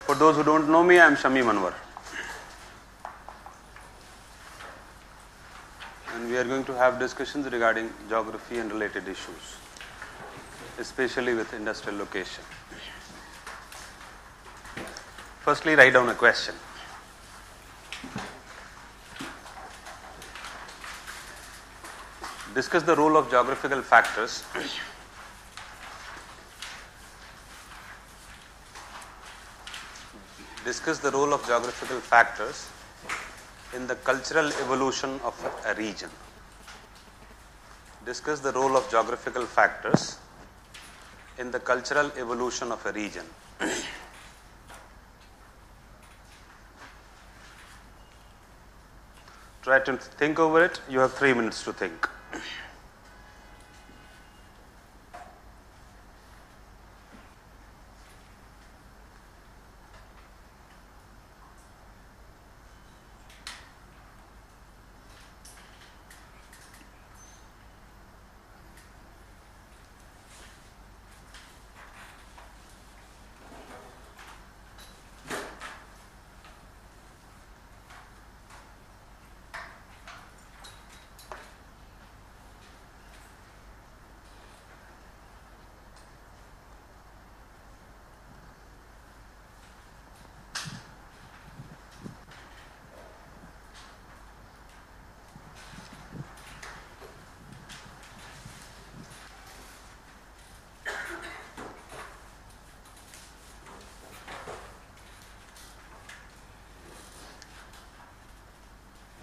For those who don't know me, I am Shamim Anwar. And we are going to have discussions regarding geography and related issues, especially with industrial location. Firstly, write down a question. Discuss the role of geographical factors in the cultural evolution of a region. Discuss the role of geographical factors in the cultural evolution of a region. Try to think over it. You have 3 minutes to think.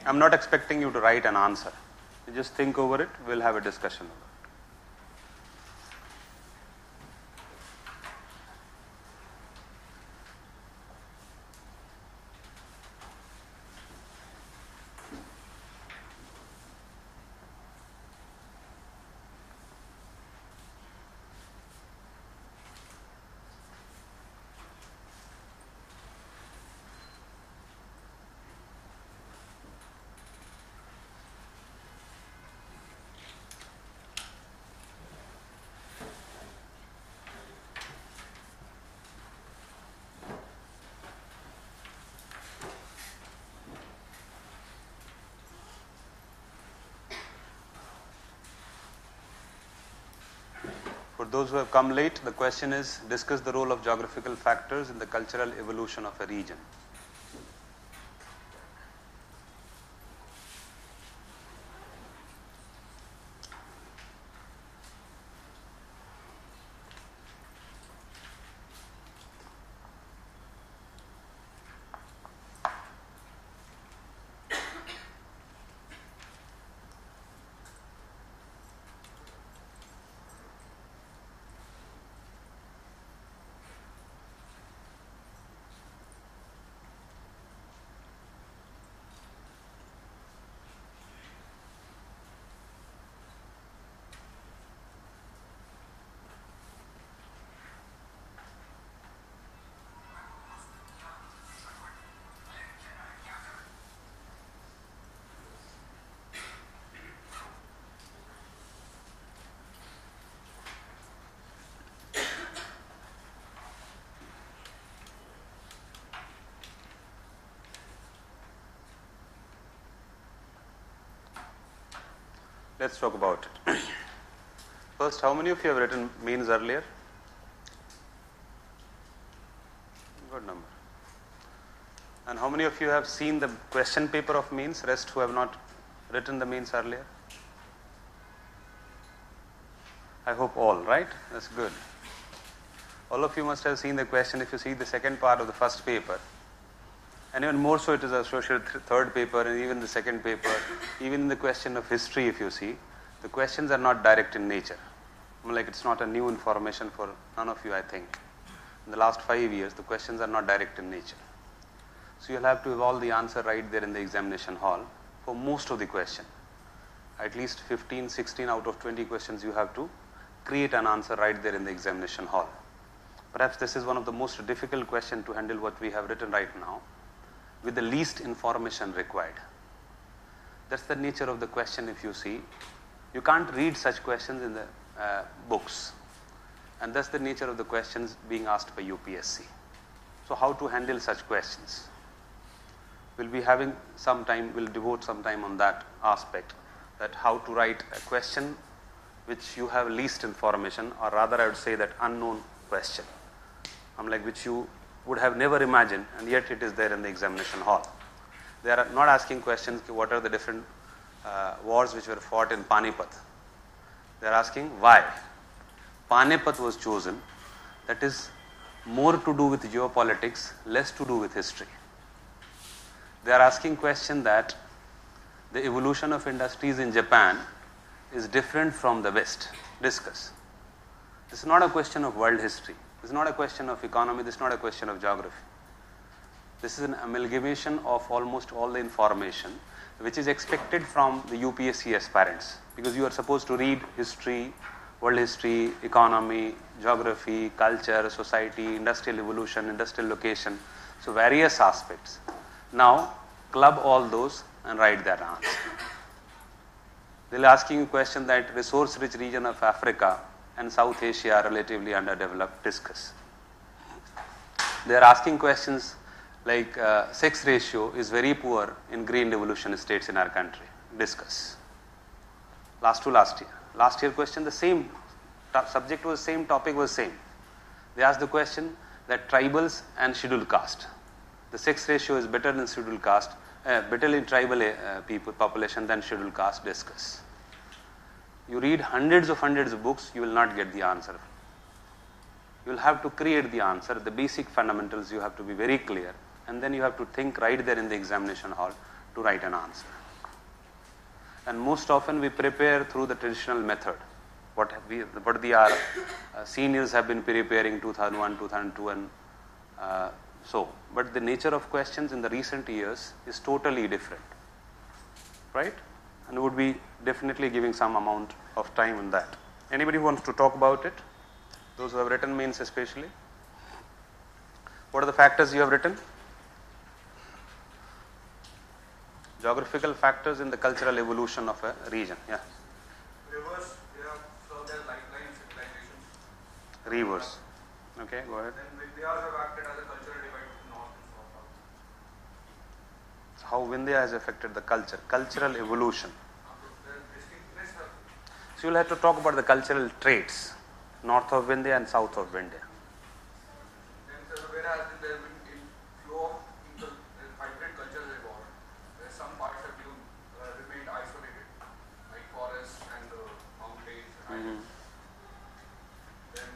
I'm not expecting you to write an answer. You just think over it. We'll have a discussion over it. For those who have come late, the question is, discuss the role of geographical factors in the cultural evolution of a region. Let's talk about it. First, how many of you have written means earlier? Good number. And how many of you have seen the question paper of means? Rest who have not written the means earlier? I hope all, right? That's good. All of you must have seen the question if you see the second part of the first paper. And even more so, it is associated with third paper and even the second paper. Even in the question of history, if you see, the questions are not direct in nature. Like it's not a new information for none of you, I think. In the last 5 years, the questions are not direct in nature. So you'll have to have all the answer right there in the examination hall for most of the question. At least 15, 16 out of 20 questions you have to create an answer right there in the examination hall. Perhaps this is one of the most difficult questions to handle what we have written right now, with the least information required. That's the nature of the question. If you see, you can't read such questions in the books, and that's the nature of the questions being asked by UPSC. So So how to handle such questions? We'll be having some time, we'll devote some time on that aspect, that how to write a question which you have least information, or rather I would say that unknown question, like which you would have never imagined, and yet it is there in the examination hall. They are not asking questions, what are the different wars which were fought in Panipat. They are asking why Panipat was chosen. That is more to do with geopolitics, less to do with history. They are asking question that the evolution of industries in Japan is different from the West. Discuss. This is not a question of world history. This is not a question of economy. This is not a question of geography. This is an amalgamation of almost all the information which is expected from the UPSC aspirants, because you are supposed to read history, world history, economy, geography, culture, society, industrial evolution, industrial location, so various aspects. Now club all those and write that answer. They will ask you a question that resource rich region of Africa and South Asia are relatively underdeveloped. Discuss. They are asking questions like sex ratio is very poor in green revolution states in our country. Discuss. Last year. Last year question, the same subject was same, topic was same. They asked the question that tribals and scheduled caste, the sex ratio is better in scheduled caste, better in tribal people population than scheduled caste. Discuss. You read hundreds of books, you will not get the answer. You will have to create the answer. The basic fundamentals you have to be very clear, and then you have to think right there in the examination hall to write an answer. And most often we prepare through the traditional method. What our seniors have been preparing 2001, 2002 and so. But the nature of questions in the recent years is totally different. Right? And we would be definitely giving some amount of time on that. Anybody who wants to talk about it? Those who have written mains especially. What are the factors you have written? Geographical factors in the cultural evolution of a region. Yeah. Rivers, they have served as lifeline civilizations. Rivers. Okay, go ahead. Then Vindhyas have acted as a cultural divide between north and south. How Vindhya has affected the cultural evolution. So you'll have to talk about the cultural traits, north of Vindhya and south of Vindhya. Then whereas there have been flow of people, hybrid cultures evolved, where some parts have remained isolated, like forests and mountains and islands. Then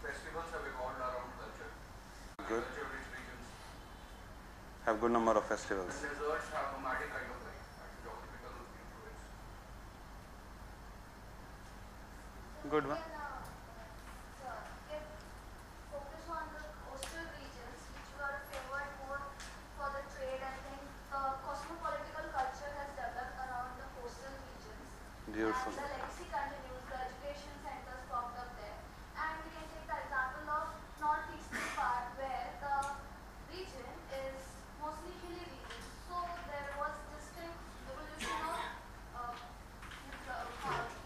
festivals have evolved around culture. Good. Culture-rich regions. Have good number of festivals. And deserts have nomadic kind of life, that's geographical influence. Good one. Focus on the coastal regions, which were favored more for the trade. I think cosmopolitical culture has developed around the coastal regions. Beautiful. And the legacy continues, the education centers popped up there. And we can take the example of northeastern part, where the region is mostly hilly region. So there was distinct evolution of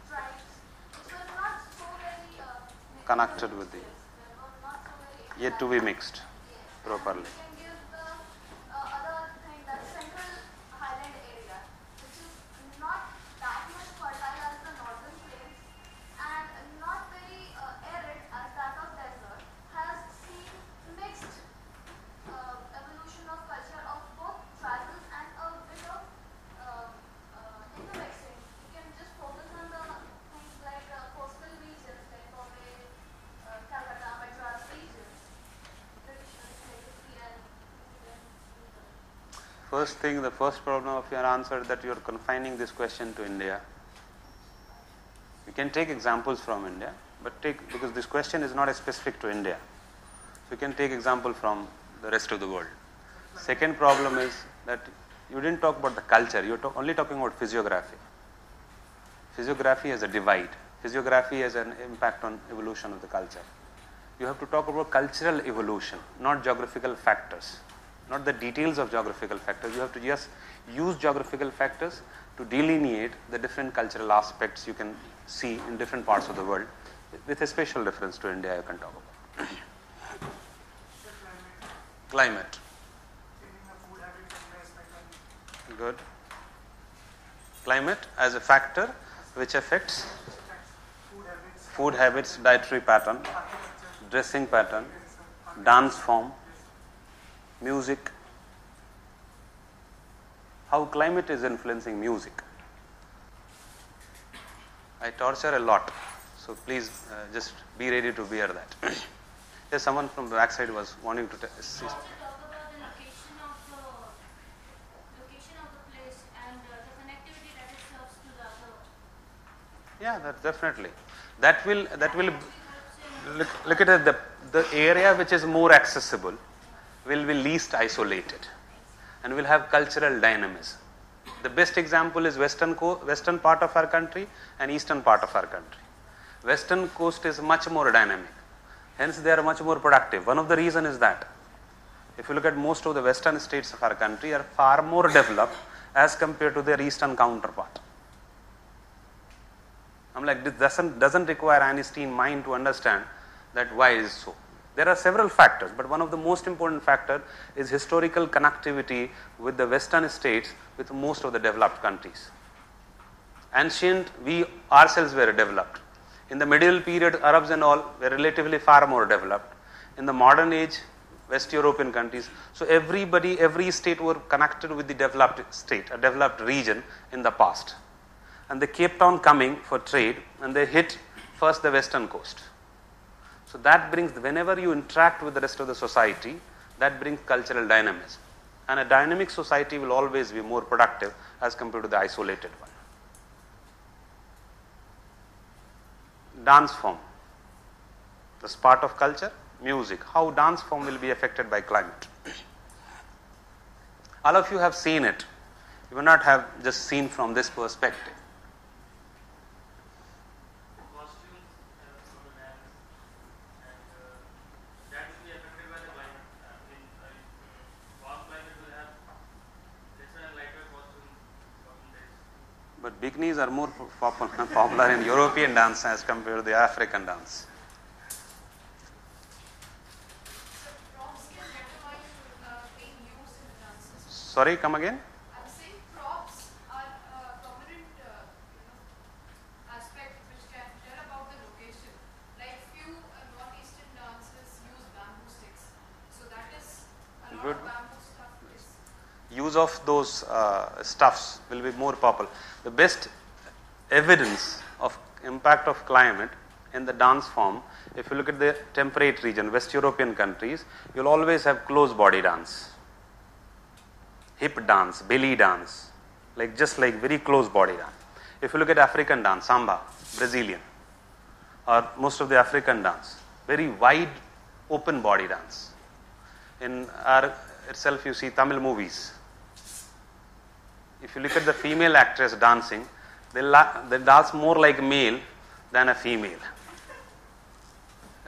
tribes which were not so very Connected with the, not so very yet to be mixed properly. We can give the other thing, that central highland area, which is not that much fertile as the northern plains and not very arid as that of desert, has seen mixed evolution of culture of both tribals and a bit of intermixing. You can just focus on the things like coastal regions like Bombay, Calcutta, Madras regions, traditions, legacy and First thing, the first problem of your answer that you are confining this question to India. You can take examples from India, but because this question is not specific to India. So you can take example from the rest of the world. Second problem is that you didn't talk about the culture, you're only talking about physiography. Physiography has a divide. Physiography has an impact on evolution of the culture. You have to talk about cultural evolution, not geographical factors, not the details of geographical factors. You have to just use geographical factors to delineate the different cultural aspects you can see in different parts of the world, with a special reference to India you can talk about. Climate. Good. Climate as a factor which affects food habits, dietary pattern, dressing pattern, dance form, music. How climate is influencing music. I torture a lot, so please just be ready to bear that. Yes, someone from the backside was wanting to assist. Also talk about the location of the place and the connectivity that it serves to the other. Yeah, that definitely. That will look at it, the area which is more accessible will be least isolated and will have cultural dynamism. The best example is western part of our country and eastern part of our country. Western coast is much more dynamic. Hence, they are much more productive. One of the reasons is that if you look at most of the western states of our country are far more developed as compared to their eastern counterpart. I'm like, this doesn't require Einstein mind to understand that why is so. There are several factors, but one of the most important factor is historical connectivity with the western states with most of the developed countries. Ancient, we ourselves were developed. In the medieval period, Arabs and all were relatively far more developed. In the modern age, West European countries, so every state were connected with the developed state, a developed region in the past. And they kept on coming for trade and they hit first the western coast. So that brings, whenever you interact with the rest of the society, that brings cultural dynamism. And a dynamic society will always be more productive as compared to the isolated one. Dance form. That's part of culture. Music. How dance form will be affected by climate. All of you have seen it. You will not have just seen from this perspective. But bikinis are more popular in European dance as compared to the African dance. Sorry, come again? I'm saying props are a prominent aspect which can tell about the location. Like few northeastern dances use bamboo sticks. So that is a lot Good. of bamboo stuff is Use of those stuffs will be more popular. The best evidence of impact of climate in the dance form, if you look at the temperate region, West European countries, you'll always have close body dance, hip dance, belly dance, just like very close body dance. If you look at African dance, samba, Brazilian, or most of the African dance, very wide open body dance. In our itself you see Tamil movies. If you look at the female actress dancing, they dance more like male than a female.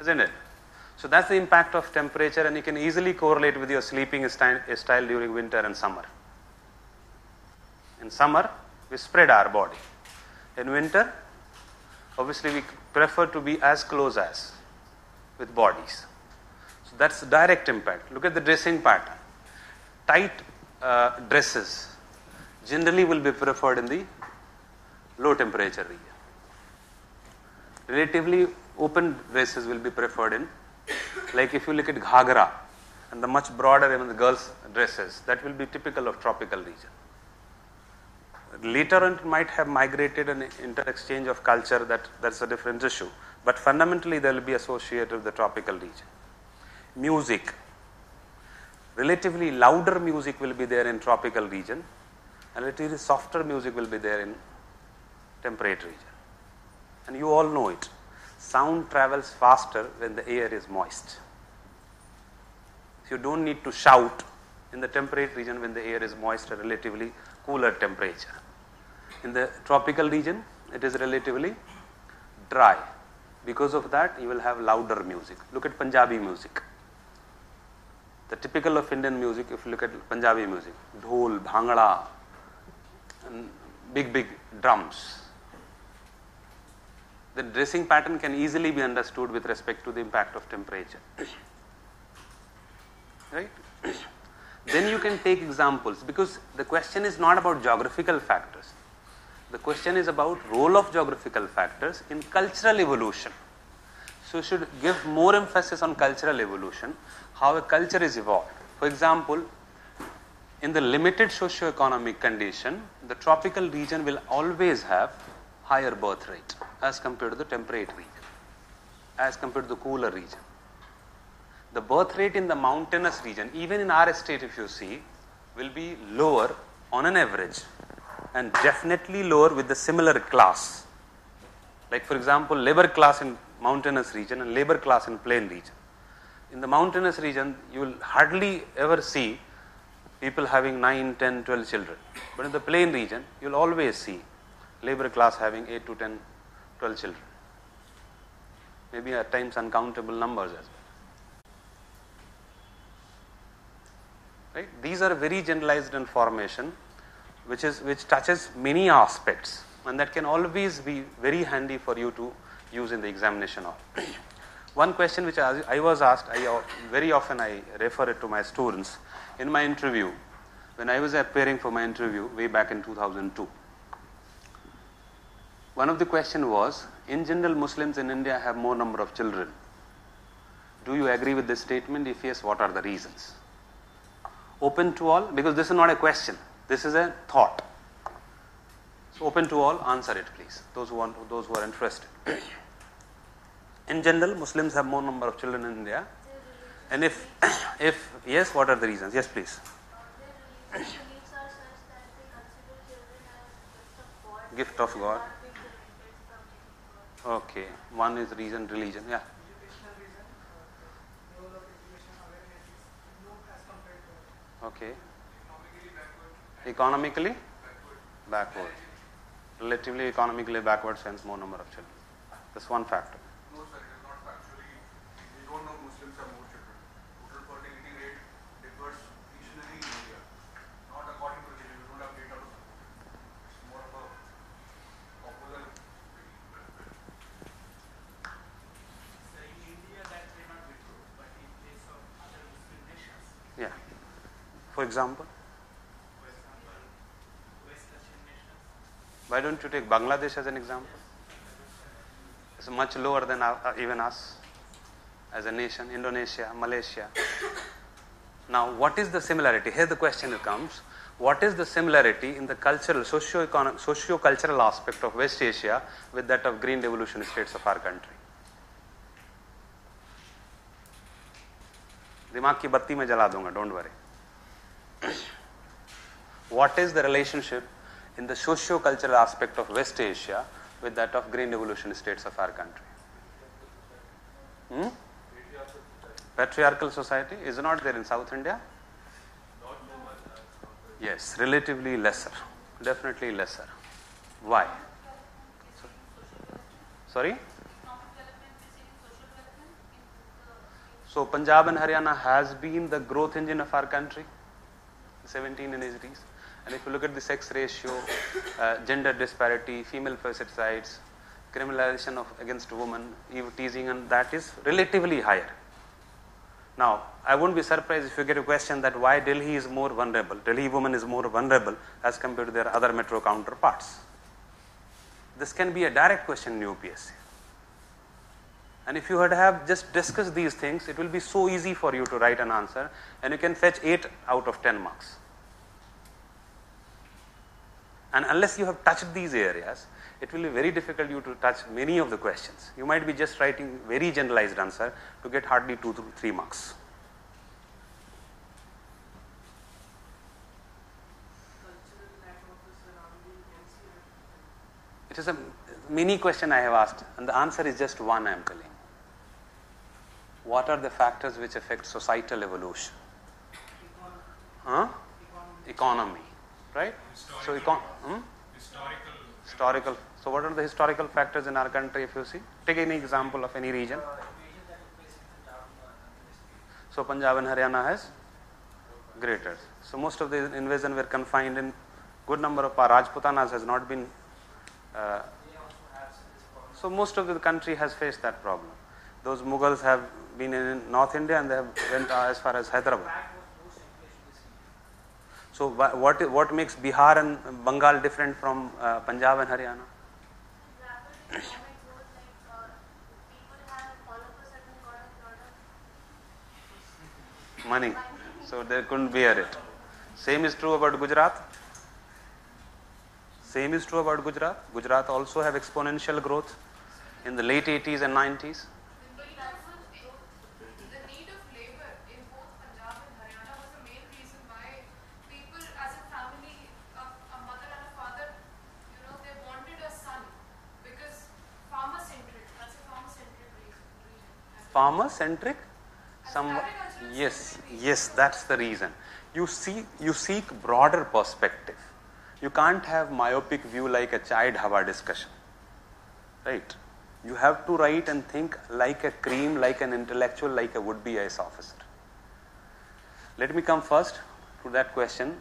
Isn't it? So that's the impact of temperature, and you can easily correlate with your sleeping style during winter and summer. In summer, we spread our body. In winter, obviously we prefer to be as close as with bodies. So that's the direct impact. Look at the dressing pattern. Tight dresses generally will be preferred in the low temperature region. Relatively open dresses will be preferred in, like if you look at ghagra and the much broader even the girls' dresses, that will be typical of tropical region. Later on it might have migrated an inter-exchange of culture, that's a different issue. But fundamentally they will be associated with the tropical region. Music. Relatively louder music will be there in tropical region, and relatively softer music will be there in temperate region. And you all know it. Sound travels faster when the air is moist. So you don't need to shout in the temperate region when the air is moist, a relatively cooler temperature. In the tropical region, it is relatively dry. Because of that, you will have louder music. Look at Punjabi music. The typical of Indian music, if you look at Punjabi music, dhol, bhangra, and big drums. The dressing pattern can easily be understood with respect to the impact of temperature. Right? then you can take examples, because the question is not about geographical factors. The question is about role of geographical factors in cultural evolution. So you should give more emphasis on cultural evolution, how a culture is evolved. For example, in the limited socio-economic condition, the tropical region will always have higher birth rate as compared to the temperate region, as compared to the cooler region. The birth rate in the mountainous region, even in our state if you see, will be lower on an average, and definitely lower with the similar class. Like for example, labor class in mountainous region and labor class in plain region. In the mountainous region, you will hardly ever see people having 9, 10, 12 children. But in the plain region, you will always see labor class having 8 to 10, 12 children. Maybe at times uncountable numbers as well. Right? These are very generalized information which touches many aspects, and that can always be very handy for you to use in the examination hall. One question which I was asked, very often I refer it to my students in my interview, when I was appearing for my interview way back in 2002. One of the question was, in general Muslims in India have more number of children. Do you agree with this statement? If yes, what are the reasons? Open to all, because this is not a question, this is a thought. So open to all, answer it please, those who are interested. In general, Muslims have more number of children in India, and if yes, what are the reasons? Yes, please. Their religious beliefs are such that they consider children as Gift of God. not being prevented from taking birth. Okay, one is reason, religion, yeah. Educational reason, the level of education awareness is low as compared to Okay. Economically backward. Economically backward. Relatively economically backward, hence more number of children. That's one factor. No, sir, it is not factually. We don't know Muslims have more children. Total fertility rate differs regionally in India, not according to religion. We don't have data to support it. It's more of a popular. So in India that may not be true, but in case of other Muslim nations, Yeah. For example, West Asian nations, why don't you take Bangladesh as an example? It's much lower than even us as a nation, Indonesia, Malaysia. Now, what is the similarity? Here the question comes, what is the similarity in the cultural, socio-cultural aspect of West Asia with that of green devolution states of our country? दिमाग की बत्ती में जला दूंगा, don't worry. What is the relationship in the socio-cultural aspect of West Asia with that of green devolution states of our country? Patriarchal society is not there in South India? Yes, relatively lesser, definitely lesser. Why? Sorry? So Punjab and Haryana has been the growth engine of our country, 17 and 80s. And if you look at the sex ratio, gender disparity, female pesticides, criminalization of against women, teasing, and that is relatively higher. Now, I won't be surprised if you get a question that why Delhi is more vulnerable, Delhi woman is more vulnerable as compared to their other metro counterparts. This can be a direct question in UPSC. And if you had have just discussed these things, it will be so easy for you to write an answer, and you can fetch 8 out of 10 marks. And unless you have touched these areas, it will be very difficult you to touch many of the questions. You might be just writing very generalized answer to get hardly 2 to 3 marks. cultural lack of the surrounding NCR. It is a mini question I have asked, and the answer is just one I am telling. What are the factors which affect societal evolution? Economy, right? So historical. So what are the historical factors in our country if you see? Take any example of any region. So Punjab and Haryana has greater. So most of the invasion were confined in good number of Rajputanas has not been. So most of the country has faced that problem. Those Mughals have been in North India and they have went as far as Hyderabad. So what makes Bihar and Bengal different from Punjab and Haryana? Rapid economic growth, like people have all of a sudden got a lot of Money. So they couldn't bear it. Same is true about Gujarat. Same is true about Gujarat. Gujarat also have exponential growth in the late 80s and 90s. The need of labor in both Punjab and Haryana was the main reason why people as a family, a mother and a father, they wanted a son because farmer-centric, that's a farmer-centric region. Farmer-centric? Agricultural Yes, that's the reason. You seek broader perspective. You can't have myopic view like a chai dhaba discussion. Right? You have to write and think like a cream, like an intellectual, like a would-be IAS officer. Let me come first to that question.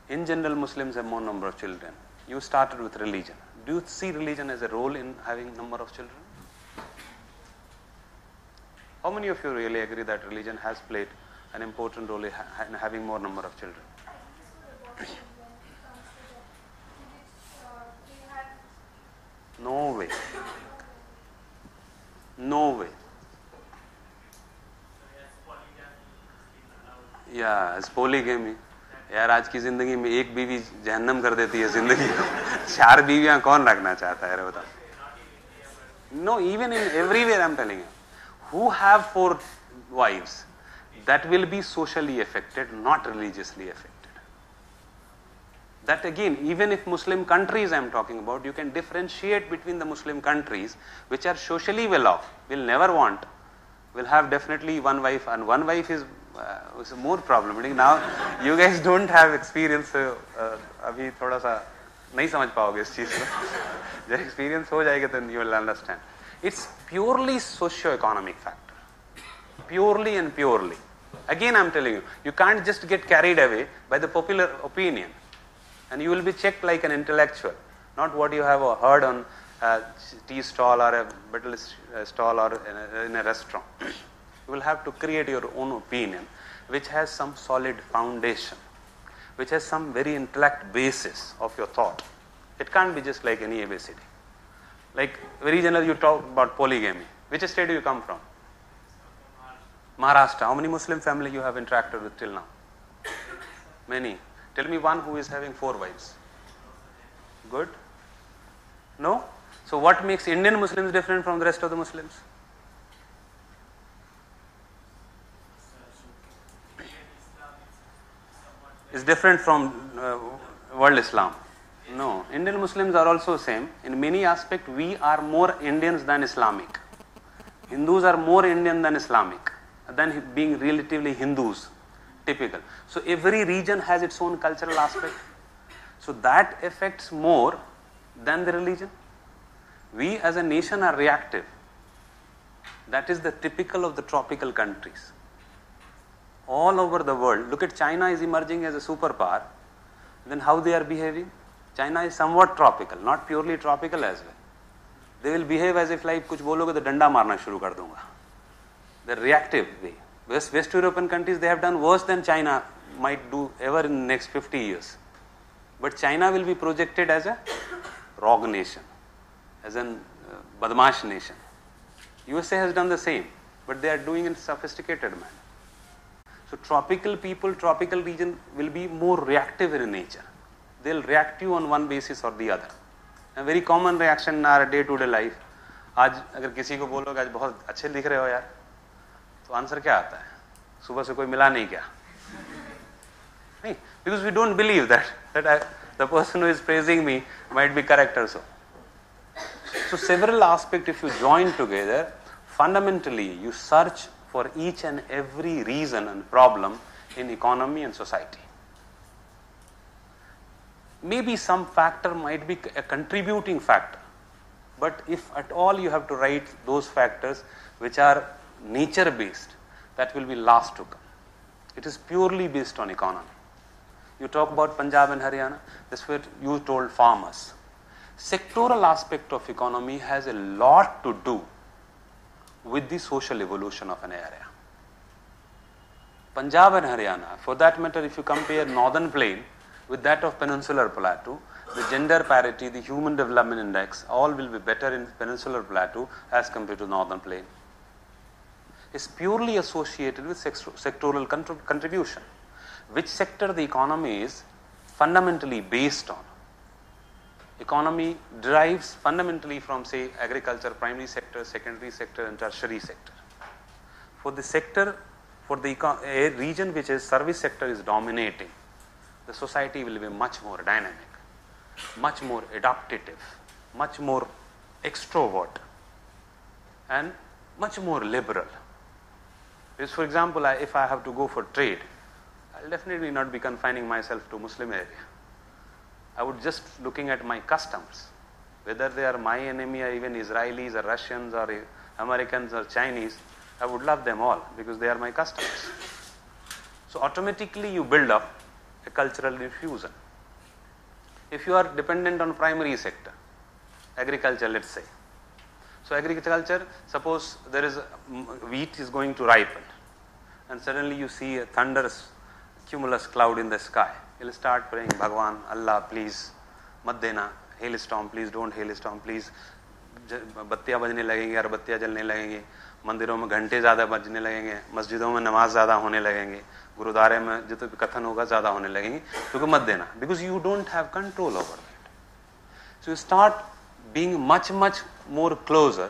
In general, Muslims have more number of children. You started with religion. Do you see religion as a role in having number of children? How many of you really agree that religion has played an important role in having more number of children? No way. No way. Yeah, it's polygamy. यार आज की जिंदगी में एक बीवी जहन्नम कर देती है जिंदगी को. 4 बीवियां कौन रखना चाहता है? बताओ. No, even in everywhere I'm telling you. Who have 4 wives, that will be socially affected, not religiously affected. That again, even if Muslim countries I am talking about, you can differentiate between the Muslim countries which are socially well off, will never want, will have definitely one wife, and one wife is more problematic. Now you guys don't have experience, अभी थोड़ा सा नहीं समझ पाओगे इस चीज को. जब experience हो जाएगा then you will understand. It's purely socio-economic factor. Purely and purely. Again I am telling you, you can't just get carried away by the popular opinion. And you will be checked like an intellectual, not what you have heard on a tea stall or a bottle stall or in a restaurant. You will have to create your own opinion, which has some solid foundation, which has some very intellect basis of your thought. It can't be just like any ABCD. Like very general, you talk about polygamy. Which state do you come from? Maharashtra. How many Muslim family you have interacted with till now? Many. Tell me one who is having 4 wives. Good? No? So what makes Indian Muslims different from the rest of the Muslims? Is different from world Islam. No, Indian Muslims are also same. In many aspects, we are more Indians than Islamic. Hindus are more Indian than Islamic, than being relatively Hindus, typical. So every region has its own cultural aspect. So that affects more than the religion. We as a nation are reactive. That is the typical of the tropical countries. All over the world, look at China is emerging as a superpower. Then how they are behaving? China is somewhat tropical, not purely tropical as well. They will behave as if like कुछ बोलोगे तो डंडा मारना शुरू कर दूंगा. The reactive way. West European countries, they have done worse than China might do ever in the next 50 years. But China will be projected as a rogue nation, as a badmash nation. USA has done the same, but they are doing it in a sophisticated manner. So tropical people, tropical region will be more reactive in nature. They'll react to you on one basis or the other. A very common reaction in our day-to-day life. आज अगर किसी को बोलोगे आज बहुत अच्छे दिख रहे हो यार, तो आंसर क्या आता है? सुबह से कोई मिला नहीं क्या? नहीं, because we don't believe that the person who is praising me might be correct also. So several aspects, if you join together, fundamentally you search for each and every reason and problem in economy and society. Maybe some factor might be a contributing factor, but if at all you have to write those factors which are nature based, that will be last to come. It is purely based on economy. You talk about Punjab and Haryana, that's where you told farmers. Sectoral aspect of economy has a lot to do with the social evolution of an area. Punjab and Haryana, for that matter, if you compare northern plain with that of peninsular plateau, the gender parity, the human development index, all will be better in peninsular plateau as compared to northern plain. Is purely associated with sectoral contribution. Which sector the economy is fundamentally based on. Economy derives fundamentally from, say, agriculture, primary sector, secondary sector and tertiary sector. For the sector, for the a region which is service sector is dominating, the society will be much more dynamic, much more adaptive, much more extrovert and much more liberal. Because, for example, if I have to go for trade, I'll definitely not be confining myself to Muslim area. I would just looking at my customers, whether they are my enemy or even Israelis or Russians or Americans or Chinese, I would love them all because they are my customers. So automatically you build up a cultural diffusion. If you are dependent on primary sector, agriculture, let's say. So agriculture, suppose there is wheat is going to ripen and suddenly you see a thunderous cumulus cloud in the sky. You'll start praying, Bhagwan, Allah, please, mat dena, hailstorm, please don't hailstorm, please. बत्तियां बजने लगेंगी, अगरबत्तियां जलने लगेंगी, मंदिरों में घंटे ज़्यादा बजने लगेंगे, मस्जिदों में नमाज ज़्यादा होने लगेंगे, गुरुद्वारे में जो तो कथन होगा ज़्यादा होने लगेंगी, क्योंकि मत देना, because you don't have control over that. So you start being much more closer,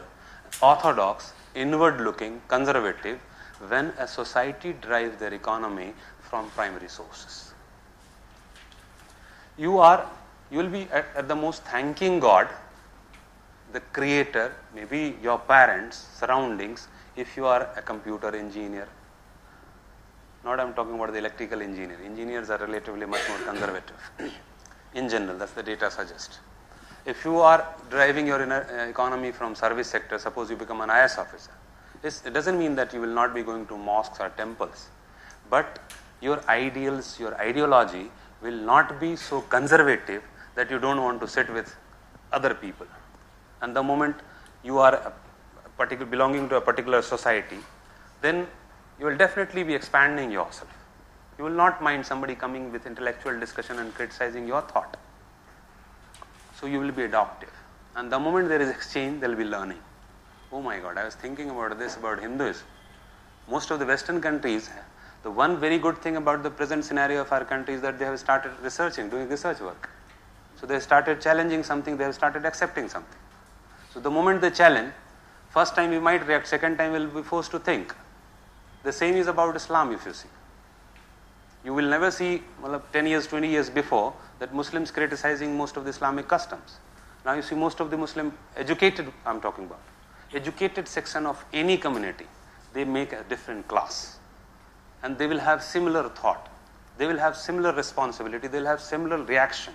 orthodox, inward looking, conservative when a society drives their economy from primary sources. You will be at the most thanking God, the creator, maybe your parents, surroundings, if you are a computer engineer. Not I'm talking about the electrical engineer. Engineers are relatively much more conservative. In general, that's the data suggests. If you are driving your economy from service sector, suppose you become an IS officer, it doesn't mean that you will not be going to mosques or temples, but your ideals, your ideology will not be so conservative that you don't want to sit with other people. And the moment you are belonging to a particular society, then you will definitely be expanding yourself. You will not mind somebody coming with intellectual discussion and criticizing your thought. So you will be adaptive. And the moment there is exchange, there will be learning. Oh my God, I was thinking about this, about Hinduism. Most of the Western countries, the one very good thing about the present scenario of our country is that they have started researching, doing research work. So they started challenging something, they have started accepting something. So the moment they challenge, first time you might react, second time you will be forced to think. The same is about Islam, if you see. You will never see 10 years, 20 years before that Muslims criticizing most of the Islamic customs. Now you see most of the Muslim educated, I'm talking about, educated section of any community, they make a different class. And they will have similar thought. They will have similar responsibility. They will have similar reaction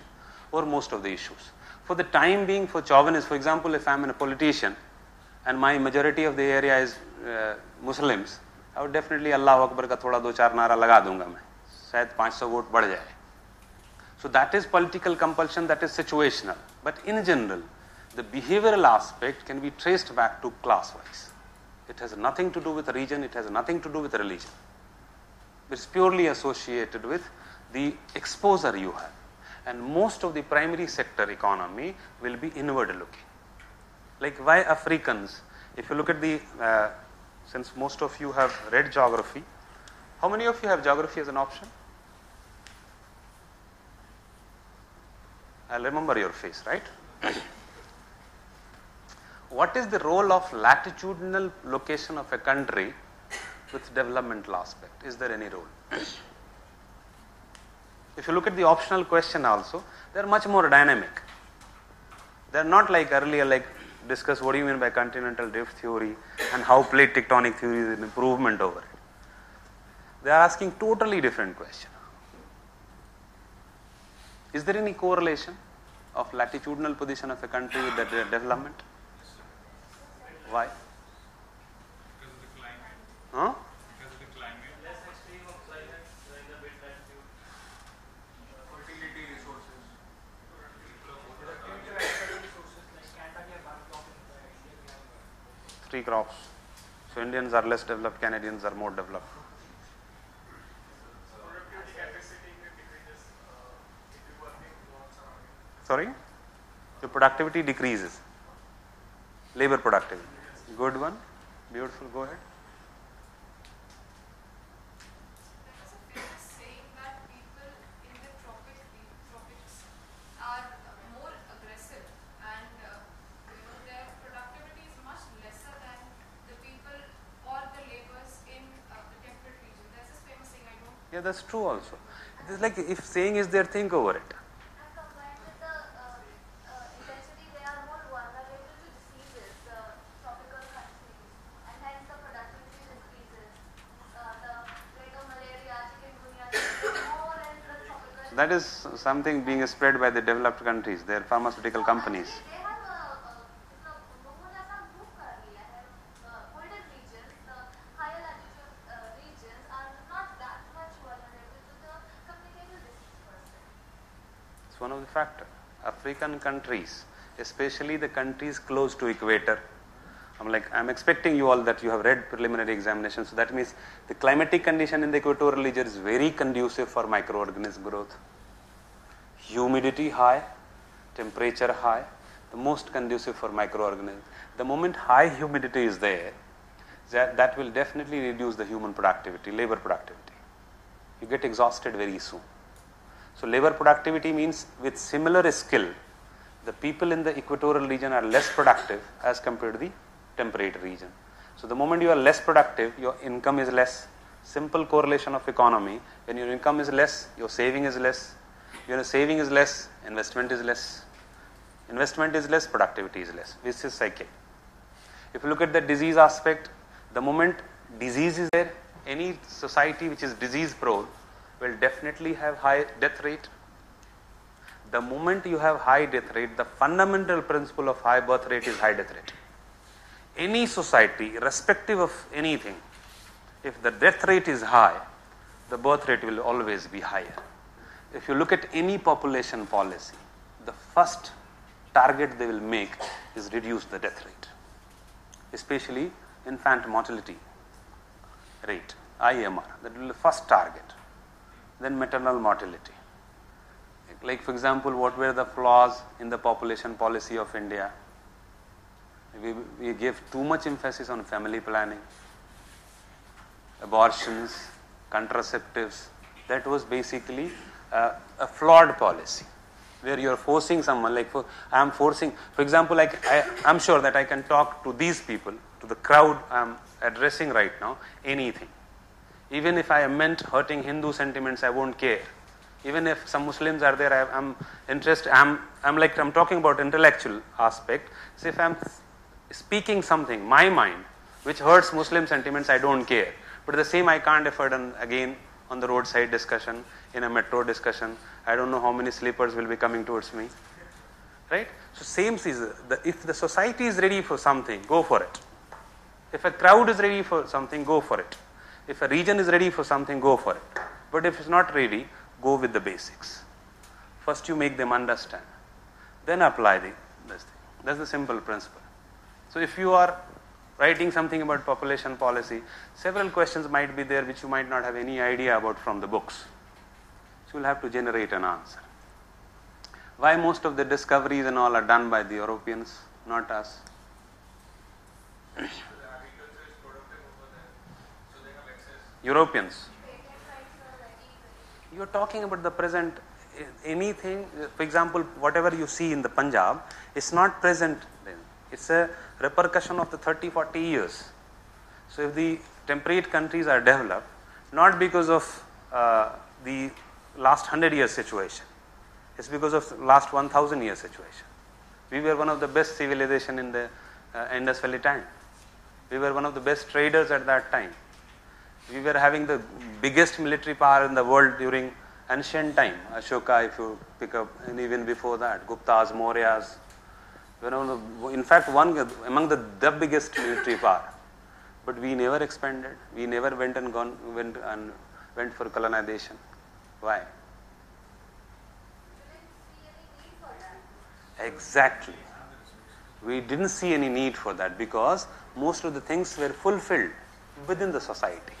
over most of the issues. For the time being, for chauvinists, for example, if I'm a politician and my majority of the area is Muslims, I would definitely Allah Akbar ka thoda do char nara laga dunga main. Shayad 500 vote बढ़ जाए. So that is political compulsion, that is situational. But in general, the behavioral aspect can be traced back to class-wise. It has nothing to do with region, it has nothing to do with religion. It's purely associated with the exposure you have. And most of the primary sector economy will be inward looking. Like why Africans, if you look at the, since most of you have read geography, how many of you have geography as an option? I'll remember your face, right? What is the role of latitudinal location of a country with developmental aspect? Is there any role? If you look at the optional question also, they are much more dynamic. They are not like earlier, like discuss what do you mean by continental drift theory and how plate tectonic theory is an improvement over it. They are asking totally different question. Is there any correlation of latitudinal position of a country with the development? Why? Because of the climate. Huh? Because of the climate. Less extreme of climate in the mid latitude. fertility resources. Future agricultural resources like Canada or Bangkok in India we have 3 crops. So Indians are less developed, Canadians are more developed. Sorry? Your productivity decreases. Labor productivity. Good one. Beautiful. Go ahead. There is a famous saying that people in the tropics are more aggressive and their productivity is much lesser than the people or the laborers in the temperate region. There's this famous saying, I don't. Yeah, that's true also. It's like if saying is there, think over it. And combined with the intensity, they are more vulnerable to diseases, tropical countries, and hence the productivity decreases. The rate of malaria, chikungunya, is more in the tropical. That is something being spread by the developed countries, their pharmaceutical companies. They have बहुत ऐसा move कर लिया है. Colder regions, the higher latitude regions are not that much vulnerable to the communicable disease per se. It's one of the factors. African countries, especially the countries close to equator. I'm expecting you all that you have read preliminary examination. So that means the climatic condition in the equatorial region is very conducive for microorganism growth. Humidity high, temperature high, the most conducive for microorganisms. The moment high humidity is there, that will definitely reduce the human productivity, labor productivity. You get exhausted very soon. So labor productivity means with similar skill, the people in the equatorial region are less productive as compared to the temperate region. So the moment you are less productive, your income is less. Simple correlation of economy. When your income is less, your saving is less. Your saving is less, investment is less. Investment is less, productivity is less. This is cycle. If you look at the disease aspect, the moment disease is there, any society which is disease prone will definitely have high death rate. The moment you have high death rate, the fundamental principle of high birth rate is high death rate. Any society, irrespective of anything, if the death rate is high, the birth rate will always be higher. If you look at any population policy, the first target they will make is reduce the death rate, especially infant mortality rate, IMR. That will be the first target. Then maternal mortality. Like for example, what were the flaws in the population policy of India? We gave too much emphasis on family planning, abortions, contraceptives. That was basically a flawed policy, where you are forcing someone. I am forcing. For example, I'm sure that I can talk to these people, to the crowd I am addressing right now, anything. Even if I am meant hurting Hindu sentiments, I won't care. Even if some Muslims are there, I'm interested. I'm talking about intellectual aspect. So if I'm speaking something, my mind, which hurts Muslim sentiments, I don't care. But the same I can't afford again on the roadside discussion, in a metro discussion. I don't know how many sleepers will be coming towards me. Right? So same is, if the society is ready for something, go for it. If a crowd is ready for something, go for it. If a region is ready for something, go for it. But if it's not ready, go with the basics. First you make them understand. Then apply this thing. That's the simple principle. So if you are writing something about population policy, several questions might be there which you might not have any idea about from the books. So you'll have to generate an answer. Why most of the discoveries and all are done by the Europeans, not us? The agriculture is productive over there, so they have access. Europeans. Patent rights are ready. You are talking about the present, anything, for example, whatever you see in the Punjab, it's not present then. It's a repercussion of the 30-40 years. So if the temperate countries are developed, not because of the last 100 years situation, it's because of the last 1000 years situation. We were one of the best civilization in the Indus Valley time. We were one of the best traders at that time. We were having the biggest military power in the world during ancient time. Ashoka, if you pick up, and even before that, Guptas, Mauryas. In fact, one among the biggest military power. But we never expanded. We never went for colonization. Why? Exactly. We didn't see any need for that because most of the things were fulfilled within the society.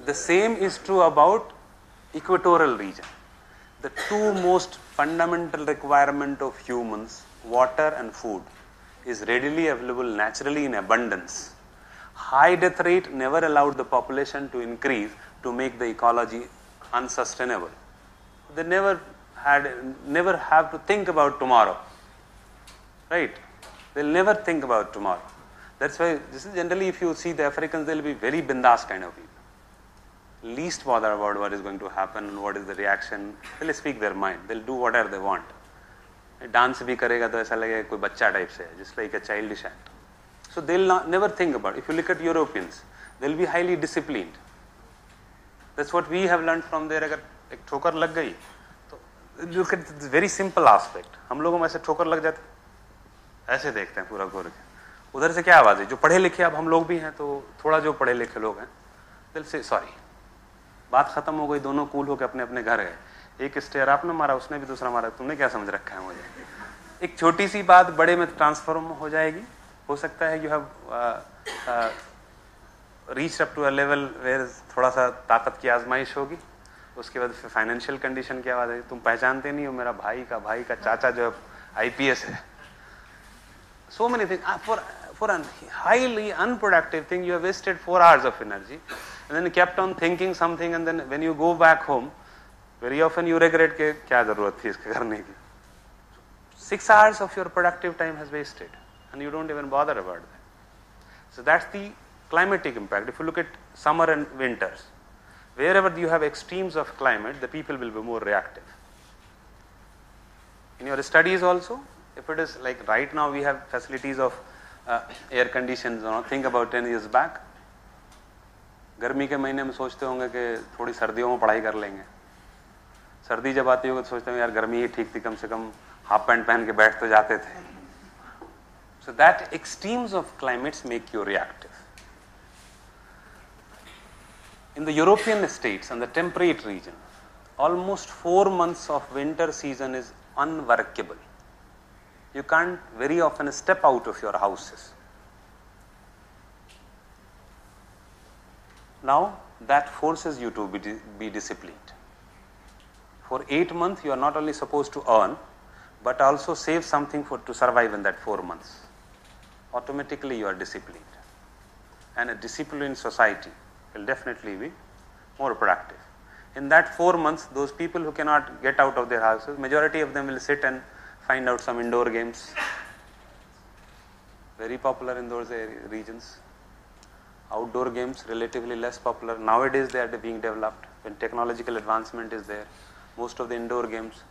The same is true about equatorial region. the two most fundamental requirement of humans, water and food, is readily available naturally in abundance. High death rate never allowed the population to increase to make the ecology unsustainable. They never have to think about tomorrow, right? They'll never think about tomorrow. That's why this is generally, if you see the Africans, they'll be very bindas kind of people. Least bother about what is going to happen and what is the reaction. They'll speak their mind. They'll do whatever they want. Dance भी करेगा तो ऐसा लगेगा कोई बच्चा type से है, just like a childish act. So they'll never think about it. If you look at Europeans, they'll be highly disciplined. That's what we have learned from there. अगर एक ठोकर लग गई तो look at this very simple aspect. हम लोगों में ऐसे ठोकर लग जाते, ऐसे देखते हैं पूरा घूर के. उधर से क्या आवाज है? जो पढ़े लिखे, अब हम लोग भी हैं तो थोड़ा जो पढ़े लिखे लोग हैं, दिल से सॉरी, बात खत्म हो गई, दोनों कूल होकर अपने अपने घर गए. एक स्टेयर आपने मारा, उसने भी दूसरा मारा, तुमने क्या समझ रखा है मुझे? एक छोटी सी बात बड़े में ट्रांसफॉर्म हो जाएगी. हो सकता है you have reach up to a level where थोड़ा सा ताकत की आजमाइश होगी, उसके बाद फिर फाइनेंशियल कंडीशन की आवाज है, तुम पहचानते नहीं हो मेरा भाई का चाचा जो IPS है. So many things. For a highly unproductive thing, you have wasted 4 hours of energy and then kept on thinking something, and then when you go back home, very often you regret के क्या जरूरत थी इसके करने की. 6 hours of your productive time has wasted and you don't even bother about that. So that's the climatic impact. If you look at summer and winters, wherever you have extremes of climate, the people will be more reactive. In your studies also, if it is like right now we have facilities of air conditions, think about 10 years back. गर्मी के महीने में सोचते होंगे कि थोड़ी सर्दियों में पढ़ाई कर लेंगे. सर्दी जब आती होगी तो सोचते हैं यार गर्मी ही ठीक थी, कम से कम हाफ पैंट पहन के बैठ तो जाते थे. So that extremes of climates make you reactive. In the European states and the temperate region, almost 4 months of winter season is unworkable. You can't very often step out of your houses. Now that forces you to be disciplined. For 8 months you are not only supposed to earn, but also save something to survive in that 4 months. Automatically you are disciplined. And a disciplined society will definitely be more productive. In that 4 months, those people who cannot get out of their houses, majority of them will sit and find out some indoor games. Very popular in those regions. Outdoor games relatively less popular. Nowadays they are being developed. When technological advancement is there, most of the indoor games,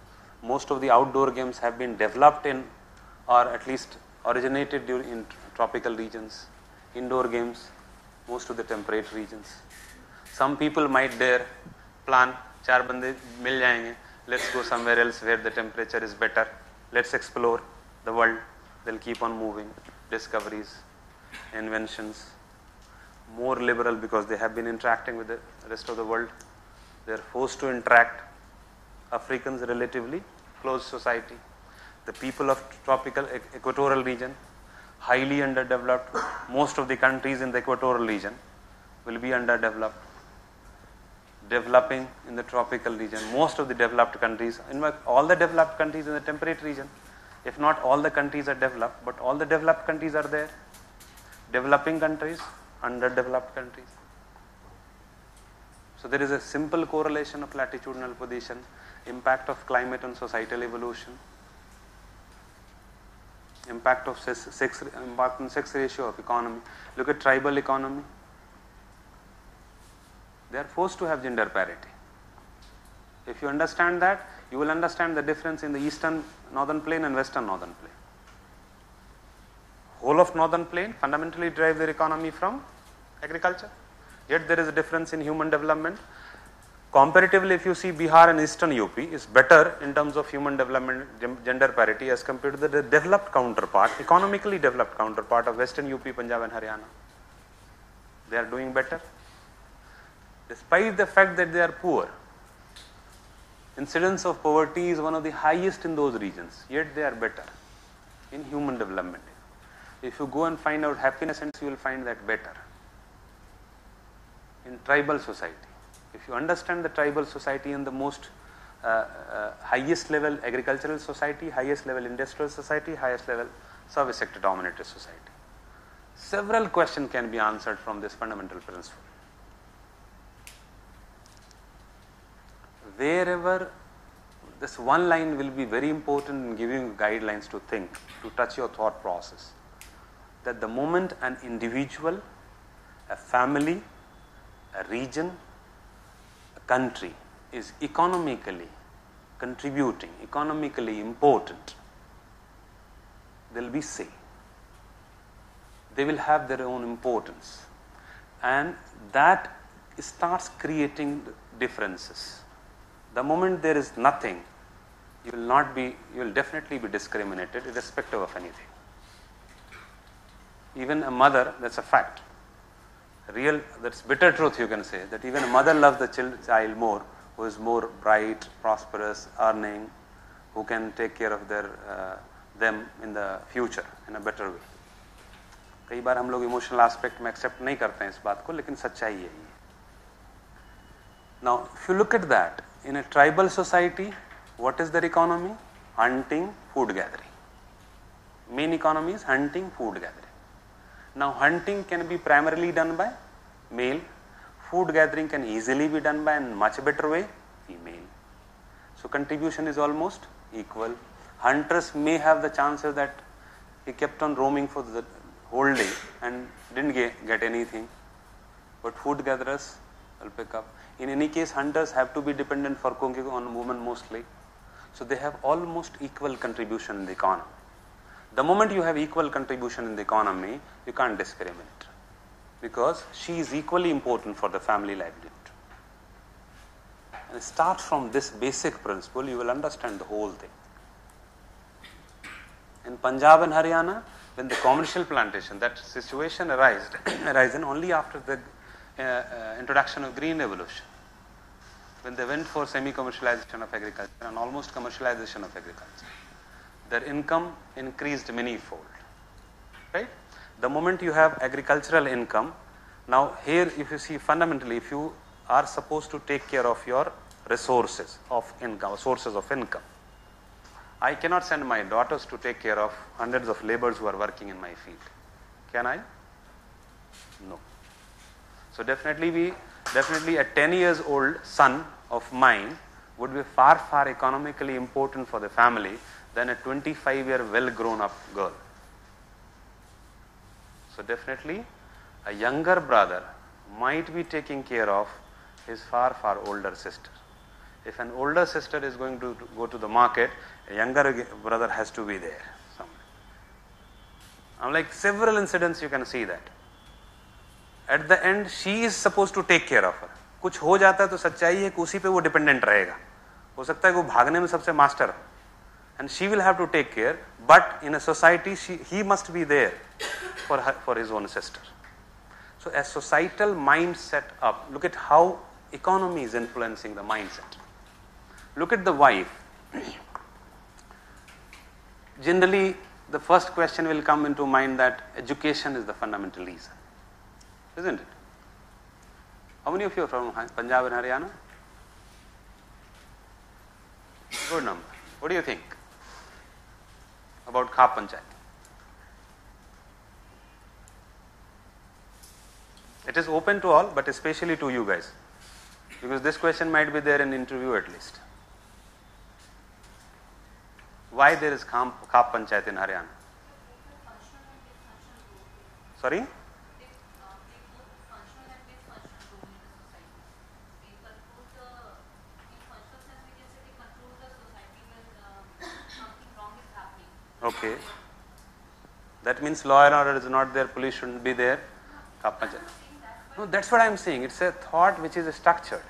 most of the outdoor games have been developed in, or at least originated in tropical regions. Indoor games, most of the temperate regions. Some people might dare plan, 4 bande mil jayenge, let's go somewhere else where the temperature is better. Let's explore the world. They'll keep on moving. Discoveries, inventions. More liberal because they have been interacting with the rest of the world. They are forced to interact. Africans, relatively closed society. The people of tropical equatorial region, highly underdeveloped. Most of the countries in the equatorial region will be underdeveloped. Developing in the tropical region. Most of the developed countries, in fact, all the developed countries in the temperate region, if not all the countries are developed, but all the developed countries are there. Developing countries, underdeveloped countries. So there is a simple correlation of latitudinal position, impact of climate on societal evolution, impact on sex ratio of economy. Look at tribal economy. They are forced to have gender parity. If you understand that, you will understand the difference in the eastern northern plain and western northern plain. Whole of northern plain fundamentally derive their economy from agriculture. Yet there is a difference in human development. Comparatively, if you see Bihar and eastern UP is better in terms of human development, gender parity as compared to the developed counterpart, economically developed counterpart of western UP, Punjab and Haryana. They are doing better. Despite the fact that they are poor, incidence of poverty is one of the highest in those regions, yet they are better in human development. If you go and find out happiness, you will find that better in tribal society. If you understand the tribal society and the most highest level agricultural society, highest level industrial society, highest level service sector dominated society. Several questions can be answered from this fundamental principle. Wherever this one line will be very important in giving you guidelines to think, to touch your thought process, that the moment an individual, a family, a region, a country is economically contributing, economically important, they will be say. They will have their own importance, and that starts creating differences. The moment there is nothing, you will definitely be discriminated irrespective of anything. Even a mother, that's a fact. That's bitter truth, you can say, that even a mother loves the child more, who is more bright, prosperous, earning, who can take care of them in the future in a better way. कई बार हम लोग emotional aspect में accept नहीं करते हैं इस बात को, लेकिन सच्चाई है ये. Now, if you look at that, in a tribal society, what is their economy? Hunting, food gathering. Main economy is hunting, food gathering. Now, hunting can be primarily done by male. Food gathering can easily be done by a much better way, female. So, contribution is almost equal. Hunters may have the chances that he kept on roaming for the whole day and didn't get anything. But food gatherers will pick up. In any case, hunters have to be dependent for cooking on women mostly. So they have almost equal contribution in the economy. The moment you have equal contribution in the economy, you can't discriminate, because she is equally important for the family livelihood. And start from this basic principle, you will understand the whole thing. In Punjab and Haryana, when the commercial plantation, that situation arisen only after the introduction of green revolution, when they went for semi-commercialization of agriculture and almost commercialization of agriculture, their income increased many-fold. Right? The moment you have agricultural income, now here if you see fundamentally, if you are supposed to take care of your resources of income, sources of income, I cannot send my daughters to take care of hundreds of laborers who are working in my field. Can I? No. So definitely a 10 years old son of mine would be far, far economically important for the family than a 25-year well-grown up girl. So definitely a younger brother might be taking care of his far, far older sister. If an older sister is going to go to the market, a younger brother has to be there somewhere. Like several incidents you can see that. At the end, she is supposed to take care of her. कुछ हो जाता है तो सच्चाई है कि उसी पे वो डिपेंडेंट रहेगा. हो सकता है कि वो भागने में सबसे मास्टर हो. And she will have to take care, but in a society, he must be there for his own sister. So a societal mindset up. Look at how economy is influencing the mindset. Look at the wife. Generally, the first question will come into mind that education is the fundamental reason. Isn't it? How many of you are from Punjab and Haryana? Good number. What do you think about Khap Panchayat? It is open to all, but especially to you guys, because this question might be there in interview at least. Why there is Khap Panchayat in Haryana? Sorry? Okay. That means law and order is not there, police shouldn't be there. No, that's what I am saying. It's a thought which is structured.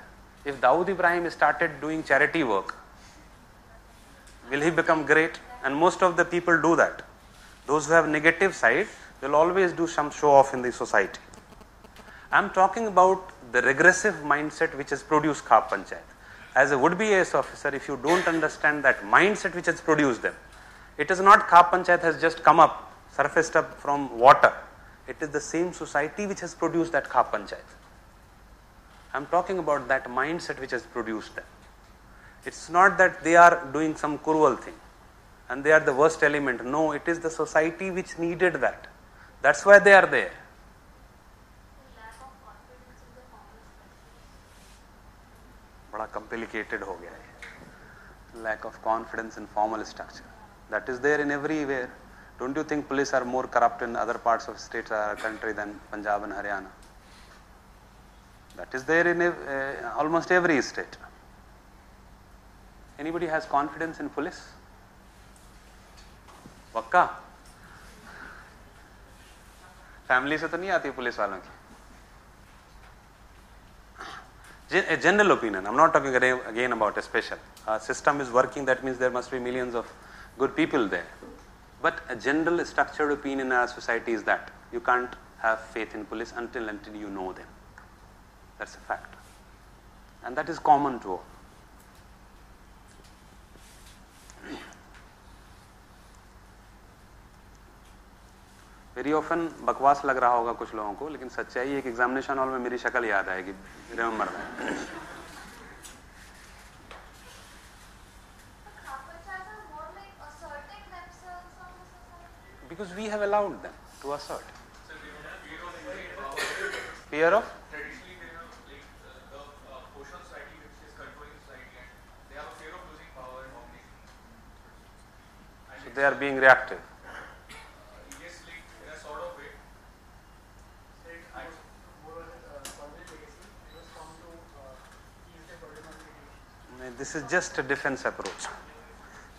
If Dawood Ibrahim started doing charity work, will he become great? And most of the people do that. Those who have negative side, they'll always do some show off in the society. I'm talking about the regressive mindset which has produced Khap Panchayat. As a would-be AS officer, if you don't understand that mindset which has produced them, it is not Khap Panchayat has just come up, surfaced up from water. It is the same society which has produced that Khap Panchayat. I'm talking about that mindset which has produced them. It's not that they are doing some cruel thing and they are the worst element. No, it is the society which needed that. That's why they are there. lack of confidence in the formal structure. बड़ा complicated हो गया है. Lack of confidence in formal structure. That is there in everywhere. Don't you think police are more corrupt in other parts of states or country than Punjab and Haryana? That is there in almost every state. Anybody has confidence in police? पक्का? Family से तो नहीं आती police वालों की. A general opinion. I'm not talking again about a special. Our system is working. That means there must be millions of good people there. But a general structured opinion in our society is that you can't have faith in police until you know them. That's a fact. And that is common to all. Very often बकवास लग रहा होगा कुछ लोगों को, लेकिन सच्चाई एक एग्जामिनेशन हॉल में मेरी शक्ल याद आएगी. Remember that. Because we have allowed them to assert. Fear of? Traditionally, they have the social society which is controlling society, and they have a fear of losing power and domination. So they are being reactive. Yes, in a sort of way. This is just a defense approach.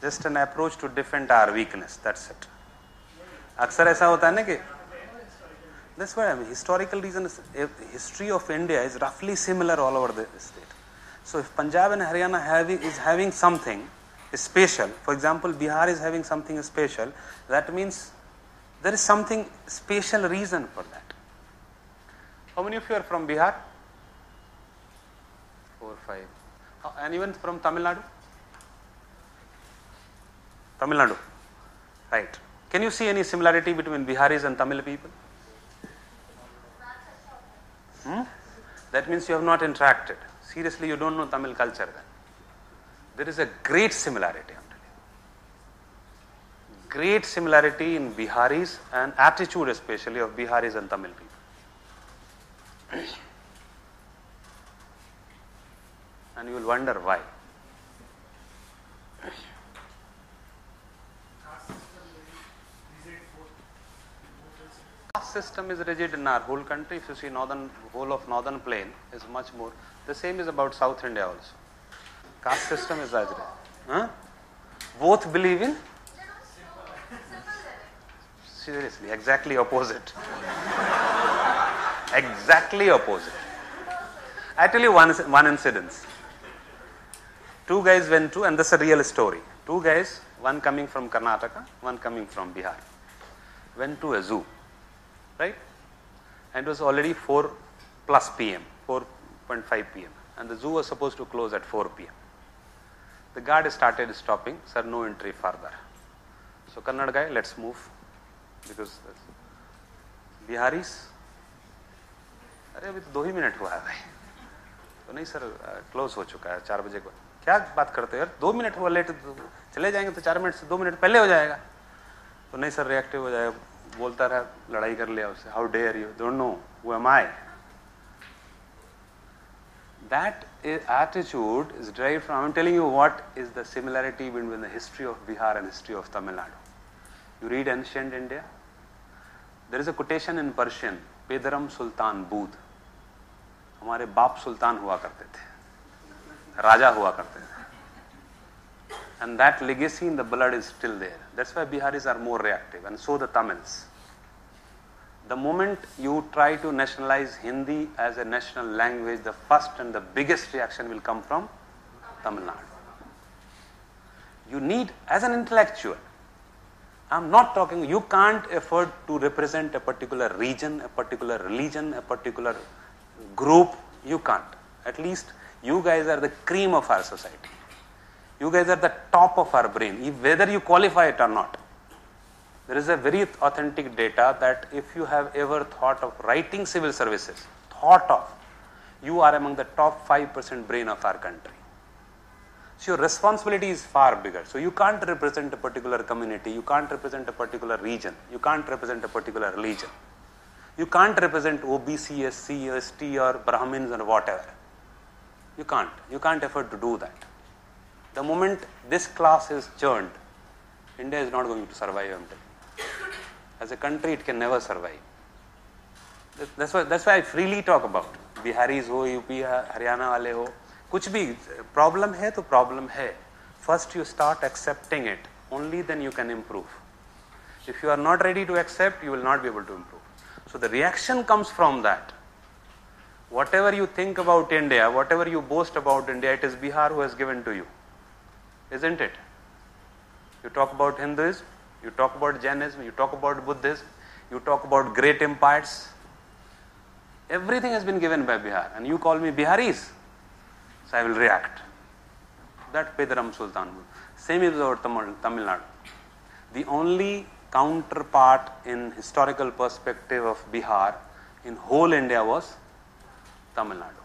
Just an approach to defend our weakness. That's it. अक्सर ऐसा होता है ना कि that's what I mean. Historical reasons, history of India is roughly similar all over the state. So if Punjab and Haryana is having something special, for example, Bihar is having something special, that means there is something special reason for that. How many of you are from Bihar? 4, 5. Anyone from Tamil Nadu? Tamil Nadu. Right. Can you see any similarity between Biharis and Tamil people? That means you have not interacted. Seriously, you don't know Tamil culture then. There is a great similarity, I'm telling you. Great similarity in Biharis and attitude especially of Biharis and Tamil people. And you will wonder why. Caste system is rigid in our whole country. If you see whole of northern plain is much more. The same is about South India also. Caste system is rigid. Both believe in? Seriously, exactly opposite. Exactly opposite. I tell you one incident. Two guys went to, and this is a real story. Two guys, one coming from Karnataka, one coming from Bihar, went to a zoo, right? And it was already 4 plus p.m., 4:5 p.m. And the zoo was supposed to close at 4 p.m. The guard started stopping, sir, no entry further. So Kannada guy, let's move, because Biharis, अरे अभी तो 2 ही minute हुआ है भाई. तो नहीं sir, close हो चुका है 4 बजे को. क्या बात करते हो यार, 2 मिनट हुआ लेट, चले जाएंगे तो 4 मिनट से 2 मिनट पहले हो जाएगा. तो नहीं सर, रिएक्टिव हो जाएगा. बोलता रहा, लड़ाई कर लिया उससे. How dare you, don't know who am I. That attitude is derived from, I'm telling you what is the similarity between the history of Bihar and history of Tamil Nadu. You read ancient India, there is a quotation in Persian, Pedaram Sultan Bood. हमारे बाप सुल्तान हुआ करते थे, राजा हुआ करते थे. And that legacy in the blood is still there. That's why Biharis are more reactive, and so the Tamils. The moment you try to nationalize Hindi as a national language, the first and the biggest reaction will come from Tamil Nadu. You need, as an intellectual, I'm not talking, you can't afford to represent a particular region, a particular religion, a particular group. You can't. At least you guys are the cream of our society. You guys are the top of our brain, whether you qualify it or not. There is a very authentic data that if you have ever thought of writing civil services, you are among the top 5% brain of our country. So your responsibility is far bigger. So you can't represent a particular community, you can't represent a particular region, you can't represent a particular religion. You can't represent OBC, SC, ST or Brahmins or whatever. You can't. You can't afford to do that. The moment this class is churned, India is not going to survive, I'm telling you. As a country, it can never survive. That's why I freely talk about Biharis ho, UP, Haryana wale ho. Kuch bhi problem hai to problem hai. First you start accepting it. Only then you can improve. If you are not ready to accept, you will not be able to improve. So the reaction comes from that. Whatever you think about India, whatever you boast about India, it is Bihar who has given to you. Isn't it? You talk about Hinduism, you talk about Jainism, you talk about Buddhism, you talk about great empires. Everything has been given by Bihar. And you call me Biharis, so I will react. That Pedaram Sultan. Same is about Tamil Nadu. The only counterpart in historical perspective of Bihar in whole India was Tamil Nadu.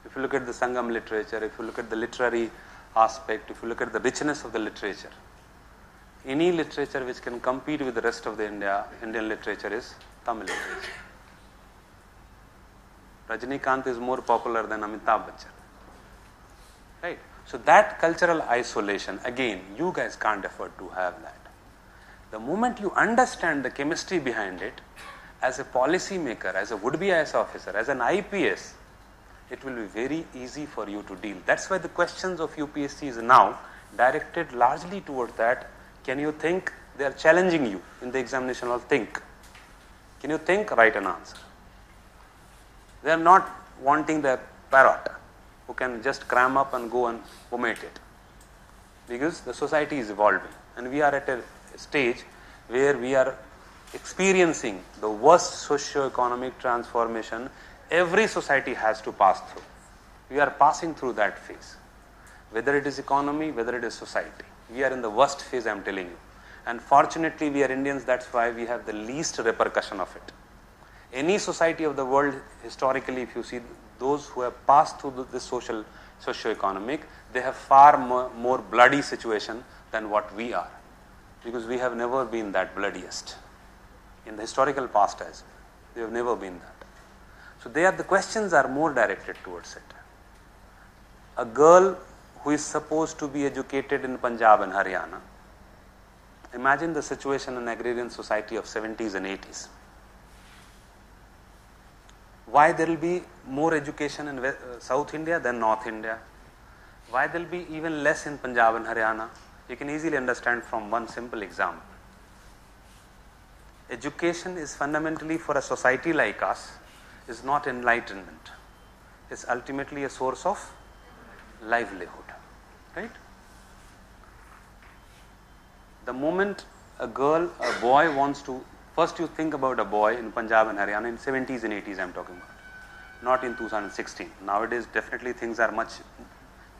If you look at the Sangam literature, if you look at the literary aspect, if you look at the richness of the literature, any literature which can compete with the rest of the Indian literature is Tamil literature. Rajinikanth is more popular than Amitabh Bachchan. Right? So that cultural isolation, again, you guys can't afford to have that. The moment you understand the chemistry behind it, as a policy maker, as a would-be IAS officer, as an IPS, it will be very easy for you to deal. That's why the questions of UPSC is now directed largely towards that. Can you think? They are challenging you in the examination hall. Think. Can you think? Write an answer. They are not wanting the parrot who can just cram up and go and omit it. Because the society is evolving and we are at a stage where we are experiencing the worst socio-economic transformation every society has to pass through. We are passing through that phase. Whether it is economy, whether it is society. We are in the worst phase, I am telling you. And fortunately, we are Indians, that's why we have the least repercussion of it. Any society of the world, historically, if you see those who have passed through this socio-economic, they have far more bloody situation than what we are. Because we have never been that bloodiest. In the historical past as well. We have never been that. So the questions are more directed towards it. A girl who is supposed to be educated in Punjab and Haryana, imagine the situation in agrarian society of 70s and 80s. Why there will be more education in South India than North India? Why there will be even less in Punjab and Haryana? You can easily understand from one simple example. Education is fundamentally for a society like us is not enlightenment. It's ultimately a source of livelihood. Right? The moment a boy wants to, first you think about a boy in Punjab and Haryana in 70s and 80s I'm talking about. Not in 2016. Nowadays definitely things are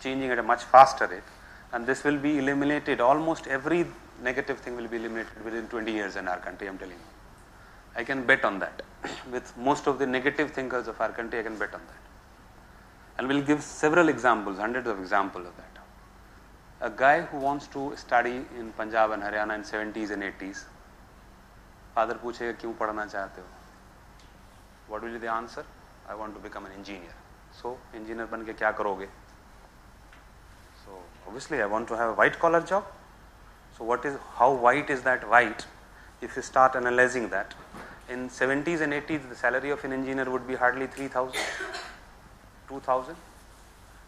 changing at a much faster rate. And this will be eliminated, almost every negative thing will be eliminated within 20 years in our country, I'm telling you. I can bet on that. With most of the negative thinkers of our country, I can bet on that. And we'll give several examples, hundreds of examples of that. A guy who wants to study in Punjab and Haryana in 70s and 80s, father पूछेगा क्यों पढ़ना चाहते हो? What will be the answer? I want to become an engineer. So, engineer बन के क्या करोगे? So, obviously I want to have a white collar job. So how white is that white? If you start analyzing that, in 70s and 80s the salary of an engineer would be hardly 3,000, 2,000,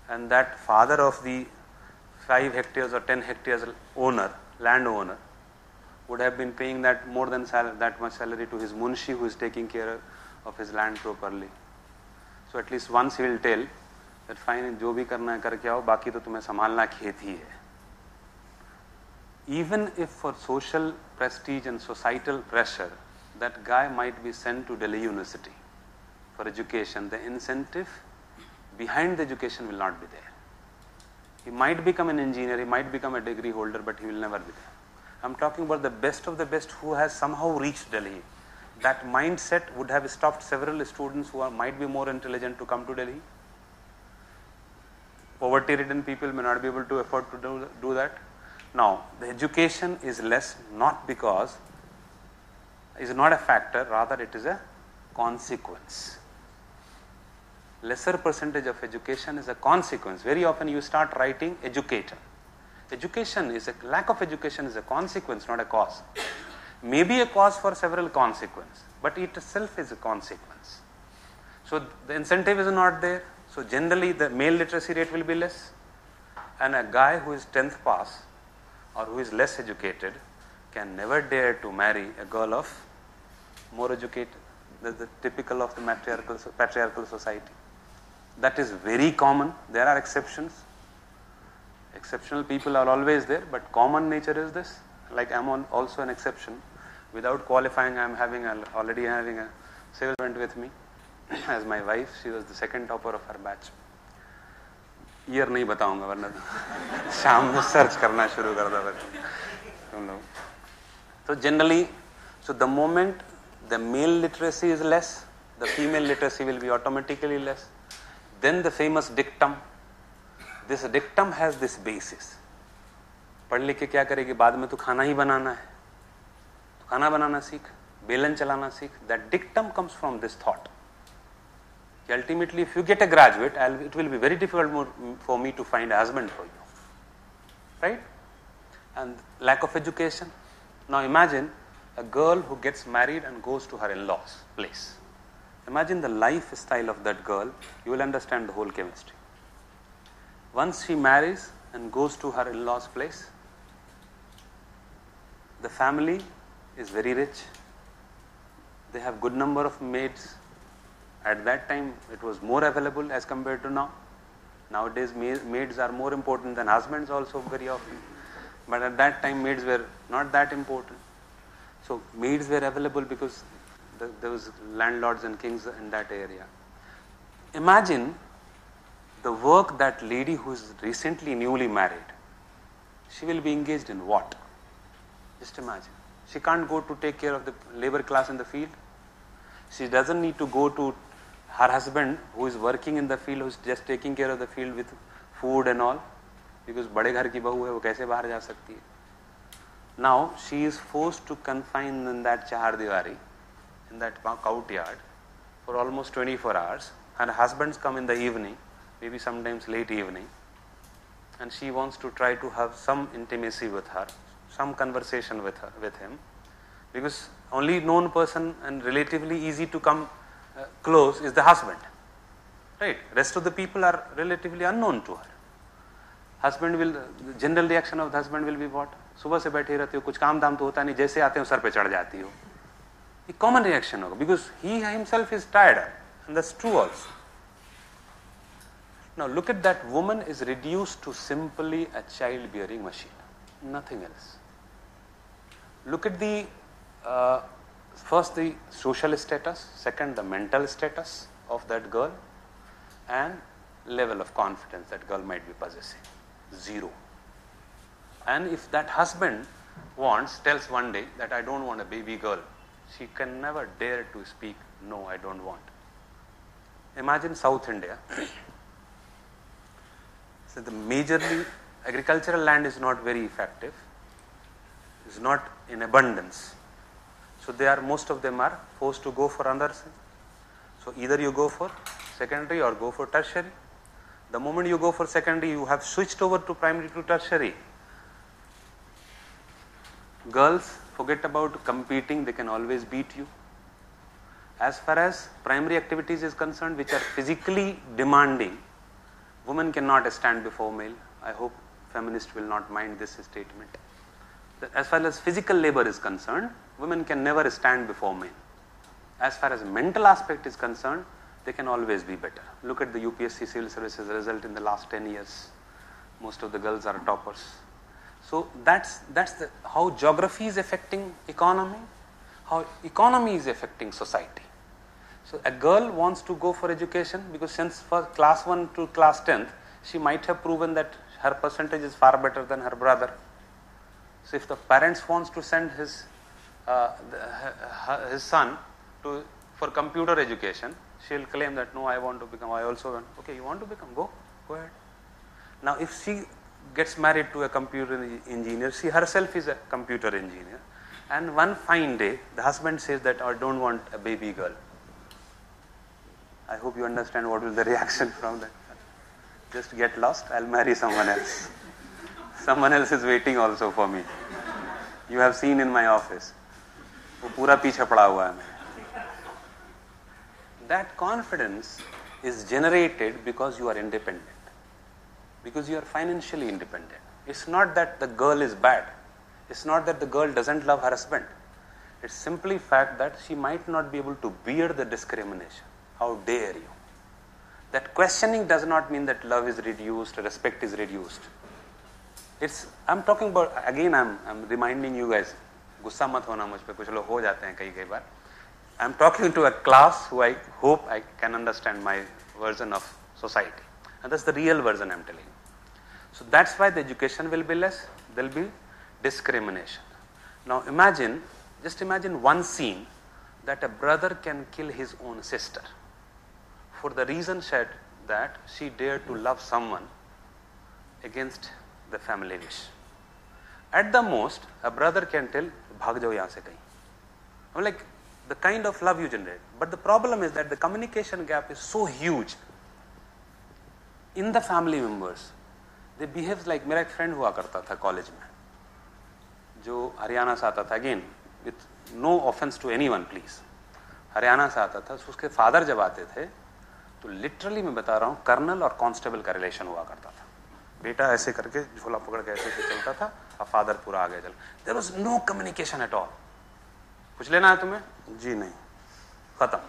and that father of the 5 hectares or 10 hectares landowner would have been paying that more than that much salary to his munshi who is taking care of his land properly. So at least once he will tell that fine, जो भी करना है करके आओ, बाकी तो तुम्हें संभालना खेत ही है. Even if for social prestige and societal pressure, that guy might be sent to Delhi University for education, the incentive behind the education will not be there. He might become an engineer, he might become a degree holder, but he will never be there. I'm talking about the best of the best who has somehow reached Delhi. That mindset would have stopped several students who might be more intelligent to come to Delhi. Poverty-ridden people may not be able to afford to do that. Now, the education is less not because is not a factor, rather it is a consequence. Lesser percentage of education is a consequence. Very often you start writing educator. Lack of education is a consequence, not a cause. Maybe a cause for several consequences, but it itself is a consequence. So the incentive is not there. So generally the male literacy rate will be less, and a guy who is 10th pass or who is less educated can never dare to marry a girl of more educated. That's the typical of the patriarchal society. That is very common. There are exceptions. Exceptional people are always there, but common nature is this. Like I am also an exception. Without qualifying, I am already having a civil servant with me as my wife. She was the second topper of her batch. Year नहीं बताऊंगा वरना शाम में search करना शुरू कर देगा तुम लोग. So generally, the moment the male literacy is less, the female literacy will be automatically less. Then the famous dictum. This dictum has this basis. पढ़ लिख के क्या करेगी, बाद में तो खाना ही बनाना है, तो खाना बनाना सीख, बेलन चलाना सीख. That dictum comes from this thought. Ultimately, if you get a graduate, it will be very difficult for me to find a husband for you. Right? And lack of education. Now imagine a girl who gets married and goes to her in-laws' place. Imagine the lifestyle of that girl. You will understand the whole chemistry. Once she marries and goes to her in-laws' place, the family is very rich. They have good number of maids. At that time, it was more available as compared to now. Nowadays, maids are more important than husbands also very often. But at that time, maids were not that important. So, maids were available because there was landlords and kings in that area. Imagine the work that lady who is recently newly married, she will be engaged in what? Just imagine. She can't go to take care of the labor class in the field. She doesn't need to go to her husband who is working in the field, who is just taking care of the field with food and all, because बड़े घर की बहू है, वो कैसे बाहर जा सकती है? Now she is forced to confine in that chahar diwari, in that courtyard, for almost 24 hours. Her husbands come in the evening, maybe sometimes late evening, and she wants to try to have some intimacy with her, some conversation with him, because only known person and relatively easy to come close is the husband, right? Rest of the people are relatively unknown to her. The general reaction of the husband will be what? सुबह से बैठे रहते हो, कुछ काम धाम तो होता नहीं, जैसे आते हो सर पे चढ़ जाती हो. ये common reaction होगा, because he himself is tired, and that's true also. Now look at that woman is reduced to simply a child-bearing machine, nothing else. Look at the first the social status, second the mental status of that girl, and level of confidence that girl might be possessing. Zero. And if that husband tells one day that I don't want a baby girl, she can never dare to speak, no, I don't want. Imagine South India. So the majorly agricultural land is not very effective, is not in abundance. So most of them are forced to go for others. So either you go for secondary or go for tertiary. The moment you go for secondary, you have switched over to primary to tertiary. Girls, forget about competing, they can always beat you. As far as primary activities is concerned, which are physically demanding, women cannot stand before male. I hope feminists will not mind this statement. As far as physical labor is concerned, women can never stand before men. As far as mental aspect is concerned, they can always be better. Look at the UPSC civil services result in the last 10 years. Most of the girls are toppers. So that's how geography is affecting economy, how economy is affecting society. So a girl wants to go for education because since for class 1 to class 10th, she might have proven that her percentage is far better than her brother. So if the parents wants to send his son for computer education, she'll claim that no, I want to become, I also want. Okay, you want to become, go ahead. Now if she gets married to a computer engineer, she herself is a computer engineer, and one fine day the husband says that I don't want a baby girl. I hope you understand what will the reaction from that. Just get lost, I'll marry someone else. Someone else is waiting also for me. You have seen in my office. वो पूरा पीछे पड़ा हुआ है मेरे. That confidence is generated because you are independent. Because you are financially independent. It's not that the girl is bad. It's not that the girl doesn't love her husband. It's simply fact that she might not be able to bear the discrimination. How dare you? That questioning does not mean that love is reduced, respect is reduced. I'm talking about, again I'm reminding you guys, गुस्सा मत होना मुझ पे, कुछ लोग हो जाते हैं कई बार. I'm talking to a class who I hope I can understand my version of society. And that's the real version I'm telling you. So that's why the education will be less, there will be discrimination. Now just imagine one scene that a brother can kill his own sister for the reason said that she dared to love someone against the family wish. At the most, a brother can tell, bhag jao yahan se kahin. I'm like, the kind of love you generate. But the problem is that the communication gap is so huge in the family members. They behave like, मेरा एक friend हुआ करता था college में, जो हरियाणा से आता था, again with no offense to anyone please, Haryana से आता था. उसके फादर जब आते थे तो लिटरली मैं बता रहा हूँ कर्नल और कांस्टेबल का रिलेशन हुआ करता था. बेटा ऐसे करके झोला पकड़ के ऐसे चलता था और फादर पूरा आगे चल. There was no communication at all. कुछ लेना है तुम्हें? जी नहीं, खत्म.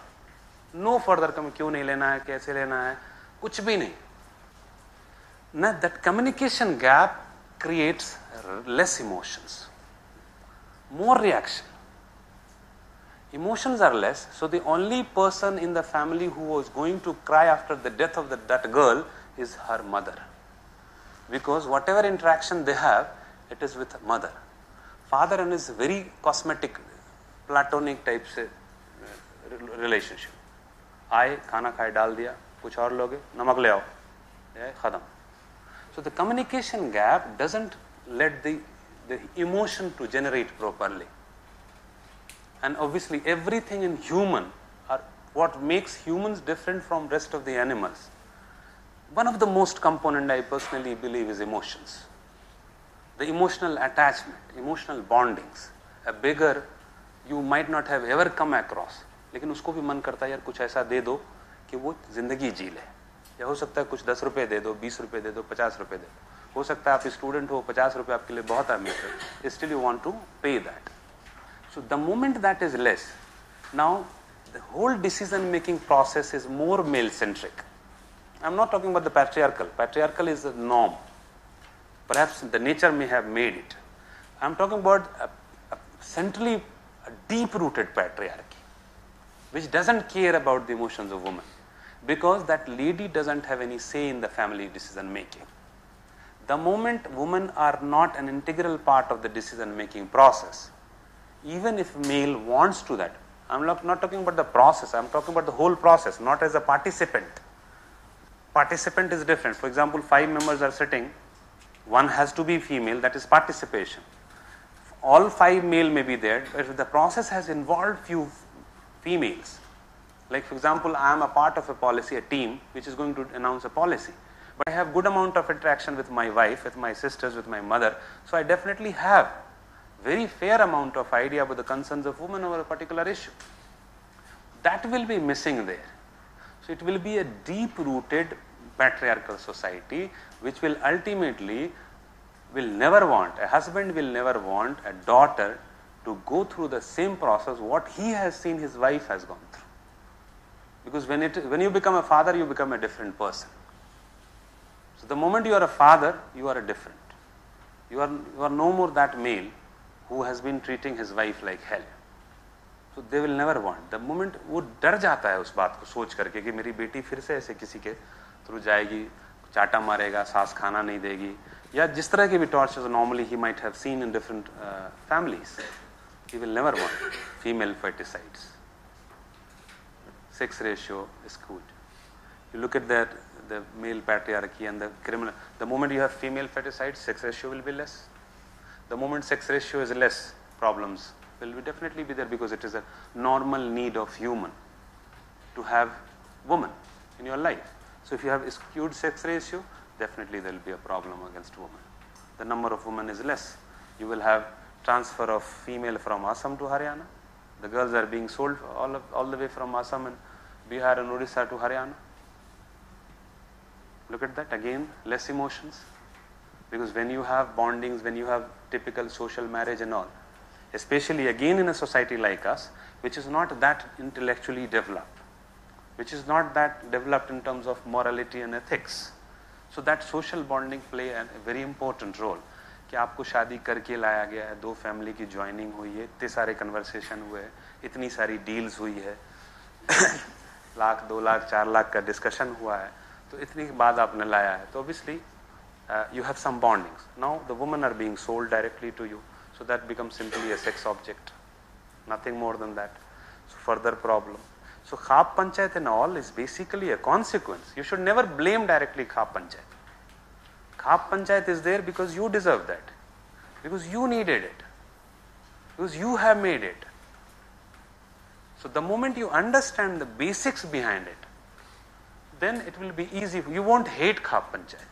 नो फर्दर क्यों नहीं लेना है, कैसे लेना है, कुछ भी नहीं. ना that communication gap creates less emotions, more reaction. Emotions are less, so the only person in the family who was going to cry after the death of that girl is her mother. Because whatever interaction they have, it is with mother. Father and his very cosmetic, platonic type से relationship. आए, खाना खाए डाल दिया, कुछ और लोगे, नमक ले आओ, खत्म. So the communication gap doesn't let the emotion to generate properly. And obviously everything in human, or what makes humans different from rest of the animals, one of the most component I personally believe is emotions. The emotional attachment, emotional bondings. A beggar you might not have ever come across, लेकिन उसको भी मन करता है यार कुछ ऐसा दे दो कि वो जिंदगी जी ले. या हो सकता है कुछ 10 रुपए दे दो, 20 रुपए दे दो, 50 रुपए दे दो. हो सकता है आप स्टूडेंट हो, 50 रुपए आपके लिए बहुत अहमियत है, स्टिल यू वांट टू पे that. So the moment that is less, now the whole decision making process is more male centric. I'm not talking about the patriarchal. Patriarchal is the norm. Perhaps the nature may have made it. I'm talking about a centrally deep rooted patriarchy which doesn't care about the emotions of women, because that lady doesn't have any say in the family decision making. The moment women are not an integral part of the decision making process, even if male wants to that, I'm not talking about the process, I'm talking about the whole process, not as a participant. Participant is different. For example, 5 members are sitting, one has to be female, that is participation. All 5 male may be there, but if the process has involved few females, like for example, I am a part of a policy, a team which is going to announce a policy, but I have good amount of interaction with my wife, with my sisters, with my mother, so I definitely have very fair amount of idea about the concerns of women over a particular issue. That will be missing there. So it will be a deep-rooted patriarchal society which will ultimately a husband will never want a daughter to go through the same process what he has seen his wife has gone through. Because when you become a father, you become a different person. So the moment you are a father, you are a different. You are no more that male who has been treating his wife like hell. So they will never want. The moment वो डर जाता है उस बात को सोच करके कि मेरी बेटी फिर से ऐसे किसी के थ्रू जाएगी, चाटा मारेगा, सास खाना नहीं देगी, या जिस तरह के भी tortures normally he might have seen in different families, he will never want female feticides. Sex ratio is good. You look at the male patriarchy and the criminal. The moment you have female feticide, sex ratio will be less. The moment sex ratio is less, problems will definitely be there, because it is a normal need of human to have woman in your life. So if you have skewed sex ratio, definitely there will be a problem against women. The number of women is less. You will have transfer of female from Assam to Haryana. The girls are being sold all the way from Assam and Bihar and Odisha to Haryana. Look at that again, less emotions. Because when you have bondings, when you have typical social marriage and all, especially again in a society like us, which is not that intellectually developed, which is not that developed in terms of morality and ethics. So that social bonding play a very important role. कि आपको शादी करके लाया गया है, दो family की joining हुई है, इतने सारे कन्वर्सेशन हुए, इतनी सारी डील्स हुई है, लाख 2 लाख 4 लाख का डिस्कशन हुआ है, तो इतनी बाद आपने लाया है, तो obviously you have some bondings. Now the women are being sold directly to you, so that becomes simply a sex object, nothing more than that. So further problem. So Khap Panchayat and all is basically a consequence. You should never blame directly Khap Panchayat. Khap Panchayat is there because you deserve that, because you needed it, because you have made it. So the moment you understand the basics behind it, then it will be easy. You won't hate Khap Panchayat.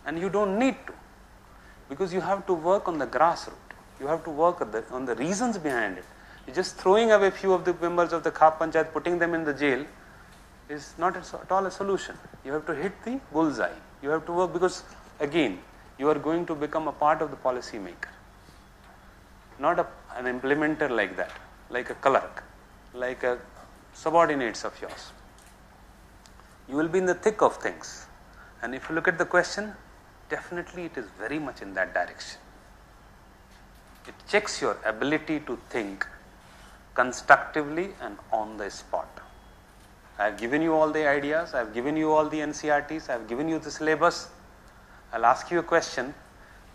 And you don't need to, because you have to work on the grassroots. You have to work on the reasons behind it. You're just throwing away a few of the members of the Khap Panchayat, putting them in the jail, is not at all a solution. You have to hit the bullseye. You have to work, because again, you are going to become a part of the policy maker. Not an implementer like that, like a clerk, like a subordinates of yours. You will be in the thick of things. And if you look at the question, definitely it is very much in that direction. It checks your ability to think constructively and on the spot. I have given you all the ideas, I have given you all the NCRTs, I have given you the syllabus. I'll ask you a question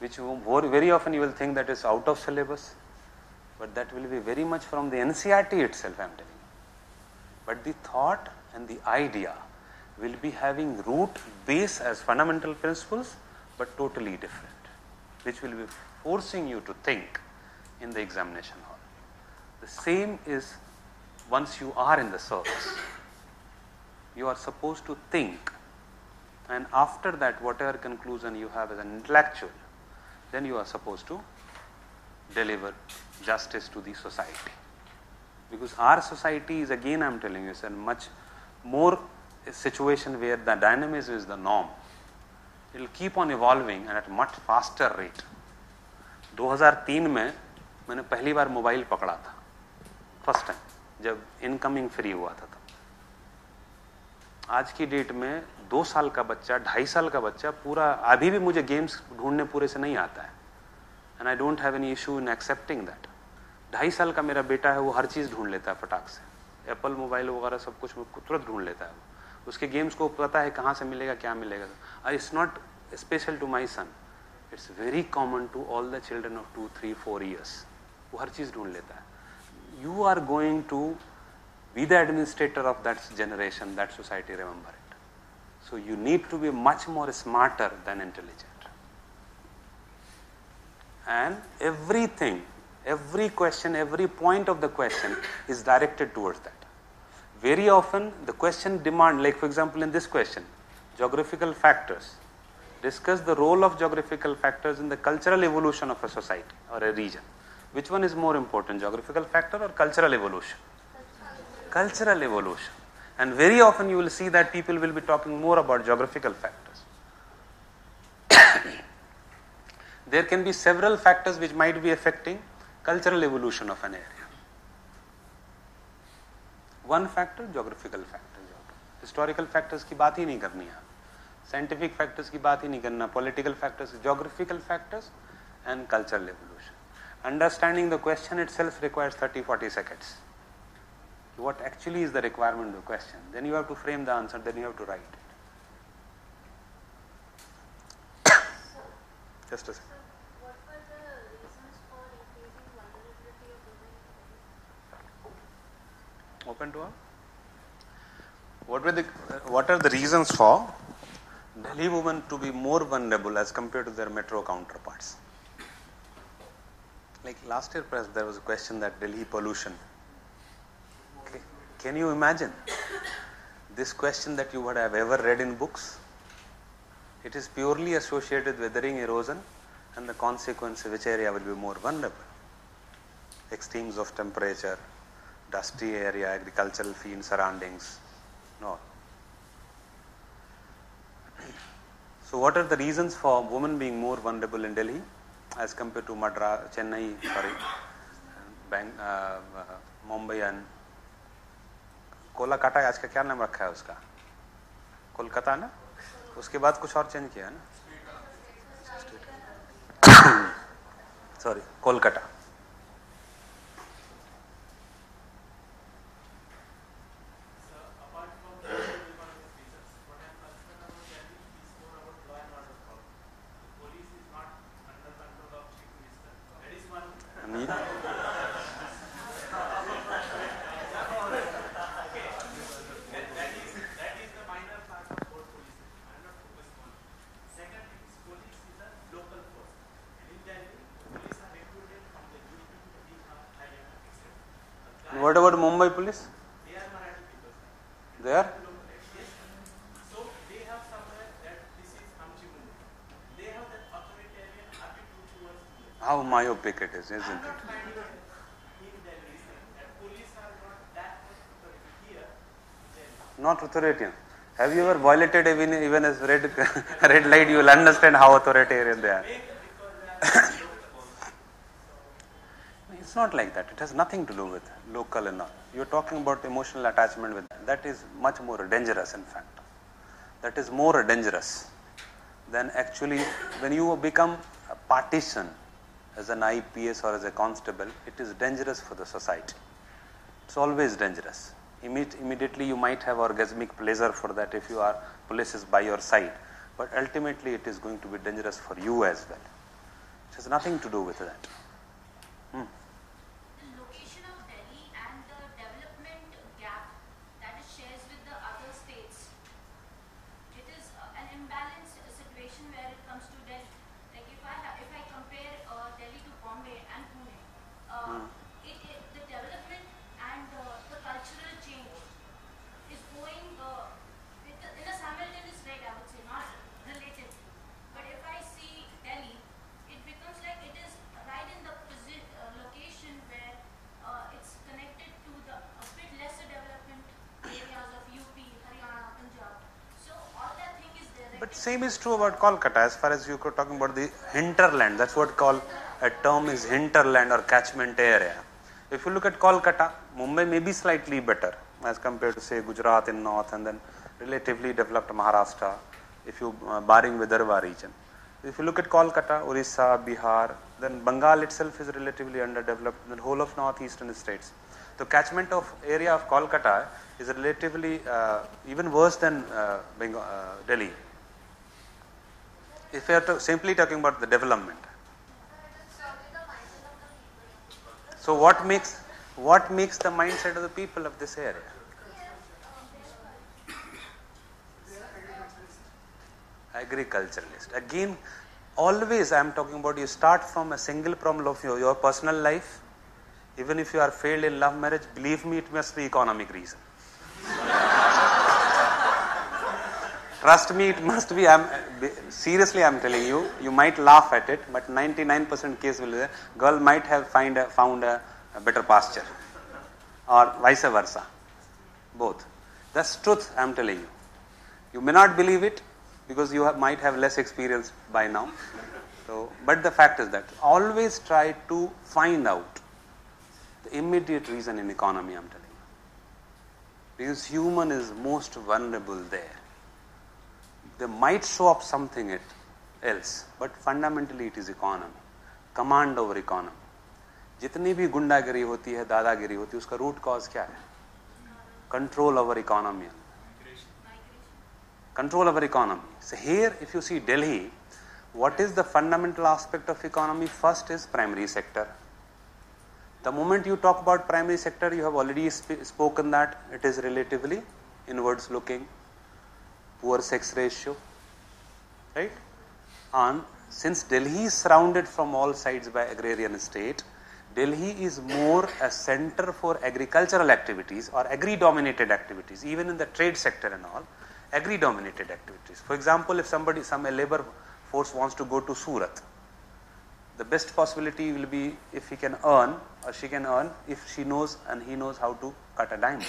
which very often you will think that is out of syllabus, but that will be very much from the NCRT itself, I am telling you. But the thought and the idea will be having root base as fundamental principles, but totally different, which will be forcing you to think in the examination hall. The same is once you are in the service. You are supposed to think, and after that, whatever conclusion you have as an intellectual, then you are supposed to deliver justice to the society. Because our society is, again I am telling you, is a much more situation where the dynamism is the norm. It will keep on evolving and at much faster rate. 2003 में मैंने पहली बार mobile पकड़ा था, first time, जब incoming free हुआ था तब. आज की डेट में 2 साल का बच्चा, 2.5 साल का बच्चा पूरा, अभी भी मुझे गेम्स ढूंढने पूरे से नहीं आता है, and I don't have any issue in accepting that. 2.5 साल का मेरा बेटा है, वो हर चीज़ ढूंढ लेता है फटाक से, एप्पल मोबाइल वगैरह सब कुछ तुरंत ढूंढ लेता है. उसके गेम्स को पता है कहाँ से मिलेगा, क्या मिलेगा. It's not special to my son, it's very common to all the children of 2, 3, 4 years. वो हर चीज़ ढूंढ लेता है. You are going to be the administrator of that generation, that society, remember it. So you need to be much more smarter than intelligent. And everything, every question, every point of the question is directed towards that. Very often the question demand, like for example in this question, geographical factors. Discuss the role of geographical factors in the cultural evolution of a society or a region. Which one is more important, geographical factor or cultural evolution? Cultural evolution. And very often you will see that people will be talking more about geographical factors. There can be several factors which might be affecting cultural evolution of an area. One factor, geographical factor. Historical factors की बात ही नहीं करनी है, scientific factors की बात ही नहीं करना, political factors, geographical factors and cultural evolution. Understanding the question itself requires 30-40 seconds. What actually is the requirement of the question? Then you have to frame the answer, then you have to write it. Just a second. What were the reasons for increasing vulnerability of women? Open to all? what are the reasons for Delhi women to be more vulnerable as compared to their metro counterparts? Like last year, perhaps there was a question that Delhi pollution. Okay. Can you imagine this question that you would have ever read in books? It is purely associated with weathering, erosion, and the consequence which area will be more vulnerable. Extremes of temperature, dusty area, agricultural field surroundings, no. So what are the reasons for women being more vulnerable in Delhi as compared to Chennai, Mumbai and Kolkata? आज का क्या नाम रखा है उसका? कोलकाता ना? उसके बाद कुछ और चेंज किया है ना? Sorry, Kolkata. What about Mumbai police? They are Marathi people. They are? So they have somewhere that this is Amchi Mumbai. They have that authoritarian attitude towards Mumbai. How myopic it is, isn't I'm it? not finding it in Delhi that police are not that much authority here in Delhi. Not authoritarian. Have you ever violated even a red light? You will understand how authoritarian they are. Maybe because they are locals. It's not like that. It has nothing to do with local and all. You're talking about emotional attachment with that. That is much more dangerous, in fact. That is more dangerous than actually when you become a partisan as an IPS or as a constable. It is dangerous for the society. It's always dangerous. Immediately you might have orgasmic pleasure for that if you are police is by your side, but ultimately it is going to be dangerous for you as well. It has nothing to do with that. The location of Delhi and the development gap that it shares with the other states, it is an imbalanced situation where it comes to Delhi. Like if I compare Delhi to Bombay and Pune, the development and the cultural change is going in a simultaneous rate, I would say, not relative. But if I see Delhi, it becomes like it is right in the location where it's connected to the a bit lesser development areas of UP, Haryana, Punjab. So all that thing is there. But same is true about Kolkata as far as you are talking about the hinterland. That's what called a term is hinterland or catchment area. If you look at Kolkata, Mumbai may be slightly better as compared to say Gujarat in north and then relatively developed Maharashtra, if you barring Vidarbha region. If you look at Kolkata, Orissa, Bihar, then Bengal itself is relatively underdeveloped, the whole of northeastern states. The catchment of area of Kolkata is relatively even worse than Delhi. If we are simply talking about the development. So what makes the mindset of the people of this area? Agriculturalist. Again, always I am talking about you start from a single problem of your personal life. Even if you are failed in love marriage, believe me, it must be economic reason. Trust me, it must be. Seriously, I'm telling you. You might laugh at it, but 99% case will be there. Girl might have found a better pasture, or vice versa. Both. That's truth. I'm telling you. You may not believe it because you might have less experience by now. So, but the fact is that always try to find out the immediate reason in economy. I'm telling you, because human is most vulnerable there. They might show up something else, but fundamentally it is economy. Command over economy. जितनी भी गुंडागिरी होती है, दादागिरी होती है, उसका root cause क्या है? Control over economy. Control over economy. So here, if you see Delhi, what is the fundamental aspect of economy? First is primary sector. The moment you talk about primary sector, you have already spoken that it is relatively inwards looking, poor sex ratio, right? And since Delhi is surrounded from all sides by agrarian state, Delhi is more a center for agricultural activities or agri-dominated activities, even in the trade sector and all, agri-dominated activities. For example, if a labor force wants to go to Surat, the best possibility will be if he can earn or she can earn if she knows and he knows how to cut a diamond.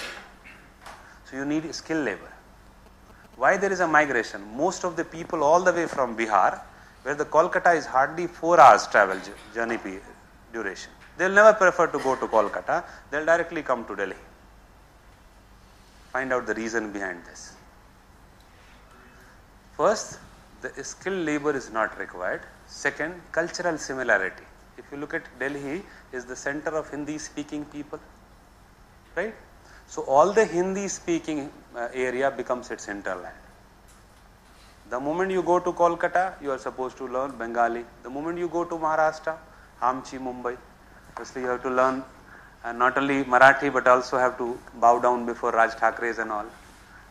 So you need skilled labor. Why there is a migration? Most of the people all the way from Bihar, where the Kolkata is hardly 4 hours travel journey duration. They'll never prefer to go to Kolkata. They'll directly come to Delhi. Find out the reason behind this. First, the skilled labor is not required. Second, cultural similarity. If you look at Delhi, is the center of Hindi speaking people, right? So all the Hindi speaking area becomes its hinterland. The moment you go to Kolkata, you are supposed to learn Bengali. The moment you go to Maharashtra, Hamchi, Mumbai, obviously you have to learn not only Marathi but also have to bow down before Raj Thakre's and all,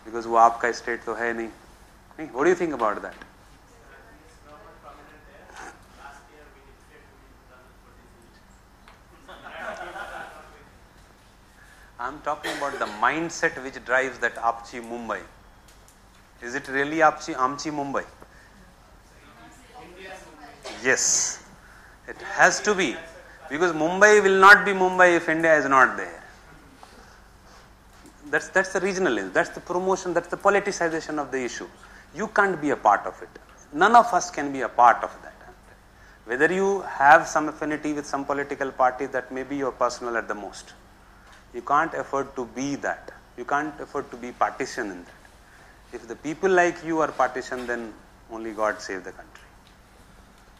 because वो आपका state तो है नहीं. What do you think about that? I'm talking about the mindset which drives that Amchi Mumbai. Is it really Amchi Mumbai? Yes. It has to be. Because Mumbai will not be Mumbai if India is not there. That's the regionalism. That's the promotion. That's the politicization of the issue. You can't be a part of it. None of us can be a part of that. Whether you have some affinity with some political party, that may be your personal at the most. You can't afford to be that. You can't afford to be partition in that. If the people like you are partition, then only God save the country.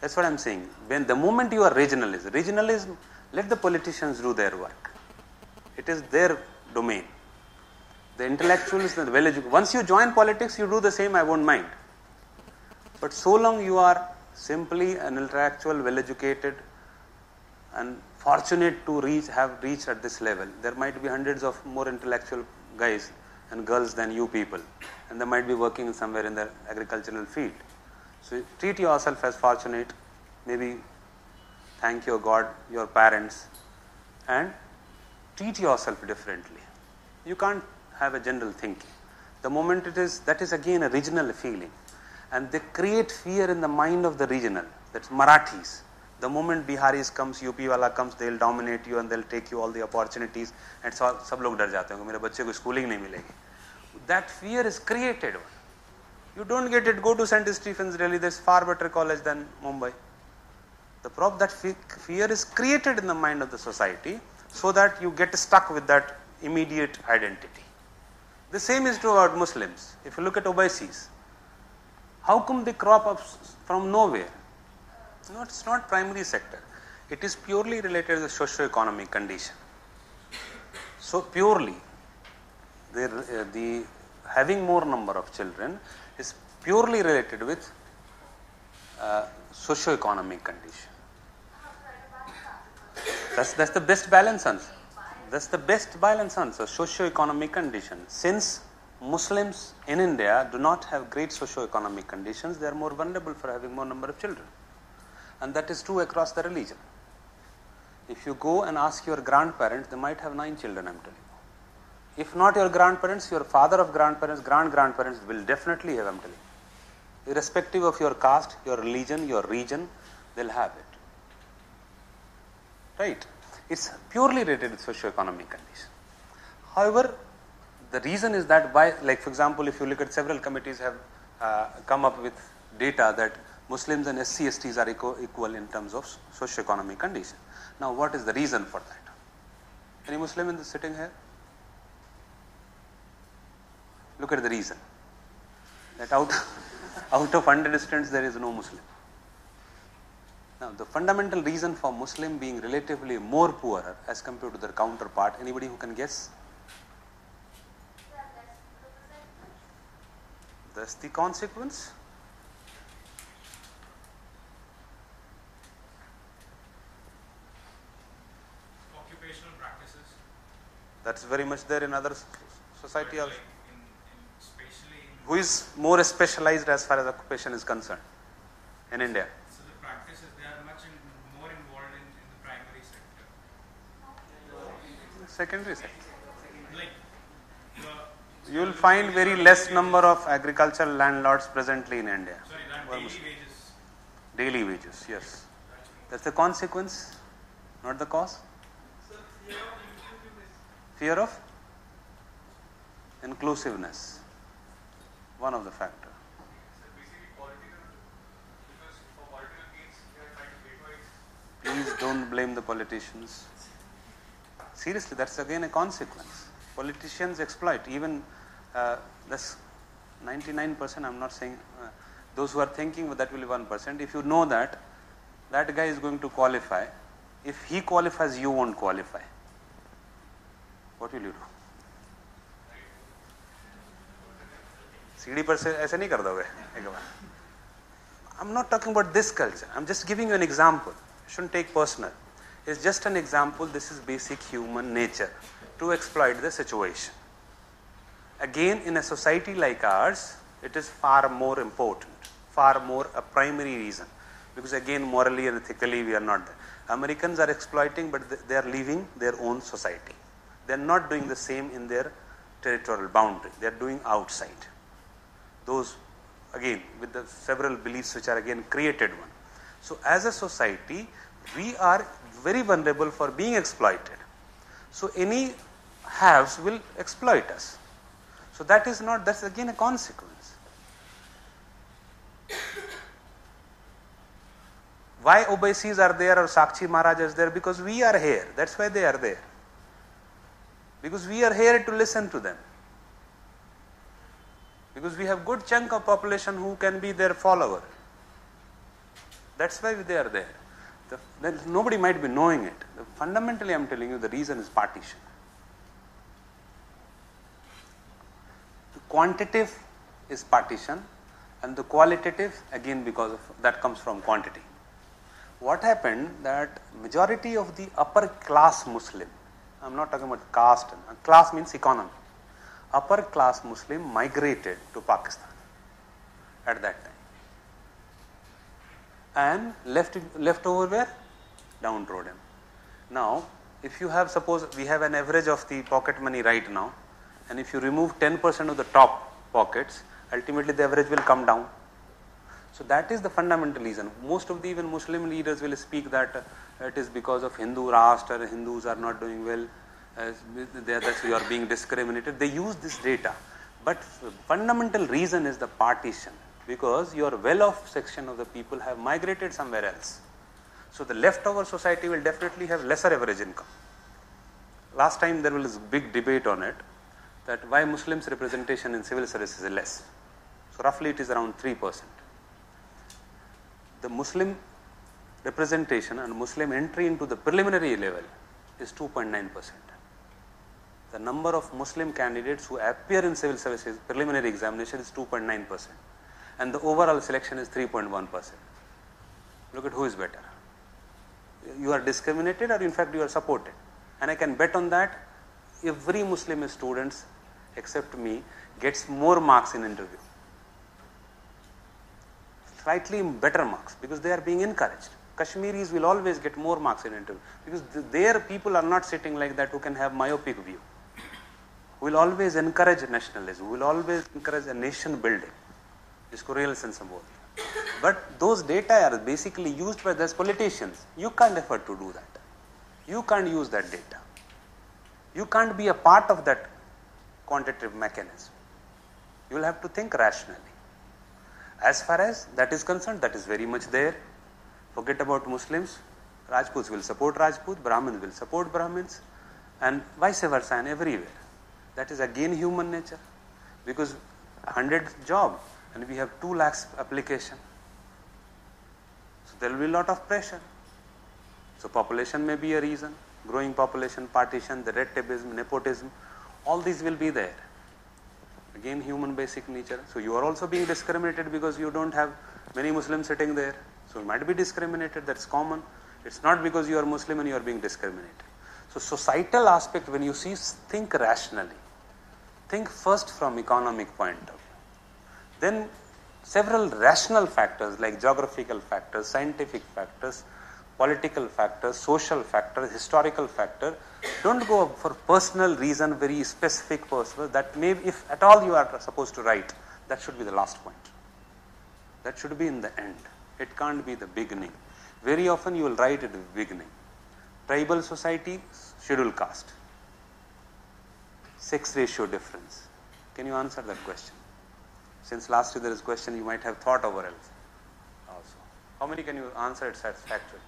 That's what I'm saying. When the moment you are regionalism, let the politicians do their work. It is their domain. The intellectuals, the well-educated. Once you join politics, you do the same, I won't mind. But so long you are simply an intellectual, well-educated, and fortunate to have reached at this level. There might be hundreds of more intellectual guys and girls than you people, and they might be working somewhere in the agricultural field. So treat yourself as fortunate, maybe thank your God, your parents, and treat yourself differently. You can't have a general thinking. The moment that is again a regional feeling, and they create fear in the mind of the regional. That's Marathis. The moment Biharis comes, UP wala comes, they'll dominate you and they'll take you all the opportunities, and so सब लोग डर जाते हैं कि मेरे बच्चे को schooling नहीं मिलेगी. That fear is created. You don't get it. Go to St. Stephen's, Delhi. There's far better college than Mumbai. That fear is created in the mind of the society, so that you get stuck with that immediate identity. The same is true about Muslims. If you look at Obaisis, how come they crop up from nowhere? No, it's not primary sector. It is purely related to the socio-economic condition. So purely, the having more number of children is purely related with socio-economic condition. That's the best balance answer. That's the best balance answer. Socio-economic condition. Since Muslims in India do not have great socio-economic conditions, they are more vulnerable for having more number of children. And that is true across the religion. If you go and ask your grandparents, they might have 9 children, I'm telling you. If not your grandparents, your father of grandparents, grand-grandparents will definitely have, I'm telling you. Irrespective of your caste, your religion, your region, they'll have it. Right? It's purely related with socio-economic condition. However, the reason is that like for example, if you look at several committees have come up with data that Muslims and SC, STs are equal in terms of socio-economic condition. Now, what is the reason for that? Any Muslim in the sitting here? Look at the reason. That out of 100 students, there is no Muslim. Now, the fundamental reason for Muslim being relatively more poorer as compared to their counterpart, anybody who can guess? That's the consequence. Occupational practices. That's very much there in other society But also. like Who is more specialized as far as occupation is concerned in India? So the practices, they are more involved in the primary sector. Secondary sector. Like, You will find very less number of agricultural landlords presently in India. sorry, that Who are daily Muslim. wages. Daily wages, yes. That's the consequence, not the cause. Fear of inclusiveness. One of the factor. So basically political, because for political gains, they are trying to patronize. Please don't blame the politicians. Seriously, that's again a consequence. Politicians exploit. Even this 99%, I'm not saying, those who are thinking that will be 1%. If you know that that guy is going to qualify, if he qualifies, you won't qualify. What will you do? सीढ़ी पर से ऐसे नहीं कर दोगे एक बार. I'm not talking about this culture. I'm just giving you an example. You shouldn't take personal. It's just an example. This is basic human nature to exploit the situation. Again, in a society like ours, it is far more important, far more a primary reason. Because again, morally and ethically, we are not there. Americans are exploiting, but they are leaving their own society. They are not doing the same in their territorial boundary. They are doing outside. Those, again, with the several beliefs which are again created one. So as a society, we are very vulnerable for being exploited. So any haves will exploit us. So that's again a consequence. Why Obaisis are there or Sakshi Maharaj is there? Because we are here. That's why they are there. Because we are here to listen to them. Because we have good chunk of population who can be their follower. That's why they are there. Nobody might be knowing it. Fundamentally, I'm telling you, the reason is partition. The quantitative is partition, and the qualitative, again, because of that comes from quantity. What happened that majority of the upper class Muslim, I'm not talking about caste, class means economy. Upper class Muslim migrated to Pakistan at that time and left over where? Downtrodden. Now, if you have, suppose we have an average of the pocket money right now, and if you remove 10% of the top pockets, ultimately the average will come down. So that is the fundamental reason. Most of the even Muslim leaders will speak that it is because of Hindu Rashtra, Hindus are not doing well. That you are being discriminated. They use this data, but fundamental reason is the partition, because your well-off section of the people have migrated somewhere else. So the leftover society will definitely have lesser average income. Last time there was a big debate on it, that why Muslims representation in civil service is less. So roughly it is around 3%. The Muslim representation and Muslim entry into the preliminary level is 2.9%. The number of Muslim candidates who appear in civil services preliminary examination is 2.9%, and the overall selection is 3.1%. Look at who is better. You are discriminated, or in fact you are supported. And I can bet on that every Muslim students except me gets more marks in interview. Slightly better marks, because they are being encouraged. Kashmiris will always get more marks in interview, because their people are not sitting like that who can have myopic view. We will always encourage nationalism. We will always encourage a nation building. Isko real sense of both. But those data are basically used by those politicians. You can't afford to do that. You can't use that data. You can't be a part of that quantitative mechanism. You will have to think rationally. As far as that is concerned, that is very much there. Forget about Muslims. Rajputs will support Rajput, Brahmins will support Brahmins, and vice versa, and everywhere. That is again human nature, because 100 job and we have 2 lakhs application. So there will be a lot of pressure. So population may be a reason, growing population, partition, the red tapeism, nepotism, all these will be there. Again human basic nature. So you are also being discriminated because you don't have many Muslims sitting there. So you might be discriminated, that's common. It's not because you are Muslim and you are being discriminated. So societal aspect, when you see, think rationally. Think first from economic point of view. Then several rational factors like geographical factors, scientific factors, political factors, social factors, historical factor, don't go for personal reason, very specific personal, that may, if at all you are supposed to write, that should be the last point. That should be in the end. It can't be the beginning. Very often you will write at the beginning. Tribal society, scheduled caste. Sex ratio difference. Can you answer that question? Since last year there is a question you might have thought over else also. How many can you answer it satisfactorily?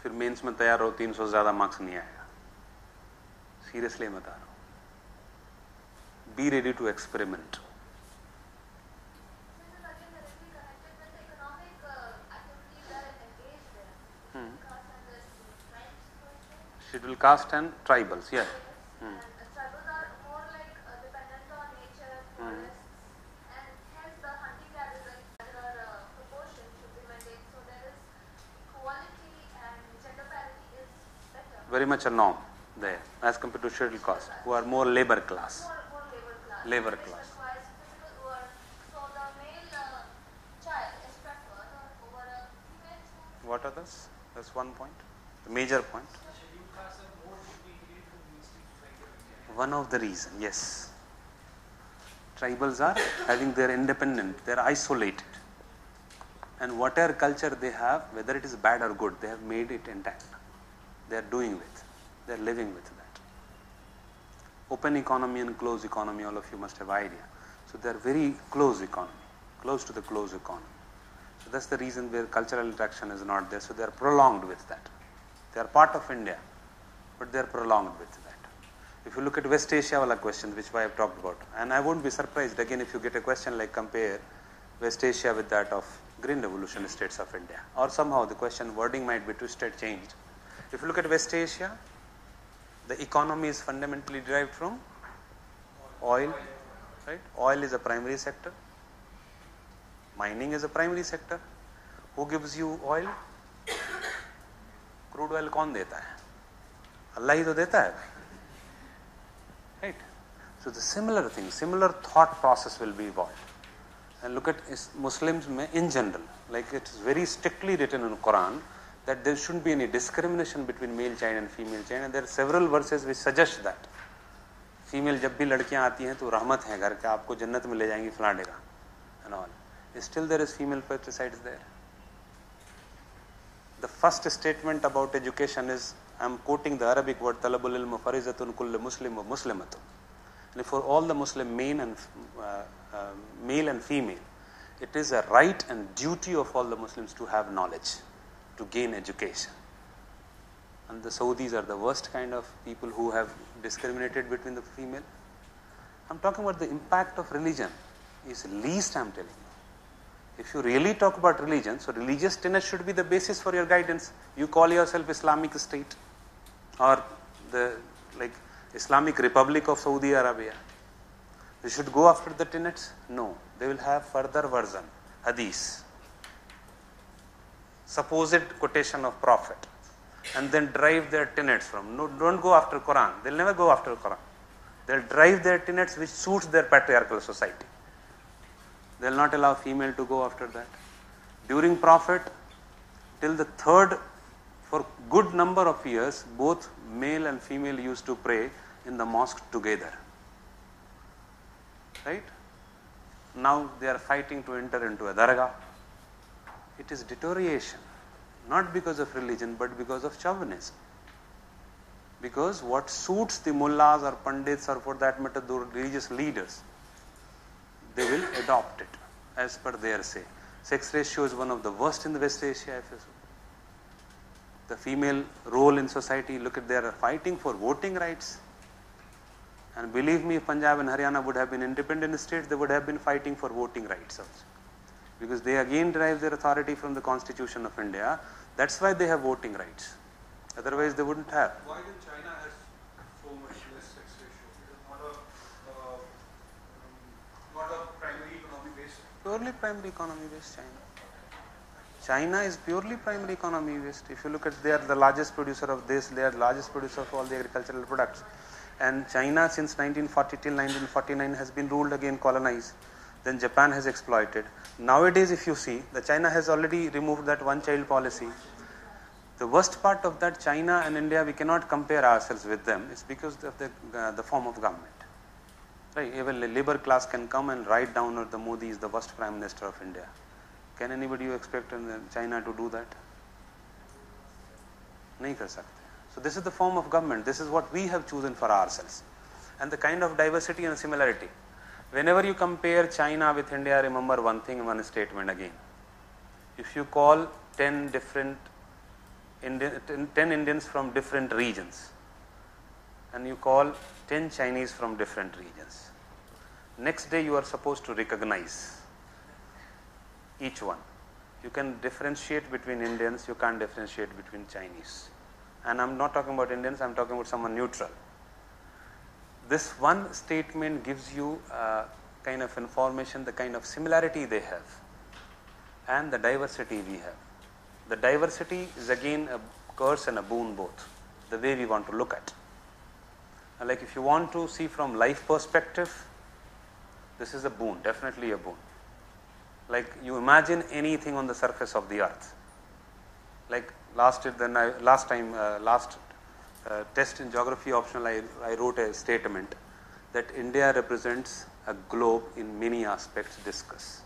फिर mains में तैयार हो 300 से ज्यादा marks नहीं आएगा. Seriously बता रहा हूं. Be ready to experiment. Scheduled caste and tribals, yeah. And tribals are more like dependent on nature, forests, and hence the hunting gathering proportion should be maintained. So there is equality and gender parity is better. Very much a norm there as compared to scheduled caste, who are more labor class. More labor class. Labor Which class. requires physical work. So the male child is preferred over a female child. What are those? That's one point. The major point. Scheduled castes are more superior to mainstream society of India. One of the reason, yes. Tribals are having their independent, they are isolated. And whatever culture they have, whether it is bad or good, they have made it intact. They are doing with, they are living with that. Open economy and closed economy, all of you must have idea. So they are very close economy, close to the closed economy. So that's the reason where cultural interaction is not there. So they are prolonged with that. They are part of India, but they are prolonged with that. If you look at West Asia wala question, which I have talked about, and I won't be surprised again if you get a question like compare West Asia with that of Green Revolution states of India, or somehow the question wording might be twisted, changed. If you look at West Asia, the economy is fundamentally derived from oil, right? Oil is a primary sector. Mining is a primary sector. Who gives you oil? Crude oil कौन देता है? अल्लाह ही तो देता है, right? So the similar thing, similar thought process will be evolved. And look at Muslims in general, like it is very strictly written in the Quran that there shouldn't be any discrimination between male child and female child, and there are several verses which suggest that. Female जब भी लड़कियां आती हैं तो रहमत है घर के, आपको जन्नत में ले जाएंगी फलाने का, and all. Still there is female pesticides there. The first statement about education is, I am quoting the Arabic word talabul ilm farizatun kulli muslim wa muslimatun. And for all the Muslim male and female, it is a right and duty of all the Muslims to have knowledge, to gain education. And the Saudis are the worst kind of people who have discriminated between the female. I'm talking about the impact of religion is least, I'm telling you. If you really talk about religion, so religious tenets should be the basis for your guidance. You call yourself Islamic State or the Islamic Republic of Saudi Arabia. You should go after the tenets? No. They will have further version, hadith, supposed quotation of Prophet, and then drive their tenets from. No, don't go after Quran. They'll never go after Quran. They'll drive their tenets which suits their patriarchal society. They will not allow female to go after that. During Prophet, till the third, for good number of years, both male and female used to pray in the mosque together. Right? Now they are fighting to enter into a dargah. It is deterioration, not because of religion, but because of chauvinism. Because what suits the mullahs or pandits, or for that matter the religious leaders, they will adopt it as per their say. Sex ratio is one of the worst in the West Asia. The female role in society, look at, they are fighting for voting rights. And believe me, if Punjab and Haryana would have been independent states, they would have been fighting for voting rights also. Because they again derive their authority from the Constitution of India. That's why they have voting rights. Otherwise they wouldn't have. Why did China has so much less sex ratio? It is not a primary economy based. Purely primary economy based China. China is purely primary economy based. If you look at, they are the largest producer of this, they are the largest producer of all the agricultural products. And China since 1940 till 1949 has been ruled again, colonized. Then Japan has exploited. Nowadays, if you see, the China has already removed that one-child policy. The worst part of that, China and India, we cannot compare ourselves with them. It's because of the form of government. Right? Even the labor class can come and write down that the Modi is the worst Prime Minister of India. Can anybody expect China to do that? नहीं कर सकते. So this is the form of government. This is what we have chosen for ourselves. And the kind of diversity and similarity. Whenever you compare China with India, remember one thing, one statement again. If you call 10 Indians from different regions and you call 10 Chinese from different regions, next day you are supposed to recognize each one. You can differentiate between Indians, you can't differentiate between Chinese. And I'm not talking about Indians, I'm talking about someone neutral. This one statement gives you kind of information, the kind of similarity they have and the diversity we have. The diversity is again a curse and a boon both, the way we want to look at. And like if you want to see from life perspective, this is a boon, definitely a boon. Like you imagine anything on the surface of the earth. Like last test in geography optional, I wrote a statement that India represents a globe in many aspects discussed.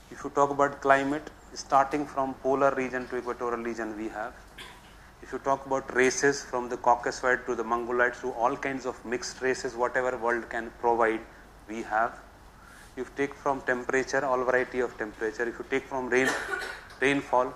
If you talk about climate, starting from polar region to equatorial region we have. If you talk about races, from the Caucasoid to the Mongoloids to all kinds of mixed races, whatever world can provide, we have. If you take from temperature, all variety of temperature. If you take from rainfall,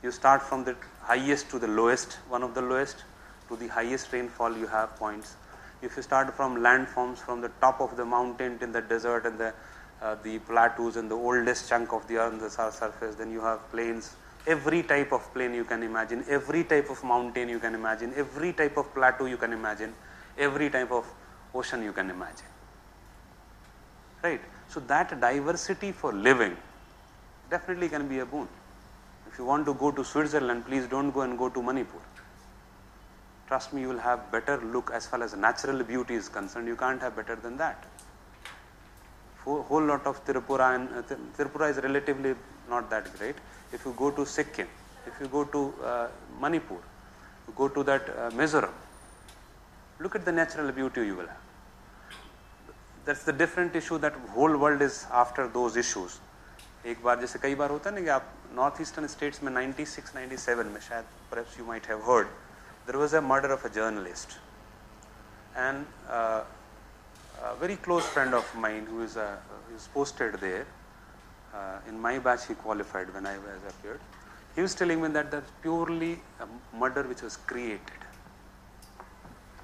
you start from the highest to the lowest, one of the lowest, to the highest rainfall you have points. If you start from landforms, from the top of the mountain in the desert and the plateaus and the oldest chunk of the earth on the surface, then you have plains, every type of plain you can imagine, every type of mountain you can imagine, every type of plateau you can imagine, every type of ocean you can imagine. Right? So that diversity for living definitely can be a boon. If you want to go to Switzerland, please don't go to Manipur. Trust me, you will have better look as far as natural beauty is concerned. You can't have better than that. Whole lot of Tripura, and Tripura is relatively not that great. If you go to Sikkim, if you go to Manipur, you go to that Mizoram, look at the natural beauty you will have. That's the different issue that whole world is after those issues. एक बार जैसे कई बार होता है ना कि आप north eastern states में 96-97 में शायद perhaps you might have heard there was a murder of a journalist, and a very close friend of mine who is posted there, in my batch he qualified when I was appeared, he was telling me that that's purely a murder which was created.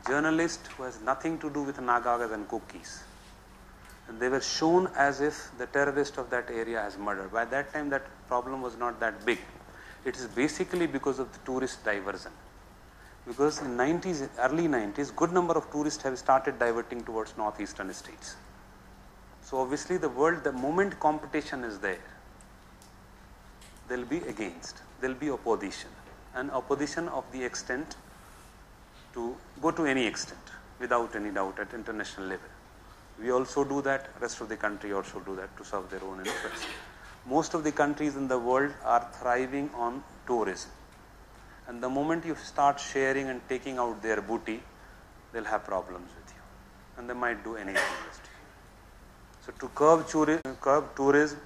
Journalist who has nothing to do with Nagas and cookies, and they were shown as if the terrorist of that area has murdered. By that time that problem was not that big. It is basically because of the tourist diversion. Because in early 90s, good number of tourists have started diverting towards northeastern states. So obviously the moment competition is there, there will be against, there will be opposition. And opposition of the extent to go to any extent, without any doubt, at international level. We also do that, rest of the country also do that to serve their own interests. Most of the countries in the world are thriving on tourism. And the moment you start sharing and taking out their booty, they'll have problems with you. And they might do anything with you. So to curb tourism,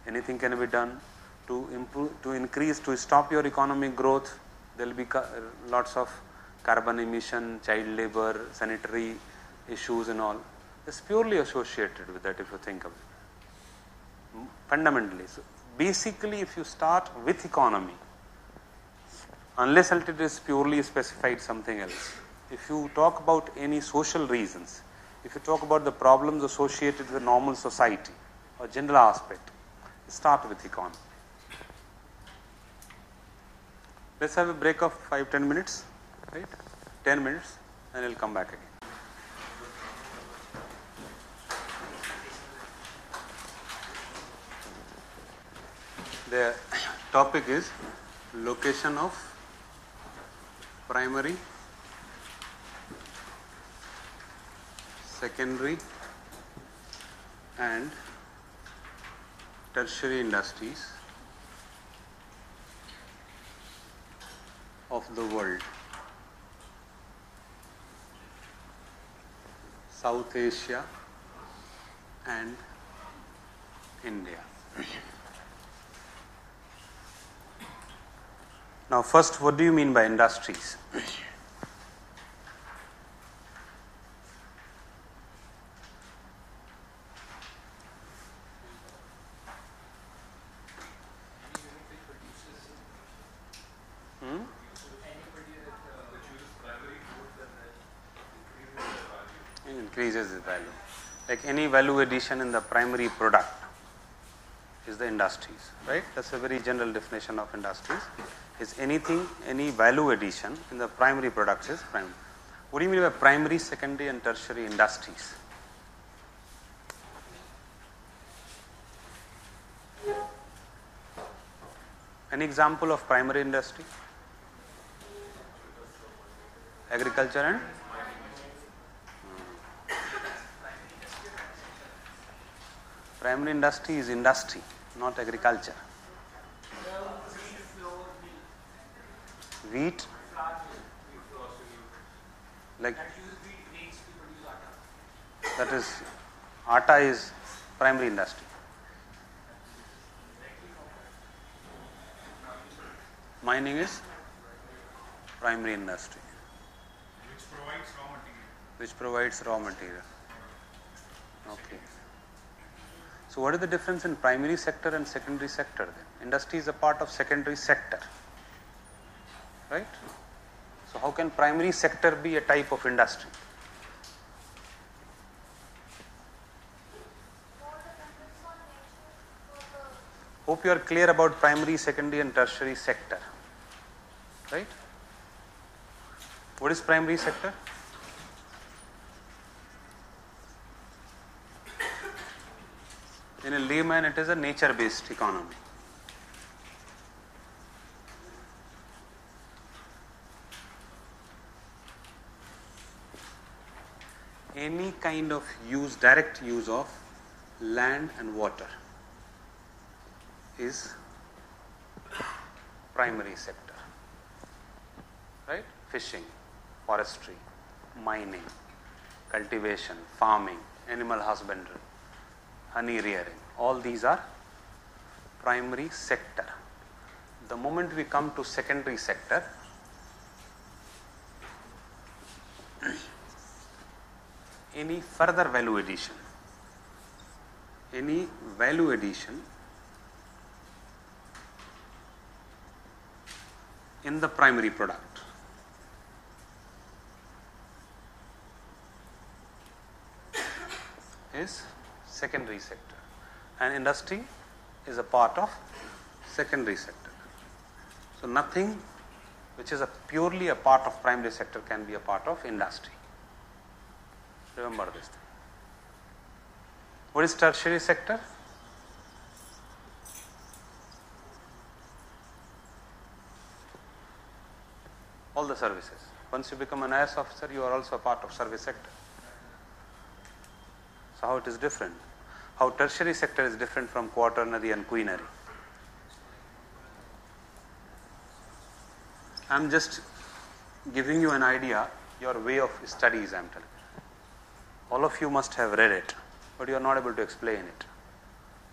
anything can be done. To increase, to stop your economic growth, there will be lots of carbon emission, child labor, sanitary issues and all. It's purely associated with that if you think of it. Fundamentally. So basically if you start with economy, unless it is purely specified something else. If you talk about any social reasons, if you talk about the problems associated with normal society or general aspect, start with economy. Let's have a break of 5-10 minutes, right? 10 minutes, and we'll come back again. There. topic is location of primary, secondary and tertiary industries of the world. South Asia and India. Now first, what do you mean by industries? Increases the value. Like any value addition in the primary product is the industries, right? That's a very general definition of industries. Is anything, any value addition in the primary products is primary. What do you mean by primary, secondary and tertiary industries? An example of primary industry? Agriculture and primary industry is industry, not agriculture. Wheat, like that is, atta is primary industry. Mining is primary industry. Which provides raw material. Okay. So what is the difference in primary sector and secondary sector then? Industry is a part of secondary sector, right? So how can primary sector be a type of industry? Hope you are clear about primary, secondary and tertiary sector, right? What is primary sector? In a layman, it is a nature-based economy. Any kind of use, direct use of land and water is primary sector, right? Fishing, forestry, mining, cultivation, farming, animal husbandry, honey rearing, all these are primary sector. The moment we come to secondary sector, any further value addition, in the primary product is secondary sector, and industry is a part of secondary sector. So nothing which is purely a part of primary sector can be a part of industry. Remember this thing. What is tertiary sector? All the services. Once you become an IS officer, you are also a part of service sector. So how it is different? How tertiary sector is different from quaternary and quinary? I am just giving you an idea, your way of studies I am telling. All of you must have read it, but you are not able to explain it.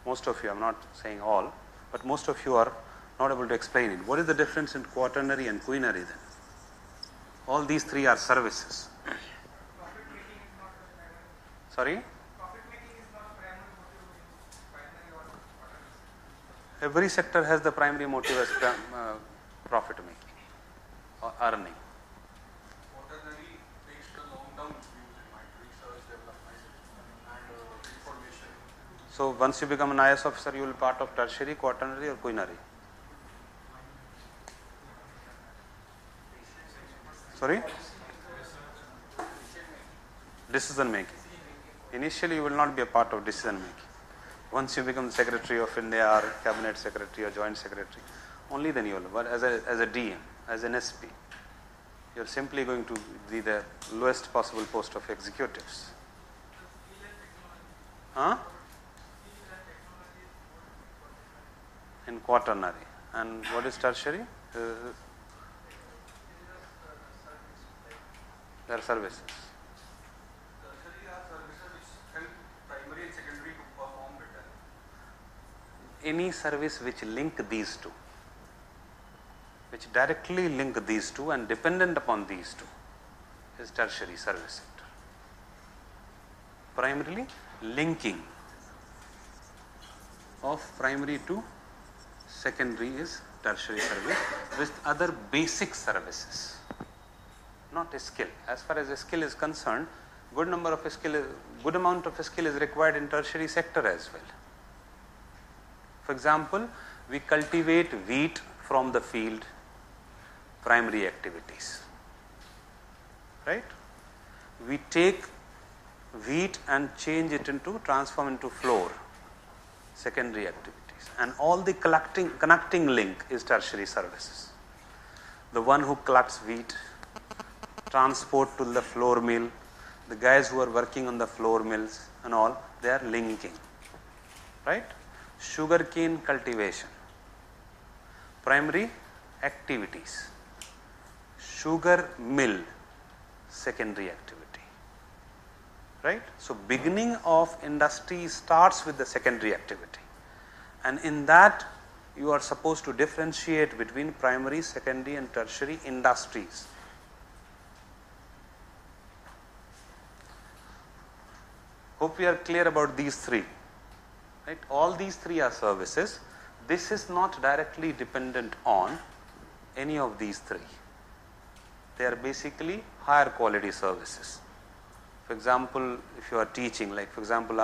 Most of you, I am not saying all, but most of you are not able to explain it. What is the difference in quaternary and quinary then? All these three are services. Sorry? Every sector has the primary motive as profit making or earning. Quaternary takes the long-term views in mind, research, development, and information. So once you become an IS officer, you will be part of tertiary, quaternary or quinary? Sorry? Decision making. Initially you will not be a part of decision making. Once you become the Secretary of India or Cabinet Secretary or Joint Secretary, only then you will, but as a DM, as an SP, you're simply going to be the lowest possible post of executives. Huh? In quaternary. And what is tertiary? There are services. Tertiary are services which help primary and secondary to perform better. Any service which link these two, which directly link these two and dependent upon these two, is tertiary service sector. Primarily linking of primary to secondary is tertiary service with other basic services, not a skill. As far as a skill is concerned, good amount of a skill is required in tertiary sector as well. For example, we cultivate wheat from the field, primary activities, right? We take wheat and transform into flour, secondary activities, and all the connecting link is tertiary services. The one who collects wheat, transport to the flour mill, the guys who are working on the flour mills and all, they are linking, right? Sugarcane cultivation, primary activities. Sugar mill, secondary activity, right? So beginning of industry starts with the secondary activity, and in that you are supposed to differentiate between primary, secondary and tertiary industries. Hope we are clear about these three, right? All these three are services. This is not directly dependent on any of these three. They are basically higher quality services. For example, if you are teaching, like for example,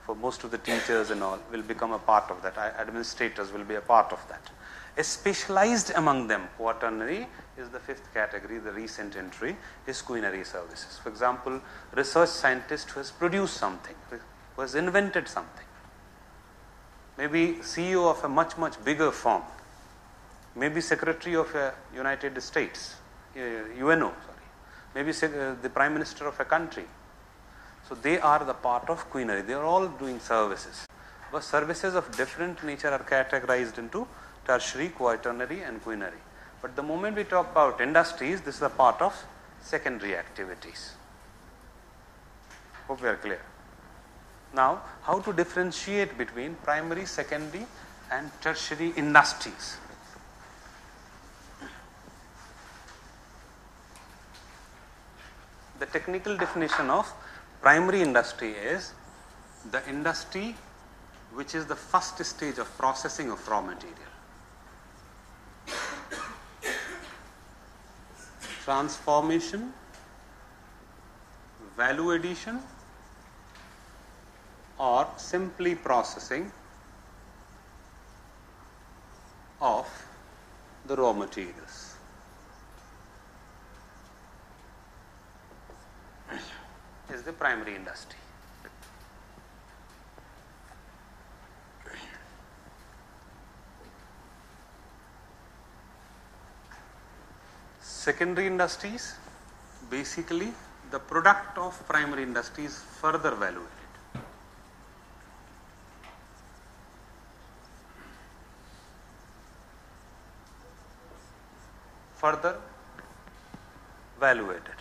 for most of the teachers and all, will become a part of that. Administrators will be a part of that. A specialized among them, quaternary, is the fifth category, the recent entry, is quinary services. For example, research scientist who has produced something, who has invented something. Maybe CEO of a much, much bigger firm. Maybe secretary of a United States, UNO, maybe the prime minister of a country. So they are the part of quinary. They are all doing services. But services of different nature are categorized into tertiary, quaternary and quinary. But the moment we talk about industries, this is a part of secondary activities. Hope we are clear. Now, how to differentiate between primary, secondary and tertiary industries? The technical definition of primary industry is the industry which is the first stage of processing of raw material. Transformation, value addition, or simply processing of the raw materials. Is the primary industry. Secondary industries, basically the product of primary industry is further valuated. Further valuated.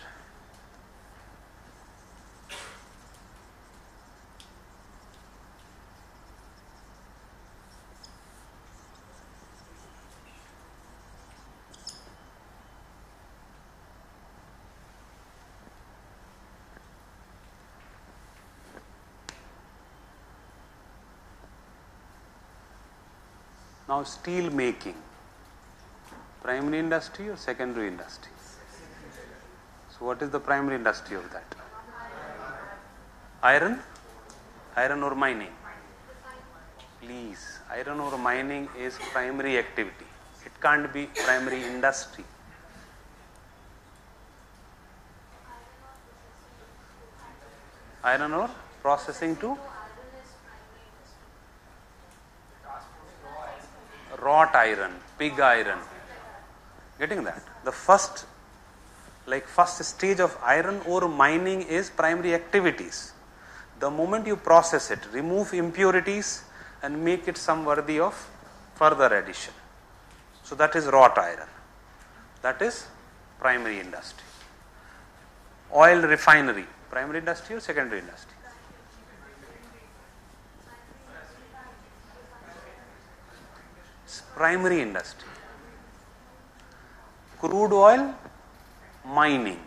Now, steel making, primary industry or secondary industry? So, what is the primary industry of that? Iron? Iron ore mining? Please, iron ore mining is primary activity. It can't be primary industry. Iron ore processing to wrought iron, pig iron. Getting that? The first stage of iron ore mining is primary activities. The moment you process it, remove impurities and make it some worthy of further addition. So that is wrought iron. That is primary industry. Oil refinery, primary industry or secondary industry? It's primary industry. Crude oil mining,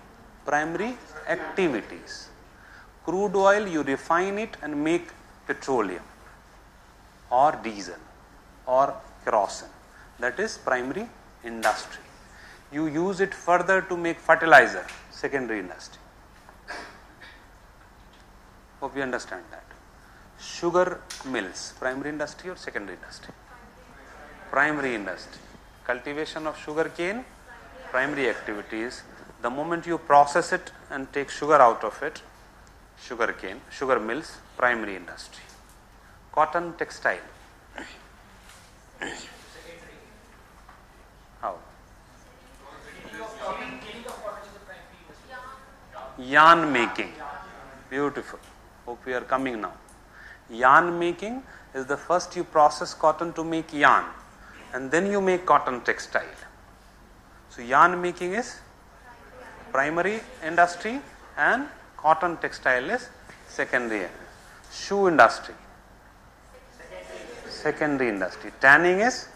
primary activities. Crude oil, you refine it and make petroleum or diesel or kerosene. That is primary industry. You use it further to make fertilizer, secondary industry. Hope you understand that. Sugar mills, primary industry or secondary industry? Primary industry. Cultivation of sugar cane, primary activities. The moment you process it and take sugar out of it, sugar cane, sugar mills, primary industry. Cotton textile. How? Yarn making. Beautiful. Hope we are coming now. Yarn making is the first you process cotton to make yarn and then you make cotton textile. So yarn making is primary industry and cotton textile is secondary. Shoe industry, secondary industry. Tanning is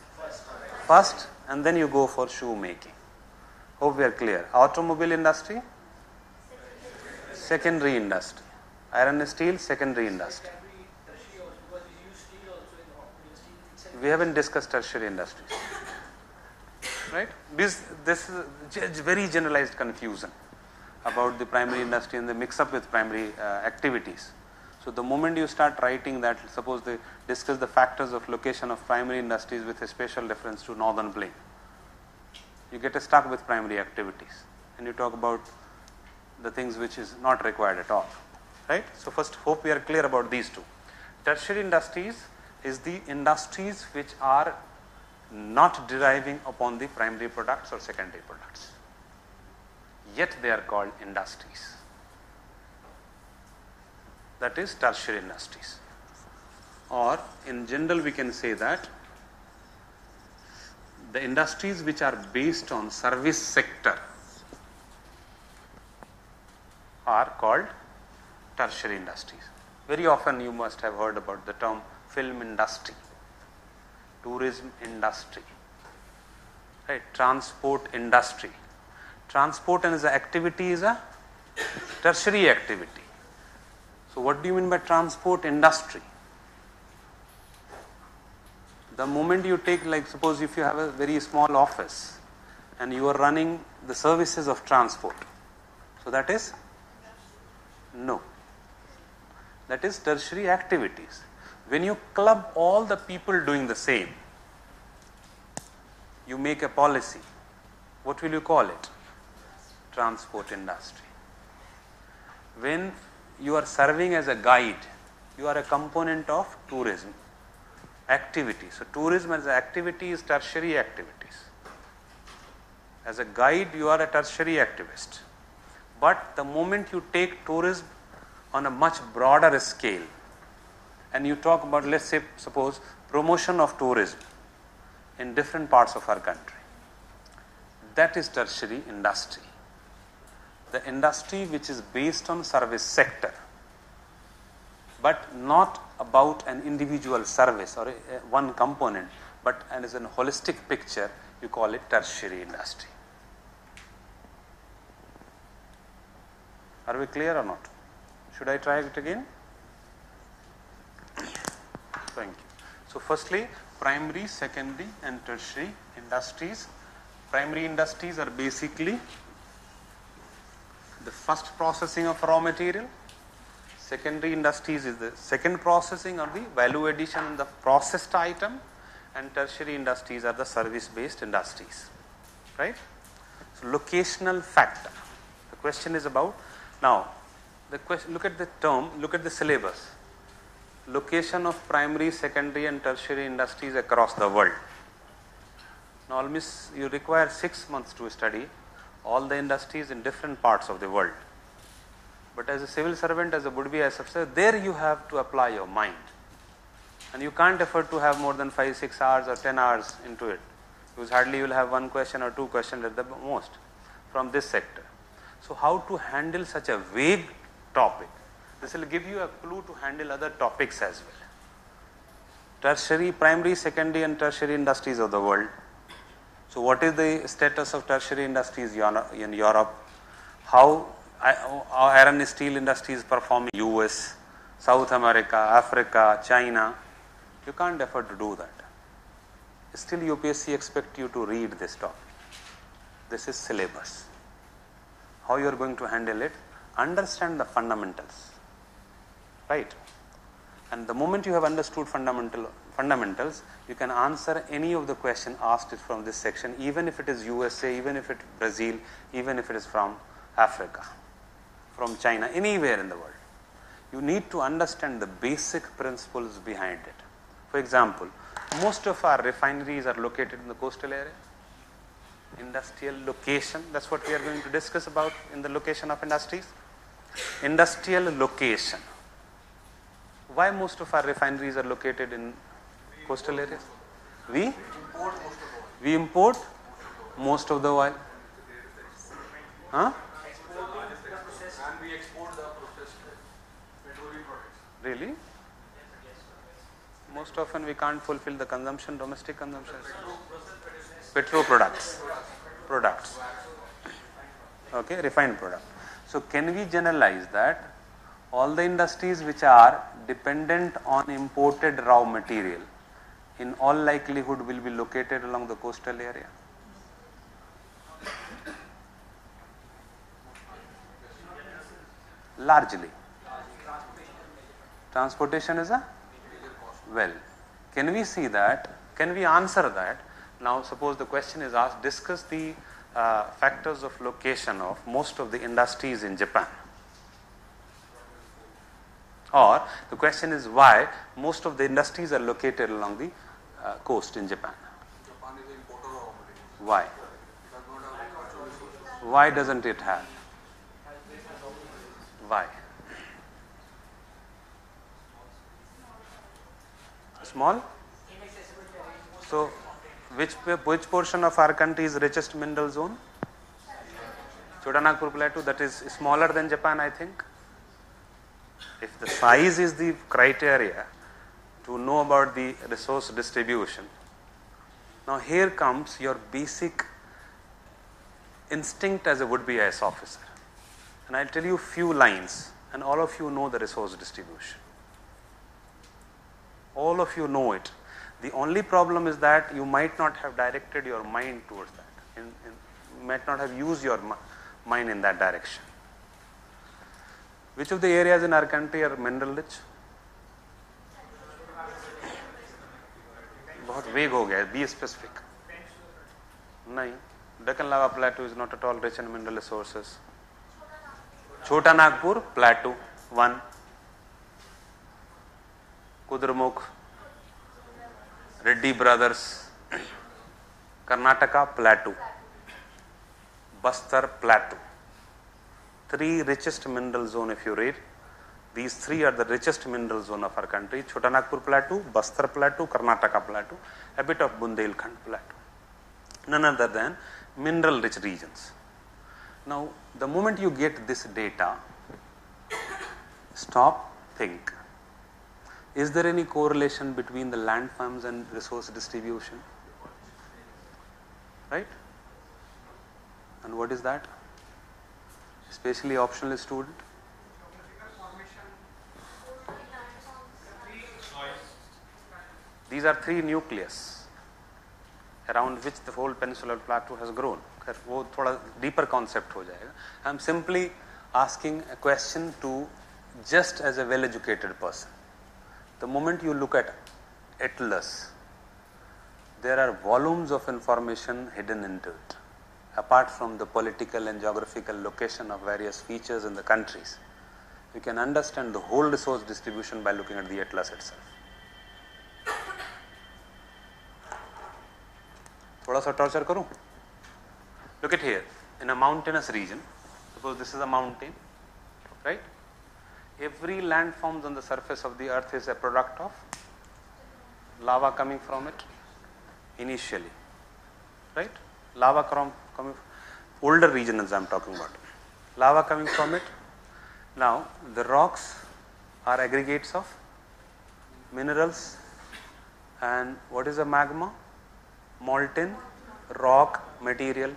first and then you go for shoe making. Hope we are clear. Automobile industry, secondary industry. Iron and steel, secondary industry. We haven't discussed tertiary industries. Right? This is very generalized confusion about the primary industry and the mix up with primary activities. So the moment you start writing that, suppose they discuss the factors of location of primary industries with a special reference to northern plain, you get stuck with primary activities and you talk about the things which is not required at all. Right? So first, hope we are clear about these two. Tertiary industries is the industries which are not deriving upon the primary products or secondary products. Yet they are called industries. That is tertiary industries. Or in general we can say that the industries which are based on service sector are called tertiary industries. Very often you must have heard about the term film industry, tourism industry, right? Transport industry. Transport as an activity is a tertiary activity. So what do you mean by transport industry? The moment you take, like suppose if you have a very small office and you are running the services of transport, so that is no. That is tertiary activities. When you club all the people doing the same, you make a policy. What will you call it? Transport industry. When you are serving as a guide, you are a component of tourism activity. So tourism as an activity is tertiary activities. As a guide, you are a tertiary activist. But the moment you take tourism on a much broader scale and you talk about, let's say, suppose promotion of tourism in different parts of our country, that is tertiary industry. The industry which is based on service sector, but not about an individual service or one component, but as a holistic picture, you call it tertiary industry. Are we clear or not? Should I try it again? Thank you. So firstly, primary, secondary and tertiary industries. Primary industries are basically the first processing of raw material. Secondary industries is the second processing or the value addition in the processed item, and tertiary industries are the service based industries. Right? So locational factor. The question is about, now the question, look at the term, look at the syllabus. Location of primary, secondary and tertiary industries across the world. Now almost you require 6 months to study all the industries in different parts of the world. But as a civil servant, as a would-be IAS officer, there you have to apply your mind. And you can't afford to have more than 5-6 hours or 10 hours into it. Because hardly you will have one question or two questions at the most from this sector. So how to handle such a vague topic? This will give you a clue to handle other topics as well. Tertiary, primary, secondary and tertiary industries of the world. So what is the status of tertiary industries in Europe? How iron and steel industries perform in US, South America, Africa, China? You can't afford to do that. Still UPSC expect you to read this topic. This is syllabus. How you are going to handle it? Understand the fundamentals. Right? And the moment you have understood fundamentals, you can answer any of the question asked from this section, even if it is USA, even if it is Brazil, even if it is from Africa, from China, anywhere in the world. You need to understand the basic principles behind it. For example, most of our refineries are located in the coastal area. Industrial location, that's what we are going to discuss about in the location of industries. Industrial location. Why most of our refineries are located in coastal areas? We import most of the oil. Huh? And we export the processed petroleum products. Really? Most often we can't fulfill the consumption, domestic consumption. Petro products. Okay, refined product. So can we generalize that all the industries which are dependent on imported raw material in all likelihood will be located along the coastal area? Largely. Transportation is a well. Can we see that? Can we answer that? Now suppose the question is asked, discuss the factors of location of most of the industries in Japan. Or the question is why most of the industries are located along the coast in Japan. Japan is an importer of raw materials. Why? It does not have natural resources. Why doesn't it have? Why? Small? So which portion of our country is richest mineral zone? Chotanagpur Plateau, that is smaller than Japan, I think. If the size is the criteria to know about the resource distribution, now here comes your basic instinct as a would-be IAS officer. And I'll tell you few lines and all of you know the resource distribution. All of you know it. The only problem is that you might not have directed your mind towards that. You might not have used your mind in that direction. Which of the areas in our country are mineral rich? बहुत वेग हो गया है, be specific. नहीं, Deccan Lava Plateau is not at all rich in mineral resources. Chota Nagpur Plateau 1, Kudrmukh, Reddy Brothers, Karnataka Plateau, Bastar Plateau. 3 richest mineral zone if you read. These 3 are the richest mineral zone of our country. Chota Nagpur Plateau, Bastar Plateau, Karnataka Plateau, a bit of Bundelkhand Plateau. None other than mineral rich regions. Now, the moment you get this data, stop, think. Is there any correlation between the landforms and resource distribution? Right? And what is that? Especially optional student. These are 3 nucleus around which the whole peninsular plateau has grown. वो थोड़ा deeper concept हो जाएगा. I am simply asking a question to just as a well-educated person. The moment you look at atlas, there are volumes of information hidden into it. Apart from the political and geographical location of various features in the countries, you can understand the whole resource distribution by looking at the atlas itself. थोड़ा सा torture करूं? Look at here. In a mountainous region, suppose this is a mountain, right? Every landforms on the surface of the earth is a product of lava coming from it initially, right? Lava coming, older regions I am talking about. Lava coming from it. Now the rocks are aggregates of minerals, and what is a magma? Molten rock material.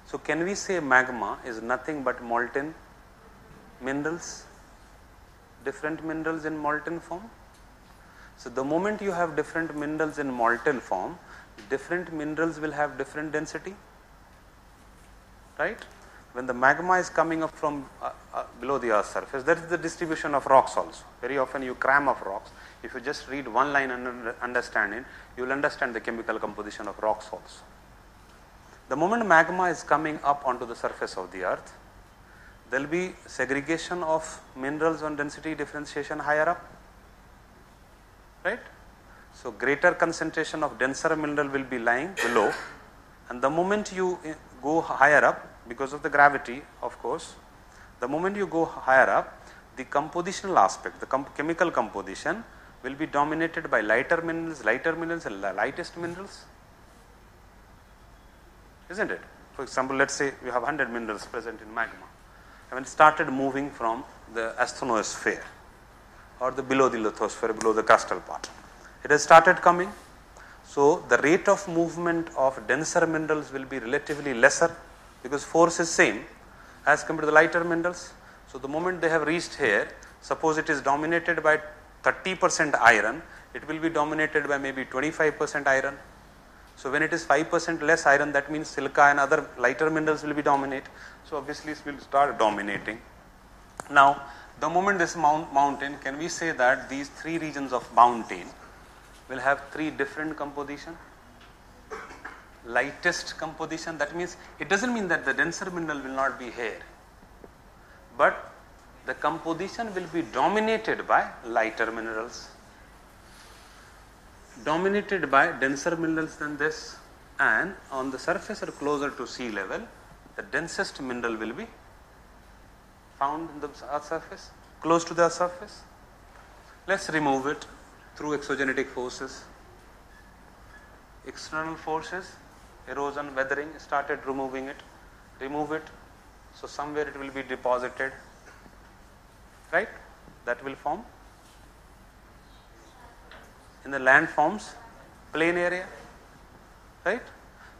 So can we say magma is nothing but molten minerals, different minerals in molten form? So the moment you have different minerals in molten form, different minerals will have different density, right? When the magma is coming up from below the earth's surface, that is the distribution of rocks also. Very often you cram of rocks. If you just read one line and understand it, you will understand the chemical composition of rocks also. The moment magma is coming up onto the surface of the earth, there will be segregation of minerals on density differentiation higher up, right? So greater concentration of denser mineral will be lying below, and the moment you go higher up, because of the gravity, of course, the moment you go higher up, the compositional aspect, the chemical composition will be dominated by lighter minerals and lightest minerals, isn't it? For example, let's say we have 100 minerals present in magma, and when it started moving from the asthenosphere or the below the lithosphere, below the crustal part, it has started coming. So the rate of movement of denser minerals will be relatively lesser, because force is same as compared to the lighter minerals. So the moment they have reached here, suppose it is dominated by 30% iron, it will be dominated by maybe 25% iron. So when it is 5% less iron, that means silica and other lighter minerals will be dominate. So obviously it will start dominating. Now the moment this mountain, can we say that these three regions of mountain will have three different composition? Lightest composition, that means it doesn't mean that the denser mineral will not be here, but the composition will be dominated by lighter minerals, dominated by denser minerals than this, and on the surface or closer to sea level, the densest mineral will be found in the earth surface, close to the earth surface. Let's remove it through exogenetic forces. External forces, erosion, weathering, started removing it, remove it, so somewhere it will be deposited, right? That will form in the landforms plain area, right?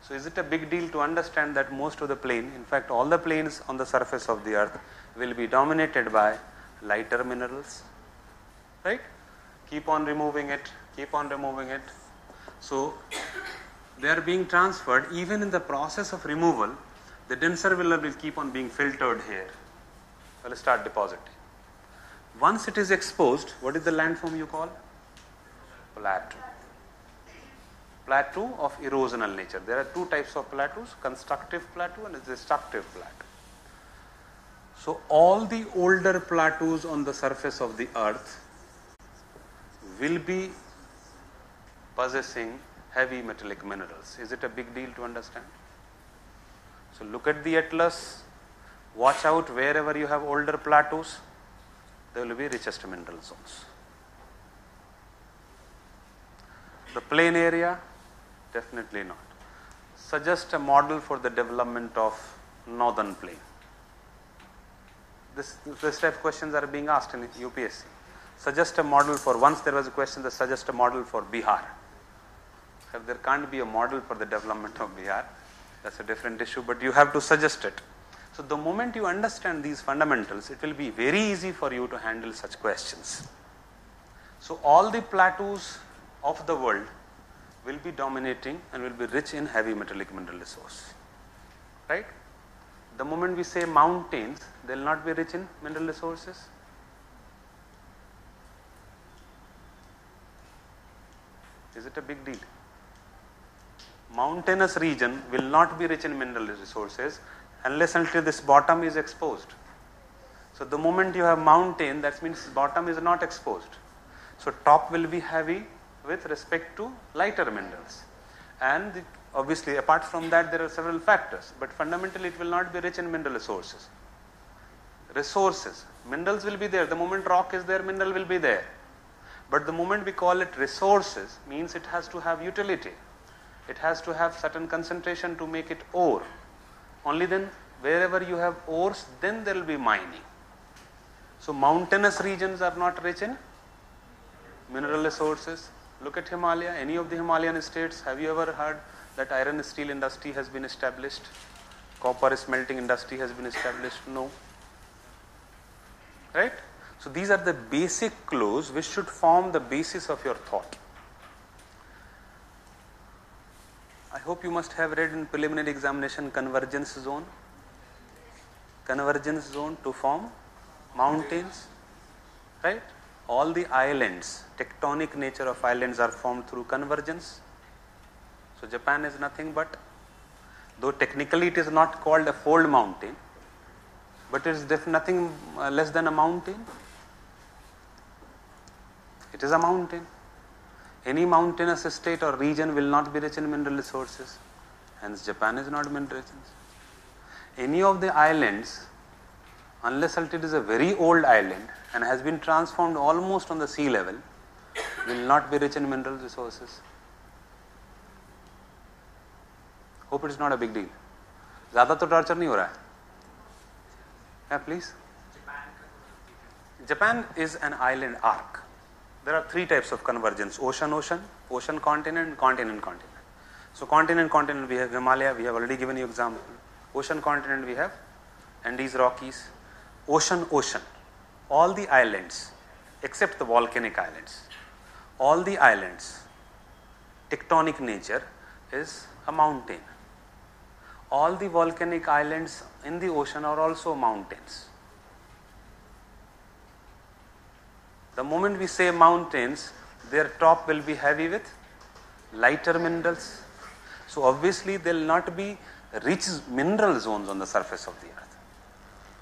So is it a big deal to understand that most of the plain, in fact all the plains on the surface of the earth will be dominated by lighter minerals, right? Keep on removing it, keep on removing it. So they are being transferred. Even in the process of removal, the denser will keep on being filtered here, will start depositing. Once it is exposed, what is the landform you call? Plateau. Plateau of erosional nature. There are two types of plateaus, constructive plateau and destructive plateau. So all the older plateaus on the surface of the earth will be possessing heavy metallic minerals. Is it a big deal to understand? So look at the atlas, watch out wherever you have older plateaus, there will be richest mineral zones. The plain area, definitely not. Suggest a model for the development of northern plain. This type of questions are being asked in UPSC. Suggest a model for, once there was a question that suggest a model for Bihar. If there can't be a model for the development of Bihar, that's a different issue, but you have to suggest it. So the moment you understand these fundamentals, it will be very easy for you to handle such questions. So all the plateaus of the world will be dominating and will be rich in heavy metallic mineral resource, right? The moment we say mountains, they will not be rich in mineral resources. Is it a big deal? Mountainous region will not be rich in mineral resources unless until this bottom is exposed. So the moment you have mountain, that means bottom is not exposed. So top will be heavy with respect to lighter minerals, and the Obviously, apart from that, there are several factors, but fundamentally it will not be rich in mineral resources. Resources, minerals will be there. The moment rock is there, mineral will be there. But the moment we call it resources, means it has to have utility. It has to have certain concentration to make it ore. Only then, wherever you have ores, then there will be mining. So mountainous regions are not rich in mineral resources. Look at Himalaya. Any of the Himalayan states, have you ever heard that iron steel industry has been established? Copper smelting industry has been established? No. Right? So these are the basic clues which should form the basis of your thought. I hope you must have read in preliminary examination convergence zone. Convergence zone to form mountains. Right? All the islands, tectonic nature of islands are formed through convergence. So Japan is nothing but, though technically it is not called a fold mountain, but it is nothing less than a mountain. It is a mountain. Any mountainous state or region will not be rich in mineral resources. Hence Japan is not mineral rich. Any of the islands, unless it is a very old island and has been transformed almost on the sea level, will not be rich in mineral resources. Hope it is not a big deal. ज़्यादा तो torture नहीं हो रहा है. Yeah, please. Japan is an island arc. There are three types of convergence: ocean, ocean continent, continent. So continent, we have Himalaya. We have already given you example. Ocean continent, we have Andes Rockies. Ocean. All the islands, except the volcanic islands, all the islands, tectonic nature is a mountain. All the volcanic islands in the ocean are also mountains. The moment we say mountains, their top will be heavy with lighter minerals. So obviously there will not be rich mineral zones on the surface of the earth.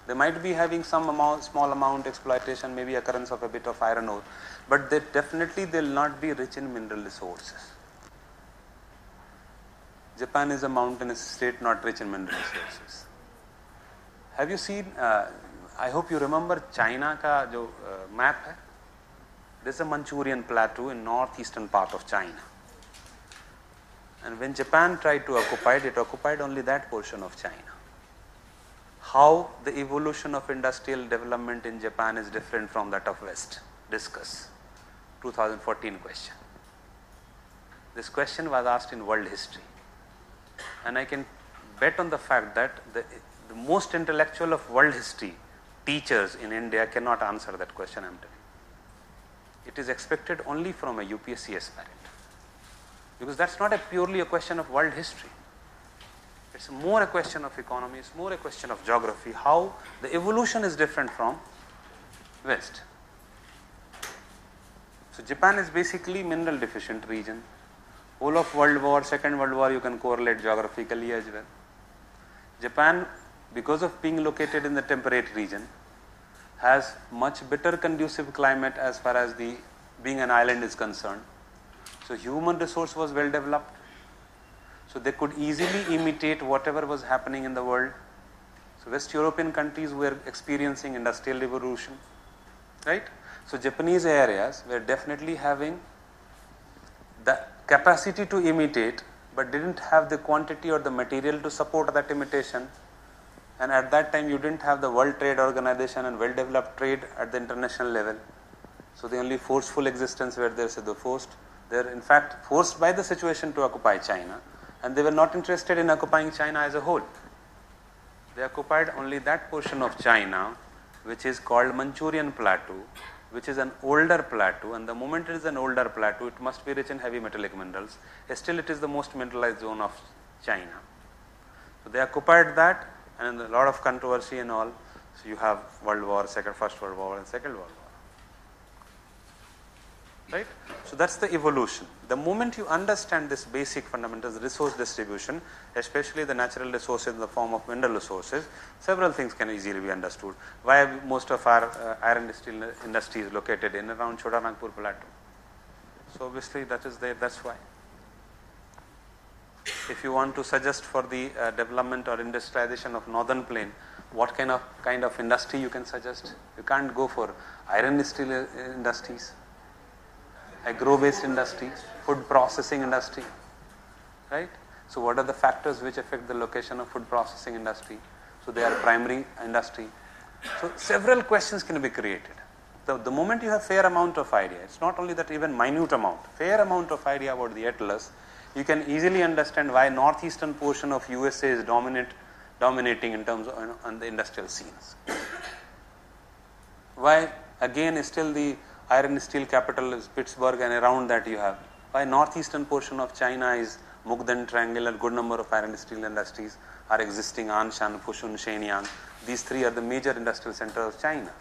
They might be having some small amount exploitation, maybe occurrence of a bit of iron ore, but they will not be rich in mineral resources. Japan is a mountainous state, not rich in mineral resources. Have you seen, I hope you remember China ka jo map hai? There is a Manchurian plateau in northeastern part of China. And when Japan tried to occupy it, it occupied only that portion of China. How the evolution of industrial development in Japan is different from that of West? Discuss. 2014 question. This question was asked in world history. And I can bet on the fact that the most intellectual of world history teachers in India cannot answer that question I am telling you. It is expected only from a UPSC aspirant. Because that's not purely a question of world history. It's more a question of economy, it's more a question of geography, how the evolution is different from West. So Japan is basically mineral deficient region. Whole of World War, Second World War, you can correlate geographically as well. Japan, because of being located in the temperate region, has much better conducive climate as far as the being an island is concerned. So human resource was well developed. So they could easily imitate whatever was happening in the world. So West European countries were experiencing industrial revolution, right? So Japanese areas were definitely having the capacity to imitate, but didn't have the quantity or the material to support that imitation. And at that time, you didn't have the World Trade Organization and well-developed trade at the international level. So the only forceful existence were there. So they're in fact forced by the situation to occupy China, and they were not interested in occupying China as a whole. They occupied only that portion of China, which is called Manchurian Plateau, which is an older plateau, and the moment it is an older plateau, it must be rich in heavy metallic minerals. Still, it is the most mineralized zone of China. So they occupied that, and a lot of controversy and all. So you have World War, First World War and Second World War. Right? So that's the evolution. The moment you understand this basic fundamentals, resource distribution, especially the natural resources in the form of mineral resources, several things can easily be understood. Why most of our iron steel industry is located in around Chota Nagpur Plateau. So obviously that is there, that's why. If you want to suggest for the development or industrialization of northern plain, what kind of industry you can suggest? You can't go for iron steel industries, agro-based industry, food processing industry, right? So what are the factors which affect the location of food processing industry? So they are primary industry. So several questions can be created. The moment you have fair amount of idea, it's not only that even minute amount, fair amount of idea about the atlas, you can easily understand why northeastern portion of USA is dominating in terms of on the industrial scenes. Why again still the iron steel capital is Pittsburgh and around that you have. Why northeastern portion of China is Mukden Triangle, a good number of iron steel industries are existing, Anshan, Fushun, Shenyang. These three are the major industrial centers of China.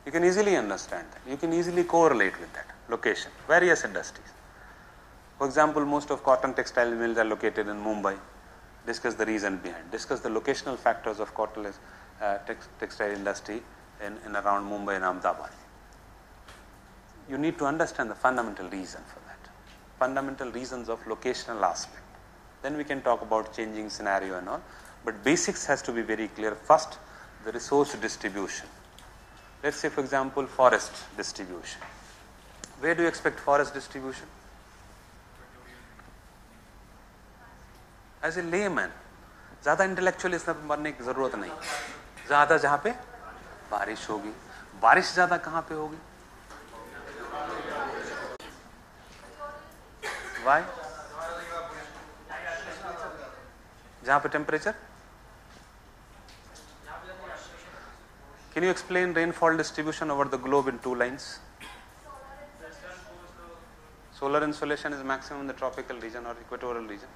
You can easily understand that. You can easily correlate with that location, various industries. For example, most of cotton textile mills are located in Mumbai. Discuss the reason behind. Discuss the locational factors of cotton textile industry in around Mumbai and Ahmedabad. You need to understand the fundamental reason for that. Fundamental reasons of locational aspect. Then we can talk about changing scenario and all. But basics has to be very clear. First, the resource distribution. Let's say, for example, forest distribution. Where do you expect forest distribution? As a layman, ज़्यादा intellectual इसमें बनने की ज़रूरत नहीं. ज़्यादा जहाँ पे बारिश होगी, बारिश ज़्यादा कहाँ पे होगी? Why? जहाँ पे temperature? Can you explain rainfall distribution over the globe in two lines? Solar insolation is maximum in the tropical region or equatorial region.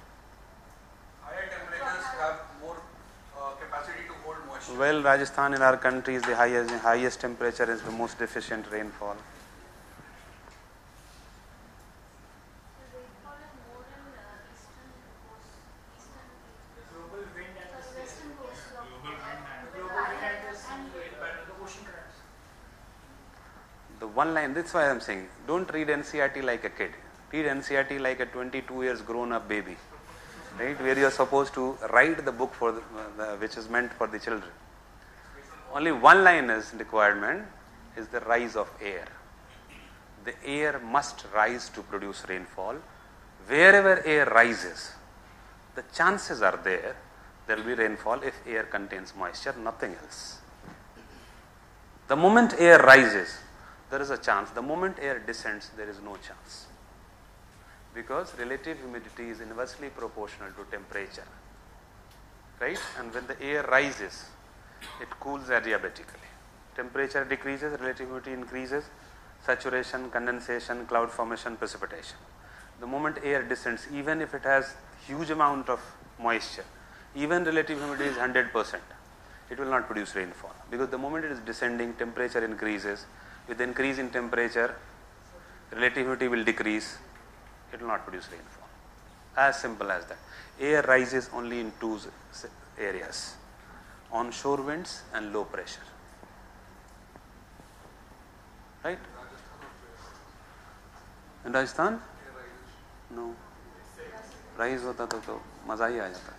Higher temperatures have more capacity to hold moisture. Well, Rajasthan in our country is the highest temperature is the most deficient rainfall. The rainfall is more in eastern coast, Global wind and the western coast of Global wind and global wind and the sea and the ocean currents. The one line, that's why I'm saying, don't read NCERT like a kid. Read NCERT like a 22 years grown up baby. Right? Where you are supposed to write the book for which is meant for the children. Only one line is requirement, is the rise of air. The air must rise to produce rainfall. Wherever air rises, the chances are there will be rainfall if air contains moisture, nothing else. The moment air rises, there is a chance. The moment air descends, there is no chance. Because relative humidity is inversely proportional to temperature. Right? And when the air rises, it cools adiabatically. Temperature decreases, relative humidity increases, saturation, condensation, cloud formation, precipitation. The moment air descends, even if it has huge amount of moisture, even relative humidity is 100%, it will not produce rainfall. Because the moment it is descending, temperature increases. With the increase in temperature, relative humidity will decrease. It will not produce rainfall. As simple as that. Air rises only in two areas: onshore winds and low pressure. Right? In Rajasthan? No. Rise hota to maza hi aa jata.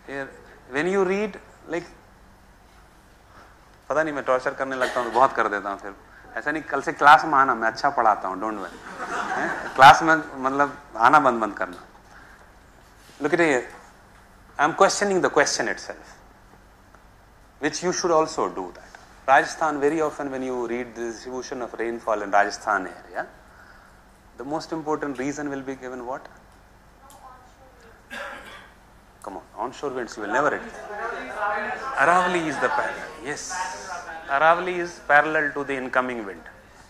Here, when you read, like, पता नहीं मैं torture करने लगता हूँ तो बहुत कर देता हूँ फिर. ऐसा नहीं, कल से क्लास में आना, मैं अच्छा पढ़ाता हूँ, डोंट वरी. क्लास में मतलब आना बंद करना. Look at here. I am questioning the question itself, which you should also do that. Rajasthan, very often when you read the distribution of rainfall in Rajasthan area, the most important reason will be given what? Come on, onshore winds you will never read. Aravali is the parallel. Yes. Aravali is parallel to the incoming wind.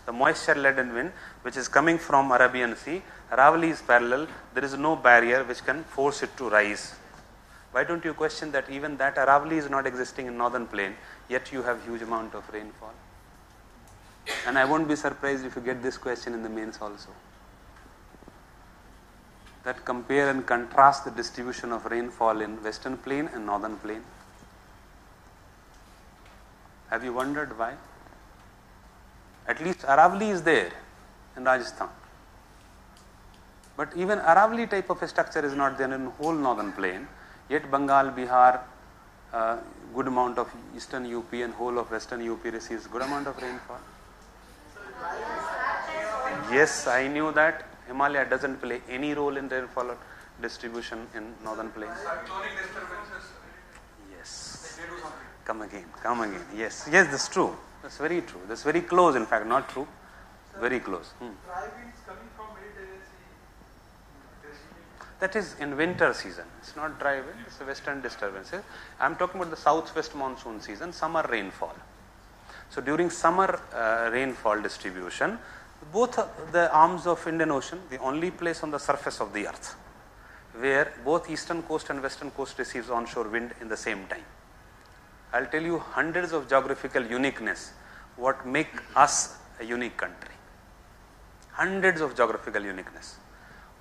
The moisture-laden wind which is coming from Arabian Sea, Aravali is parallel. There is no barrier which can force it to rise. Why don't you question that even that Aravali is not existing in northern plain, yet you have huge amount of rainfall? And I won't be surprised if you get this question in the mains also. That compare and contrast the distribution of rainfall in western plain and northern plain. Have you wondered why? At least Aravali is there. in Rajasthan. But even Aravalli type of a structure is not there in whole northern plain. Yet Bengal, Bihar, good amount of eastern UP and whole of western UP receives good amount of rainfall. Yes, I knew that. Himalaya doesn't play any role in rainfall distribution in northern plains. Cyclonic disturbances. Yes. They do something. Come again. Yes, that's true. That's very true. That's very close, in fact, not true. Very close. Dry winds coming from Mediterranean Sea. That is in winter season. It's not dry wind, it's a western disturbances. I'm talking about the southwest monsoon season, summer rainfall. So during summer rainfall distribution, both the arms of Indian Ocean, the only place on the surface of the earth where both eastern coast and western coast receives onshore wind in the same time. I'll tell you hundreds of geographical uniqueness, what make us a unique country. Hundreds of geographical uniqueness.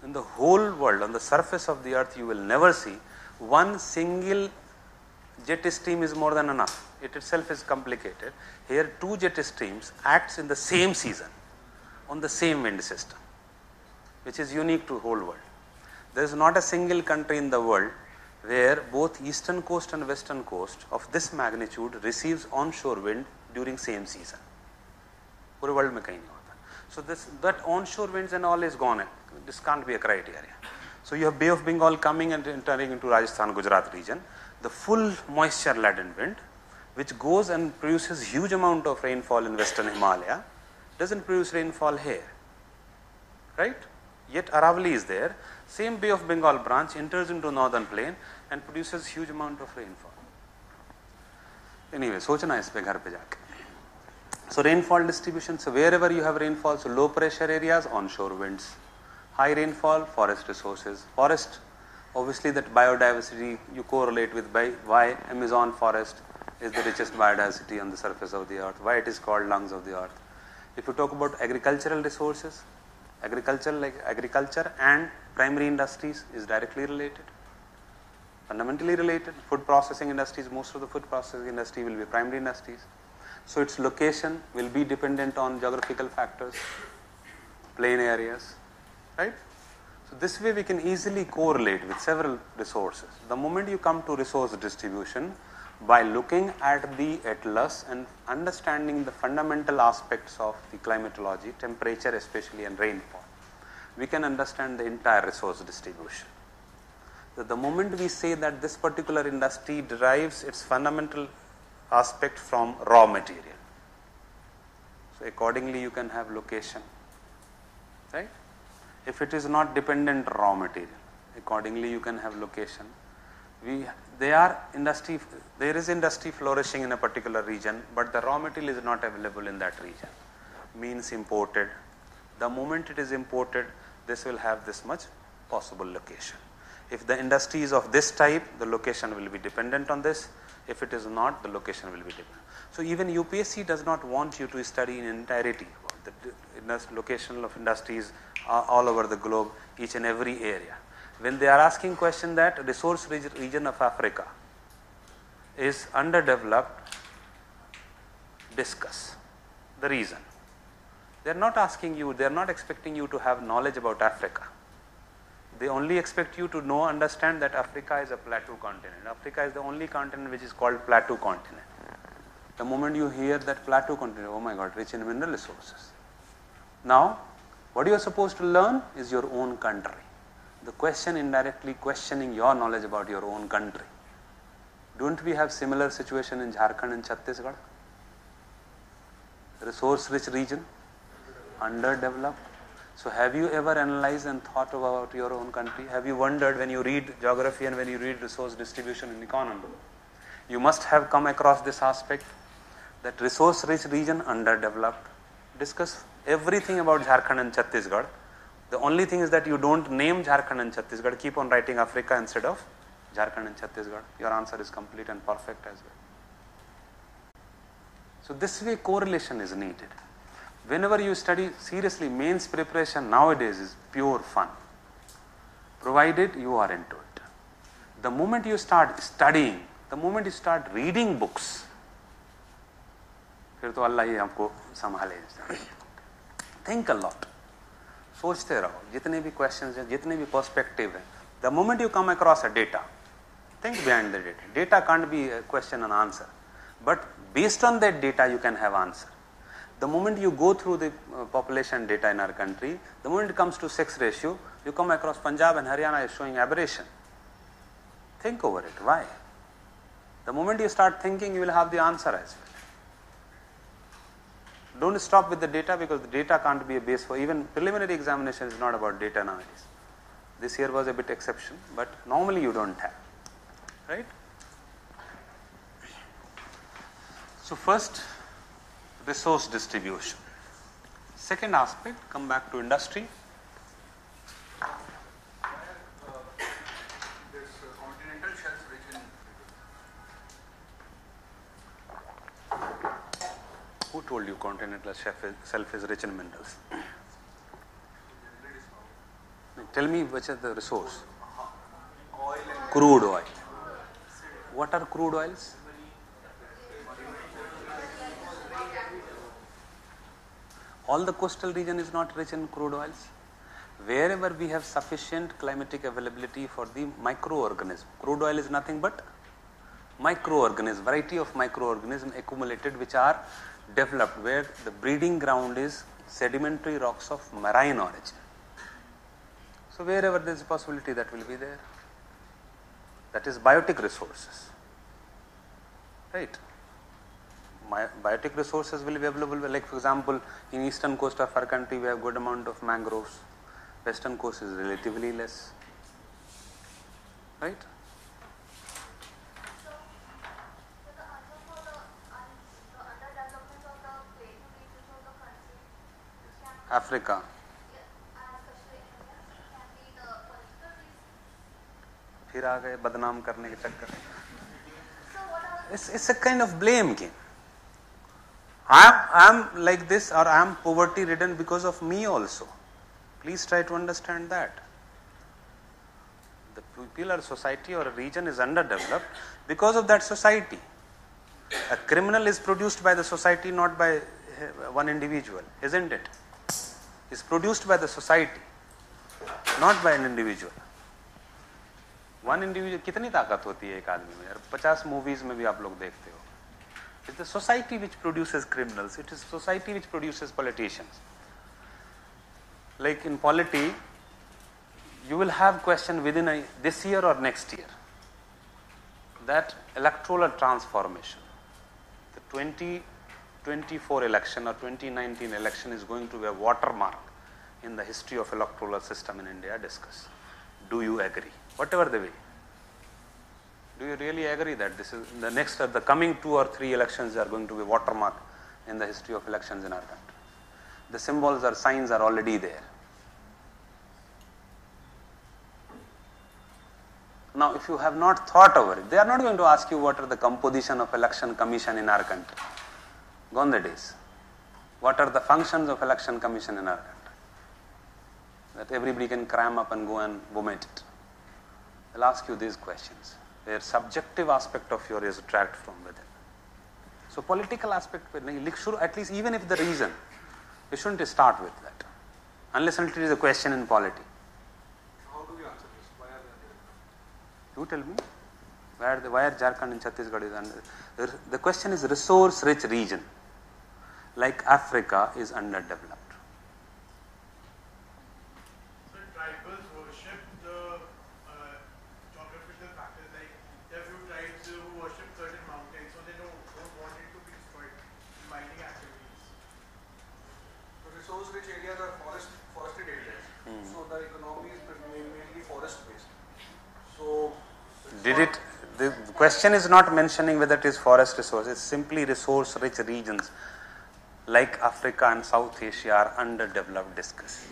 In the whole world, on the surface of the earth, you will never see one single jet stream is more than enough. It itself is complicated. Here, two jet streams acts in the same season on the same wind system, which is unique to whole world. There is not a single country in the world where both eastern coast and western coast of this magnitude receives onshore wind during same season. पूरे world में कहीं नहीं होता. So that onshore winds and all is gone. This can't be a criteria. So you have Bay of Bengal coming and entering into Rajasthan, Gujarat region. The full moisture laden wind, which goes and produces huge amount of rainfall in western Himalaya, doesn't produce rainfall here. Right? Yet Aravalli is there. Same Bay of Bengal branch enters into northern plain and produces huge amount of rainfall. Anyway, सोचना इस पे घर पे जाके. So rainfall distribution, so wherever you have rainfall, so low pressure areas, onshore winds. High rainfall, forest resources. Forest, obviously that biodiversity you correlate with by why Amazon forest is the richest biodiversity on the surface of the earth, why it is called lungs of the earth. If you talk about agricultural resources, agriculture and primary industries is directly related, fundamentally related. Food processing industries, most of the food processing industry will be primary industries. So its location will be dependent on geographical factors, plain areas, right? So this way we can easily correlate with several resources. The moment you come to resource distribution, by looking at the atlas and understanding the fundamental aspects of the climatology, temperature especially and rainfall, we can understand the entire resource distribution. So the moment we say that this particular industry derives its fundamental aspect from raw material, so accordingly you can have location, right? If it is not dependent raw material, accordingly you can have location. There is industry flourishing in a particular region, but the raw material is not available in that region, means imported. The moment it is imported, this will have this much possible location. If the industry is of this type, the location will be dependent on this. If it is not, the location will be dependent. So even UPSC does not want you to study in entirety the location of industries all over the globe, each and every area. When they are asking question that resource region of Africa is underdeveloped, discuss the reason. They are not asking you, they are not expecting you to have knowledge about Africa. They only expect you to understand that Africa is a plateau continent. Africa is the only continent which is called plateau continent. The moment you hear that plateau continent, oh my God, rich in mineral resources. Now, what you are supposed to learn is your own country. The question indirectly questioning your knowledge about your own country. Don't we have similar situation in Jharkhand and Chhattisgarh? Resource rich region, underdeveloped. So have you ever analyzed and thought about your own country? Have you wondered when you read geography and when you read resource distribution in economy? You must have come across this aspect that resource rich region, underdeveloped. Discuss everything about Jharkhand and Chhattisgarh. The only thing is that you don't name Jharkhand and Chhattisgarh. Keep on writing Africa instead of Jharkhand and Chhattisgarh. Your answer is complete and perfect as well. So this way correlation is needed. Whenever you study seriously, mains preparation nowadays is pure fun, provided you are into it. The moment you start studying, the moment you start reading books, फिर तो अल्लाह ही आपको संभाले. Think a lot. सोचते रहो, जितने भी questions हैं, जितने भी पर्सपेक्टिव हैं, the moment you come across a data, think behind the data. Data can't be a question and answer, but based on that data you can have answer. The moment you go through the population data in our country, the moment it comes to sex ratio, you come across Punjab and Haryana is showing aberration. Think over it. Why? The moment you start thinking, you will have the answer as well. Don't stop with the data, because the data can't be a base for even preliminary examination is not about data nowadays. This year was a bit exception, but normally you don't have, right? So first, resource distribution. Second aspect, come back to industry. This continental shelf rich in Who told you continental shelf is rich in minerals? Tell me which is the resource. oil and Crude oil. What are crude oils? All the coastal region is not rich in crude oils. Wherever we have sufficient climatic availability for the microorganism, crude oil is nothing but microorganism, variety of microorganism accumulated which are developed where the breeding ground is sedimentary rocks of marine origin. So wherever there is a possibility, that will be there. That is biotic resources, right? Biotic resources will be available, like for example, in eastern coast of our country we have good amount of mangroves. Western coast is relatively less, right? So, the answer for the underdevelopment of the plateau regions of the country can Africa. and especially India can be the political reasons. फिर आ गए बदनाम करने के चक्कर में. So, what are It's a kind of blame game. I am like this, or I am poverty ridden because of me also. Please try to understand that. The popular society or a region is underdeveloped because of that society. A criminal is produced by the society, not by one individual, isn't it? It's produced by the society, not by an individual. One individual, कितनी ताकत होती है एक आदमी में यार, 50 movies में भी आप लोग देखते हो. It's the society which produces criminals. It is society which produces politicians. Like in polity, you will have question within this year or next year. That electoral transformation, the 2024 election or 2019 election is going to be a watermark in the history of electoral system in India. Discuss. Do you agree? Whatever the way. Do you really agree that this is the coming 2 or 3 elections are going to be watermark in the history of elections in our country? The symbols or signs are already there. Now, if you have not thought over it, they are not going to ask you what are the composition of election commission in our country. Gone the days. What are the functions of election commission in our country? That everybody can cram up and go and vomit it. They'll ask you these questions, where subjective aspect of your is tracked from within. So political aspect, at least even if the reason, we shouldn't start with that. Unless until it is a question in polity. how do we answer this? Why are they there? You tell me. Why are Jharkhand and Chhattisgarh is under? The question is resource rich region. Like Africa is underdeveloped. So tribals worship the geographical factors, like there are few tribes who worship certain mountains, so they don't want it to be destroyed in mining activities. The resource-rich areas are forested areas. So the economy is mainly forest-based. So The question is not mentioning whether it is forest resource. It's simply resource rich regions like Africa and South Asia are underdeveloped. Discuss.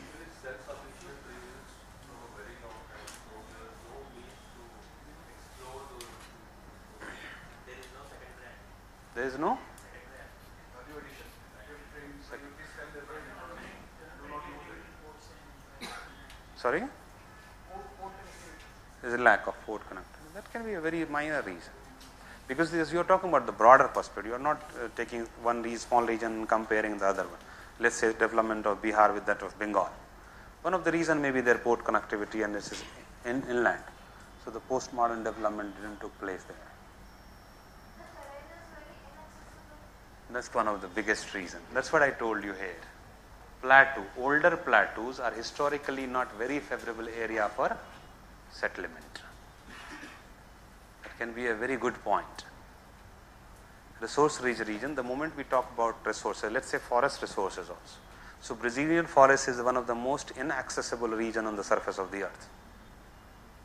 There is no. value addition. If they sell their product, do not use it. Sorry? There is a lack of port connectivity. That can be a very minor reason. Because you are talking about the broader perspective. You are not taking one small region and comparing the other one. Let's say development of Bihar with that of Bengal. One of the reasons may be their port connectivity and this is inland. So the postmodern development didn't took place there. The terrain is very inaccessible. That's one of the biggest reasons. That's what I told you here. Plateau, older plateaus are historically not very favorable area for settlement. That can be a very good point. Resource-rich region, the moment we talk about resources, let's say forest resources also. So Brazilian forest is one of the most inaccessible region on the surface of the earth.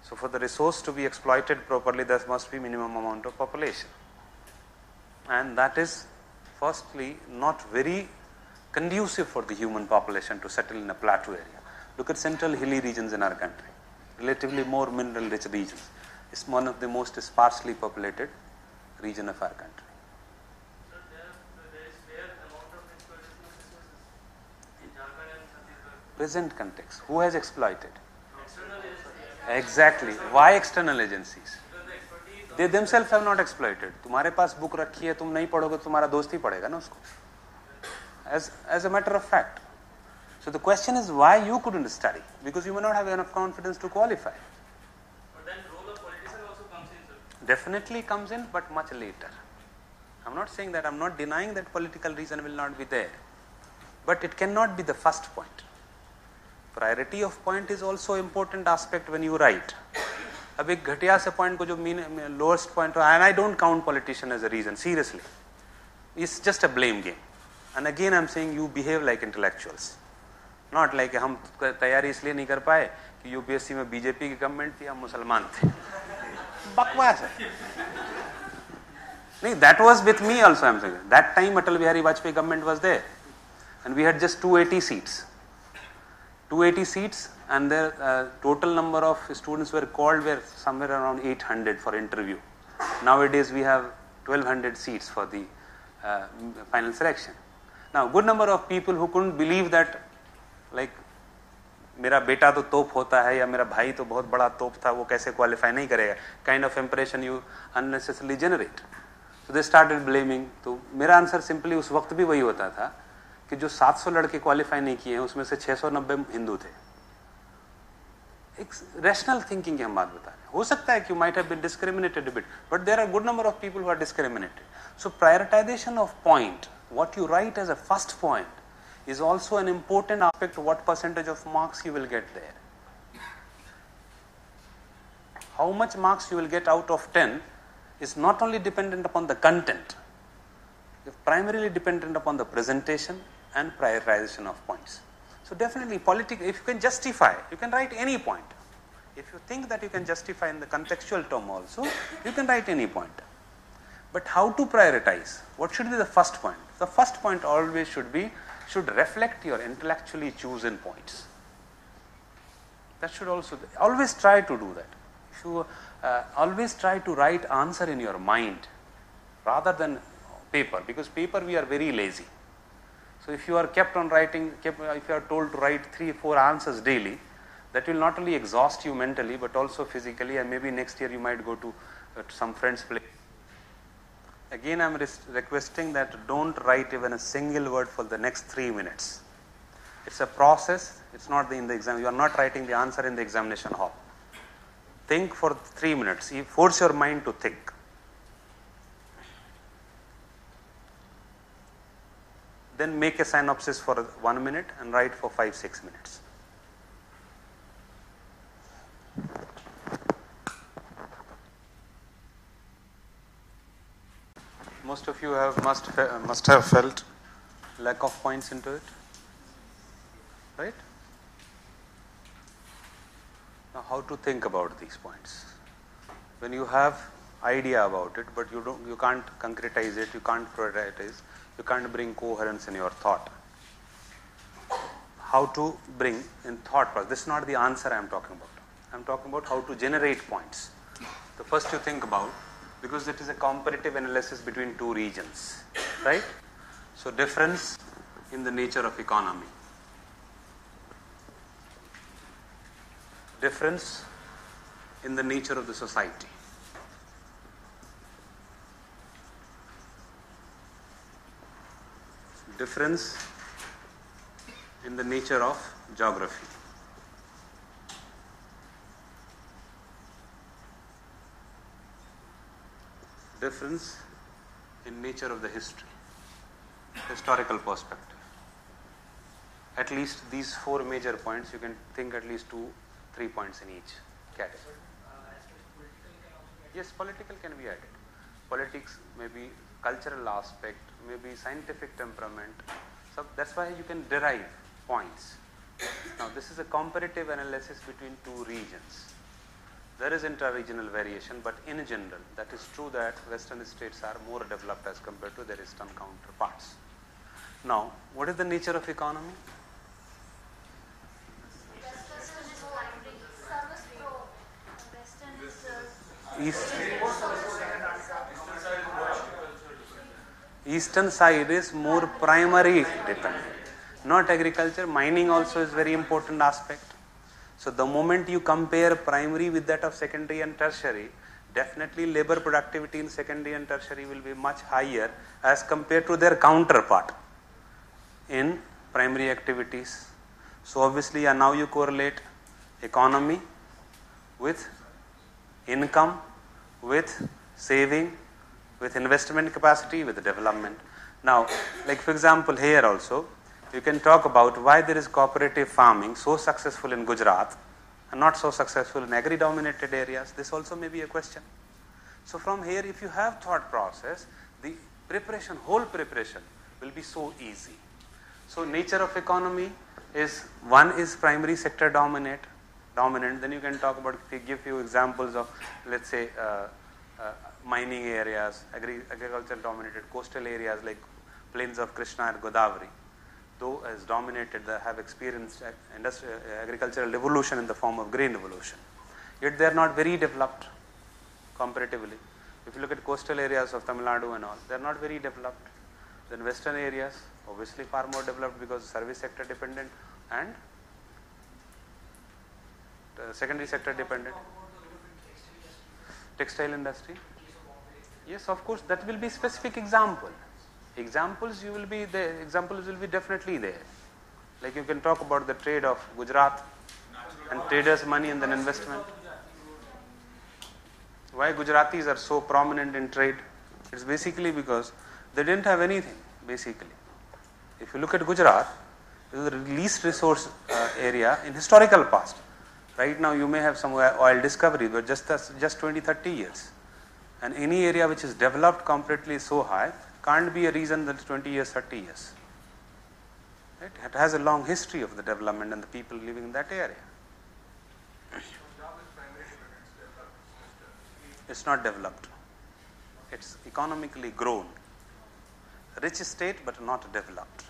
So for the resource to be exploited properly, there must be minimum amount of population. And that is firstly not very conducive for the human population to settle in a plateau area. Look at central hilly regions in our country, relatively more mineral rich regions. It's one of the most sparsely populated region of our country. So there is fair amount of exploitation of resources in Jharkhand and Chhattisgarh. Present context, who has exploited? External agencies. Exactly. Why external agencies? Because the expertise They themselves have not exploited. तुम्हारे पास book रखी है, तुम नहीं पढ़ोगे तो तुम्हारा दोस्त ही पढ़ेगा ना उसको. As a matter of fact. So the question is why you couldn't study? Because you may not have enough confidence to qualify. But then role of politician also comes in, sir. Definitely comes in, but much later. I'm not saying that, I'm not denying that political reason will not be there. But it cannot be the first point. Priority of point is also important aspect when you write. अब एक घटिया से point को जो lowest point, and I don't count politician as a reason, seriously. It's just a blame game. And again I'm saying you behave like intellectuals. Not like हम तैयारी इसलिए नहीं कर पाए कि यूपीएससी में बीजेपी की गवर्नमेंट थी, हम मुसलमान थे. बकवास है. नहीं, that was with me also I'm saying. That time Atal Bihari Vajpayee government was there. And we had just 280 seats. 280 seats and the total number of students were called were somewhere around 800 for interview. Nowadays we have 1200 seats for the final selection. Now good number of people who couldn't believe that like मेरा बेटा तो तोप होता है या मेरा भाई तो बहुत बड़ा तोप था, वो कैसे क्वालिफाई नहीं करेगा, kind of impression you unnecessarily generate. So they started blaming. तो मेरा आंसर सिंपली उस वक्त भी वही होता था कि जो 700 लड़के क्वालिफाई नहीं किए हैं उसमें से 690 हिंदू थे. एक रैशनल थिंकिंग की हम बात बता रहे हैं. हो सकता है कि you might have been discriminated a bit, but there are good number of people who are discriminated. So prioritization of point, what you write as a first point, is also an important aspect of what percentage of marks you will get there. How much marks you will get out of 10 is not only dependent upon the content, it's primarily dependent upon the presentation and prioritization of points. So definitely if you can justify, you can write any point. If you think that you can justify in the contextual term also, you can write any point. But how to prioritize? What should be the first point? The first point always should reflect your intellectually chosen points. That should also, always try to do that. If you always try to write answer in your mind rather than paper, because paper we are very lazy. So if you are kept on writing, if you are told to write 3-4 answers daily, that will not only exhaust you mentally but also physically, and maybe next year you might go to some friend's place. Again I am requesting that don't write even a single word for the next 3 minutes. It's a process, it's not in the exam, you are not writing the answer in the examination hall. Think for 3 minutes, you force your mind to think. Then make a synopsis for 1 minute and write for 5-6 minutes. Most of you must have felt lack of points into it, right? Now how to think about these points? When you have idea about it, but you can't concretize it, you can't prioritize, you can't bring coherence in your thought. How to bring in thought process? This is not the answer I am talking about. I am talking about how to generate points. The first you think about, because it is a comparative analysis between two regions, right? So difference in the nature of economy, difference in the nature of the society, difference in the nature of geography, difference in nature of the history, historical perspective. At least these 4 major points, you can think at least 2-3 points in each category. Yes, political can be added. Politics, maybe cultural aspect, maybe scientific temperament. So that's why you can derive points. Now this is a comparative analysis between 2 regions. There is inter-regional variation, but in general, that is true that Western states are more developed as compared to their Eastern counterparts. Now, what is the nature of economy? Eastern side is more primary dependent, not agriculture. Mining also is very important aspect. So the moment you compare primary with that of secondary and tertiary, definitely labor productivity in secondary and tertiary will be much higher as compared to their counterpart in primary activities. So obviously now you correlate economy with income, with saving, with investment capacity, with development. Now, like for example here also, you can talk about why there is cooperative farming so successful in Gujarat and not so successful in agri-dominated areas. This also may be a question. So from here, if you have thought process, the preparation, whole preparation will be so easy. So nature of economy is, one is primary sector dominant. Then you can talk about, give few examples of, let's say, mining areas, agriculture dominated coastal areas like plains of Krishna and Godavari, though has dominated, have experienced agricultural revolution in the form of grain revolution. Yet they are not very developed comparatively. If you look at coastal areas of Tamil Nadu and all, they are not very developed. Then western areas, obviously far more developed because service sector dependent and secondary sector dependent. Textile industry. Yes, of course, that will be specific example. Examples will be definitely there. Like you can talk about the trade of Gujarat and traders' money and then investment. Why Gujaratis are so prominent in trade? It's basically because they didn't have anything, basically. If you look at Gujarat, it is the least resource area in historical past. Right now you may have some oil discovery, but just 20-30 years. And any area which is developed completely so high can't be a reason that 20 years, 30 years. Right? It has a long history of the development and the people living in that area. It's not developed. It's economically grown. Rich state but not developed.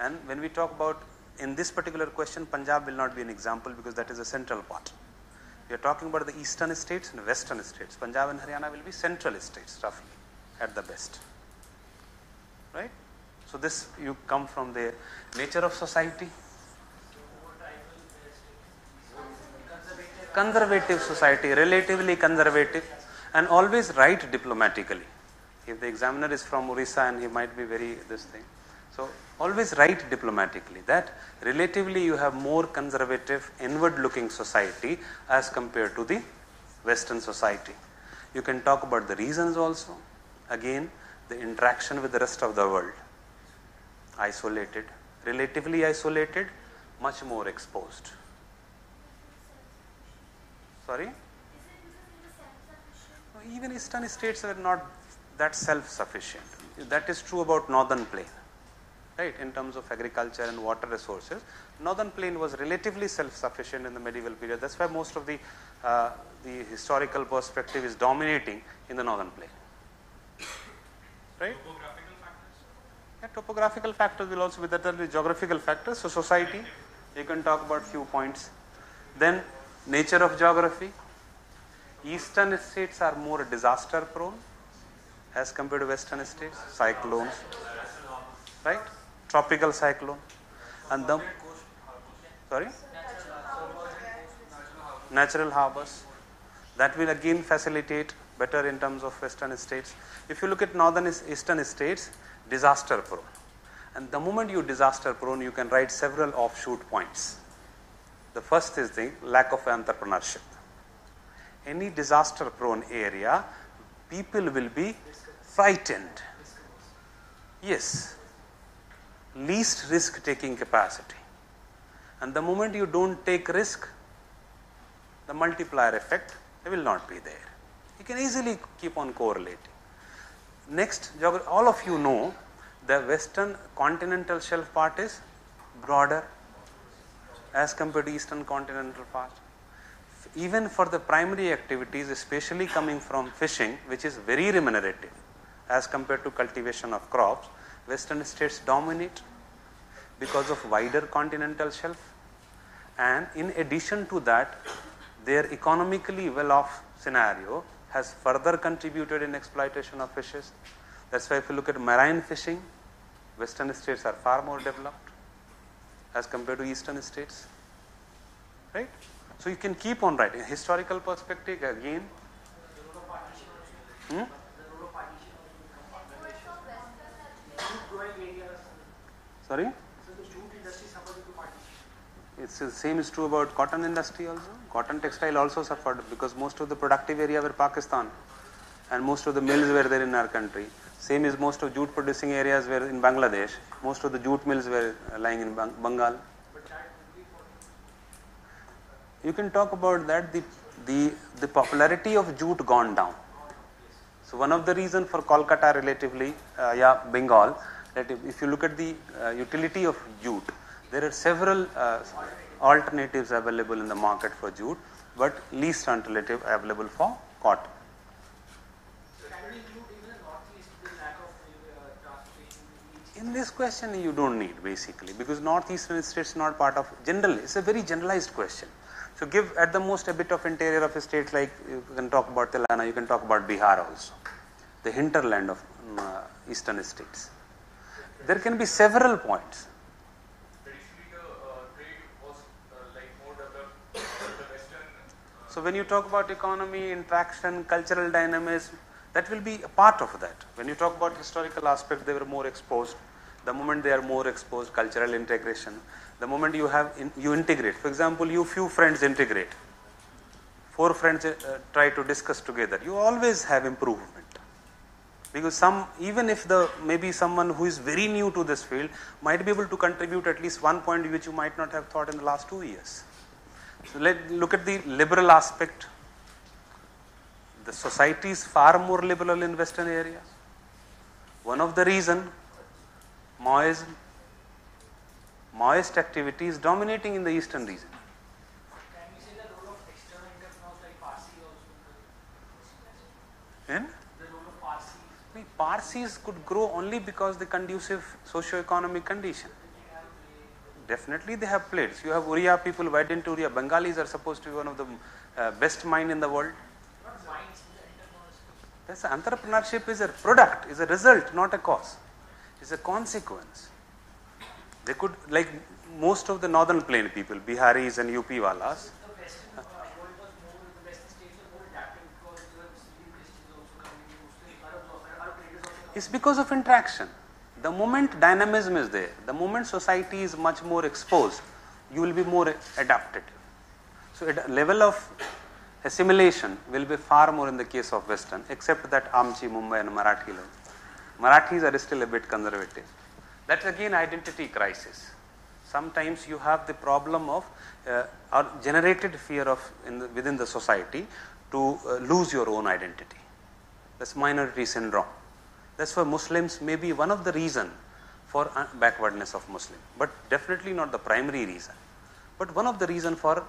And when we talk about, in this particular question, Punjab will not be an example because that is a central part. We are talking about the eastern states and western states. Punjab and Haryana will be central states, roughly, at the best. Right? So this, you come from the nature of society. Conservative society, relatively conservative, and always write diplomatically. If the examiner is from Orissa and he might be very this thing. So always write diplomatically that relatively you have more conservative, inward-looking society as compared to the Western society. You can talk about the reasons also. Again, the interaction with the rest of the world. Isolated, relatively isolated, much more exposed. Sorry? Even eastern states are not that self-sufficient. That is true about northern plain. Right, in terms of agriculture and water resources, northern plain was relatively self-sufficient in the medieval period. That's why most of the historical perspective is dominating in the northern plain. Right? Topographical factors? Yeah, topographical factors will also be that. There will be geographical factors. So society, you can talk about few points. Then nature of geography. Eastern states are more disaster prone as compared to western states. Cyclones. Right? Tropical cyclone. And the natural harbors. That will again facilitate better in terms of western states. If you look at northern eastern states, disaster prone. And the moment you disaster prone, you can write several offshoot points. The first is the lack of entrepreneurship. Any disaster prone area, people will be frightened. Yes, least risk taking capacity. And the moment you don't take risk, the multiplier effect will not be there. You can easily keep on correlating. Next, all of you know the western continental shelf part is broader as compared to eastern continental part. Even for the primary activities, especially coming from fishing, which is very remunerative as compared to cultivation of crops, western states dominate because of wider continental shelf. And in addition to that, their economically well-off scenario has further contributed in exploitation of fishes. That's why if you look at marine fishing, western states are far more developed as compared to eastern states. Right? So you can keep on writing. Historical perspective again. Sorry? It's the same is true about cotton industry also. Cotton textile also suffered because most of the productive area were Pakistan and most of the mills were there in our country. Same is most of jute producing areas were in Bangladesh. Most of the jute mills were lying in Bengal. You can talk about that. The popularity of jute gone down. So one of the reason for Kolkata relatively, Bengal, that if you look at the utility of jute, there are several alternatives available in the market for jute, but least alternative available for cotton. In this question, you don't need basically because northeastern states not part of general. It's a very generalized question. So give at the most a bit of interior of a state like you can talk about Telangana, you can talk about Bihar also, the hinterland of eastern states. There can be several points. So when you talk about economy, interaction, cultural dynamism, that will be a part of that. When you talk about historical aspect, they were more exposed. The moment they are more exposed, cultural integration. The moment you integrate. For example, you few friends integrate. 4 friends try to discuss together. You always have improvement. Because even if maybe someone who is very new to this field might be able to contribute at least one point which you might not have thought in the last 2 years. So let's look at the liberal aspect. The society is far more liberal in western areas. One of the reason, Maoist activity is dominating in the eastern region. Can we say the role of external interference like Parsi also? In? The role of Parsis. Parsis could grow only because the conducive socio-economic condition. Definitely they have played. So you have Oriya people, why didn't Oriya? Bengalis are supposed to be one of the best mine in the world. That's entrepreneurship is a product, is a result, not a cause. It's a consequence. They could, like most of the northern plain people, Biharis and UP walas. The western world was more, the western states were more adaptive because there were Muslim Christians also coming in, Muslim Arab traders also coming. It's because of interaction. The moment dynamism is there, the moment society is much more exposed, you will be more adapted. So at a level of assimilation will be far more in the case of Western, except that Amchi, Mumbai and Marathi. Marathis are still a bit conservative. That's again identity crisis. Sometimes you have the problem of or generated fear of within the society to lose your own identity. That's minority syndrome. That's why Muslims may be one of the reason for backwardness of Muslim, but definitely not the primary reason. But one of the reason for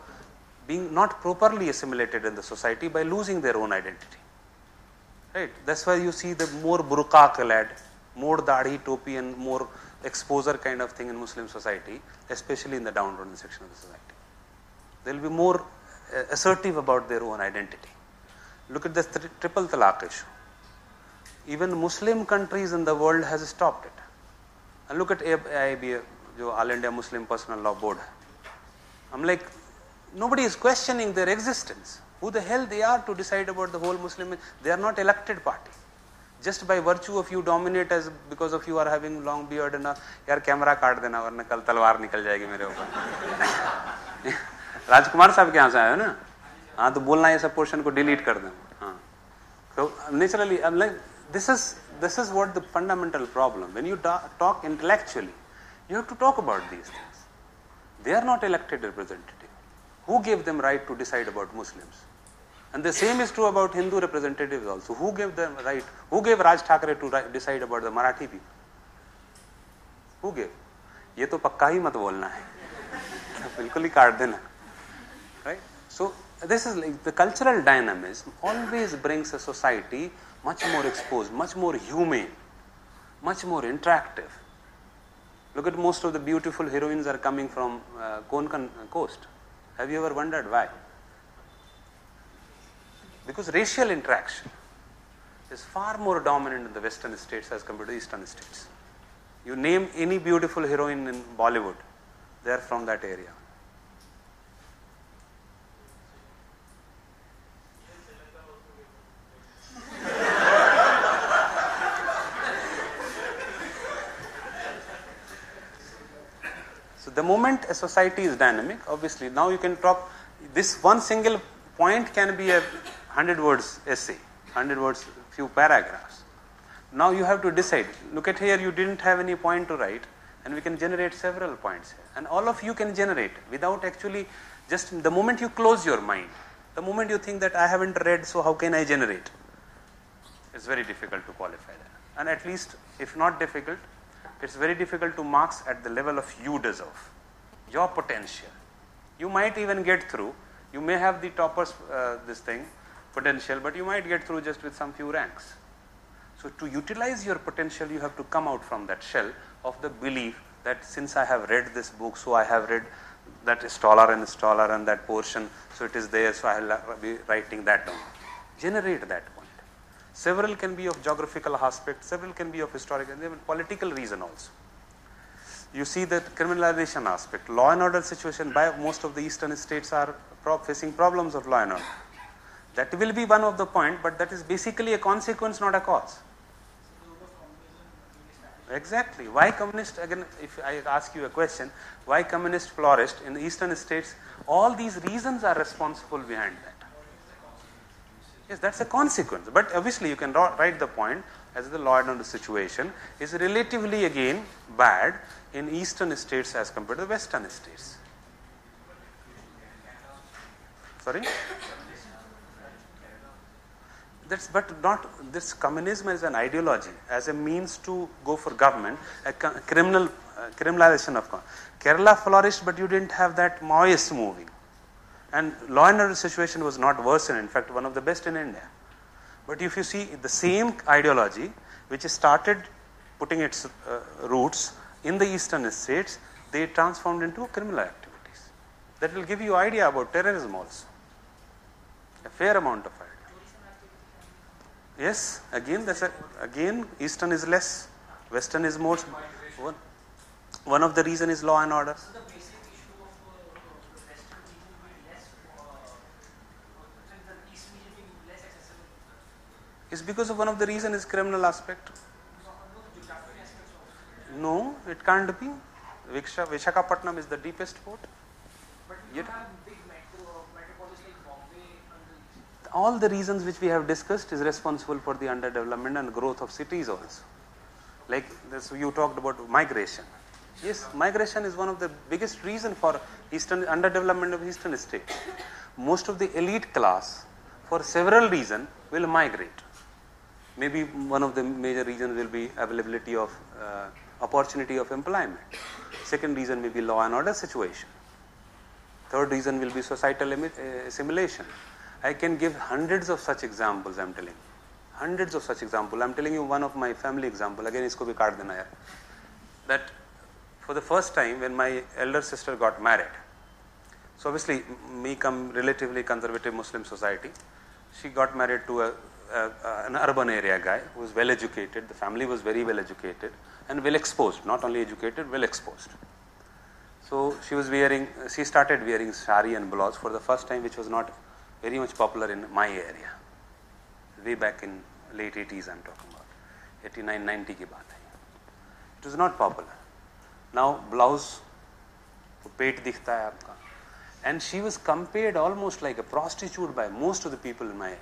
being not properly assimilated in the society by losing their own identity. Right? That's why you see the more burqa clad, more dadi, topi and more exposure kind of thing in Muslim society, especially in the downtrodden section of the society. They will be more assertive about their own identity. Look at the triple talaq issue. Even Muslim countries in the world has stopped it. And look at AIB, All India Muslim Personal Law Board. I'm like, nobody is questioning their existence. Who the hell they are to decide about the whole Muslim? They are not elected party. Just by virtue of you dominate as because of you are having long beard and यार camera काट देना वरना कल तलवार निकल जाएगी मेरे ऊपर. राजकुमार साहब के यहाँ से आए हो ना? हाँ तो बोलना ये सब पोर्शन को डिलीट कर देना. हाँ So naturally, I'm like, this is what the fundamental problem. When you talk intellectually, you have to talk about these things. They are not elected representative. Who gave them right to decide about Muslims? And the same is true about Hindu representatives also. Who gave them right? Who gave Raj Thackeray to decide about the Marathi people? Who gave? ये तो पक्का ही मत बोलना है, बिल्कुल ही काट देना, right? So this is like the cultural dynamism always brings a society much more exposed, much more humane, much more interactive. Look at most of the beautiful heroines are coming from Konkan coast. Have you ever wondered why? Because racial interaction is far more dominant in the western states as compared to eastern states. You name any beautiful heroine in Bollywood, they are from that area. So the moment a society is dynamic, obviously now you can talk, this one single point can be a 100 words essay, 100 words, few paragraphs. Now you have to decide. Look at here, you didn't have any point to write, and we can generate several points here. And all of you can generate without actually, just the moment you close your mind, the moment you think that I haven't read, so how can I generate? It's very difficult to qualify that. And at least, if not difficult, it's very difficult to marks at the level of you deserve, your potential. You might even get through. You may have the toppers, potential, but you might get through just with some few ranks. So to utilize your potential, you have to come out from that shell of the belief that since I have read this book, so I have read that scholar and that portion, so it is there, so I will be writing that down. Generate that point. Several can be of geographical aspect, several can be of historical, and even political reason also. You see that criminalization aspect, law and order situation by most of the eastern states are facing problems of law and order. That will be one of the point, but that is basically a consequence, not a cause. Exactly. Why communist, again, if I ask you a question, why communist flourished in the eastern states, all these reasons are responsible behind that. Yes, that's a consequence. But obviously you can write the point as the law and order situation is relatively again bad in eastern states as compared to western states. Sorry? But not this communism as an ideology, as a means to go for government, a criminalization of Kerala flourished, but you didn't have that Maoist moving. And law and order situation was not worsened, in fact, one of the best in India. But if you see the same ideology, which started putting its roots in the eastern states, they transformed into criminal activities. That will give you idea about terrorism also. A fair amount of idea. Yes, again, eastern is less, western is more. One of the reason is law and order. So the basic issue of the western region being less, the east region being less accessible Is because of one of the reason is criminal aspect. No, it can't be. Visakhapatnam is the deepest port. But you have big metropolis like Bombay and All the reasons which we have discussed is responsible for the underdevelopment and growth of cities also. Like this, you talked about migration. Yes, migration is one of the biggest reason for underdevelopment of eastern states. Most of the elite class, for several reasons, will migrate. Maybe one of the major reasons will be availability of opportunity of employment. Second reason may be law and order situation. Third reason will be societal assimilation. I can give hundreds of such examples, I am telling you. Hundreds of such examples. I am telling you one of my family example. Again, isko bhi kaat dena yaar. That for the first time when my elder sister got married, so obviously me come relatively conservative Muslim society, she got married to an urban area guy who was well educated. The family was very well educated and well exposed, not only educated, well exposed. So she started wearing sari and blouse for the first time, which was not very much popular in my area. Way back in late 80s I am talking about, 89, 90 ki baat hai. It was not popular. Now blouse, pet dikhta hai aapka. And she was compared almost like a prostitute by most of the people in my area.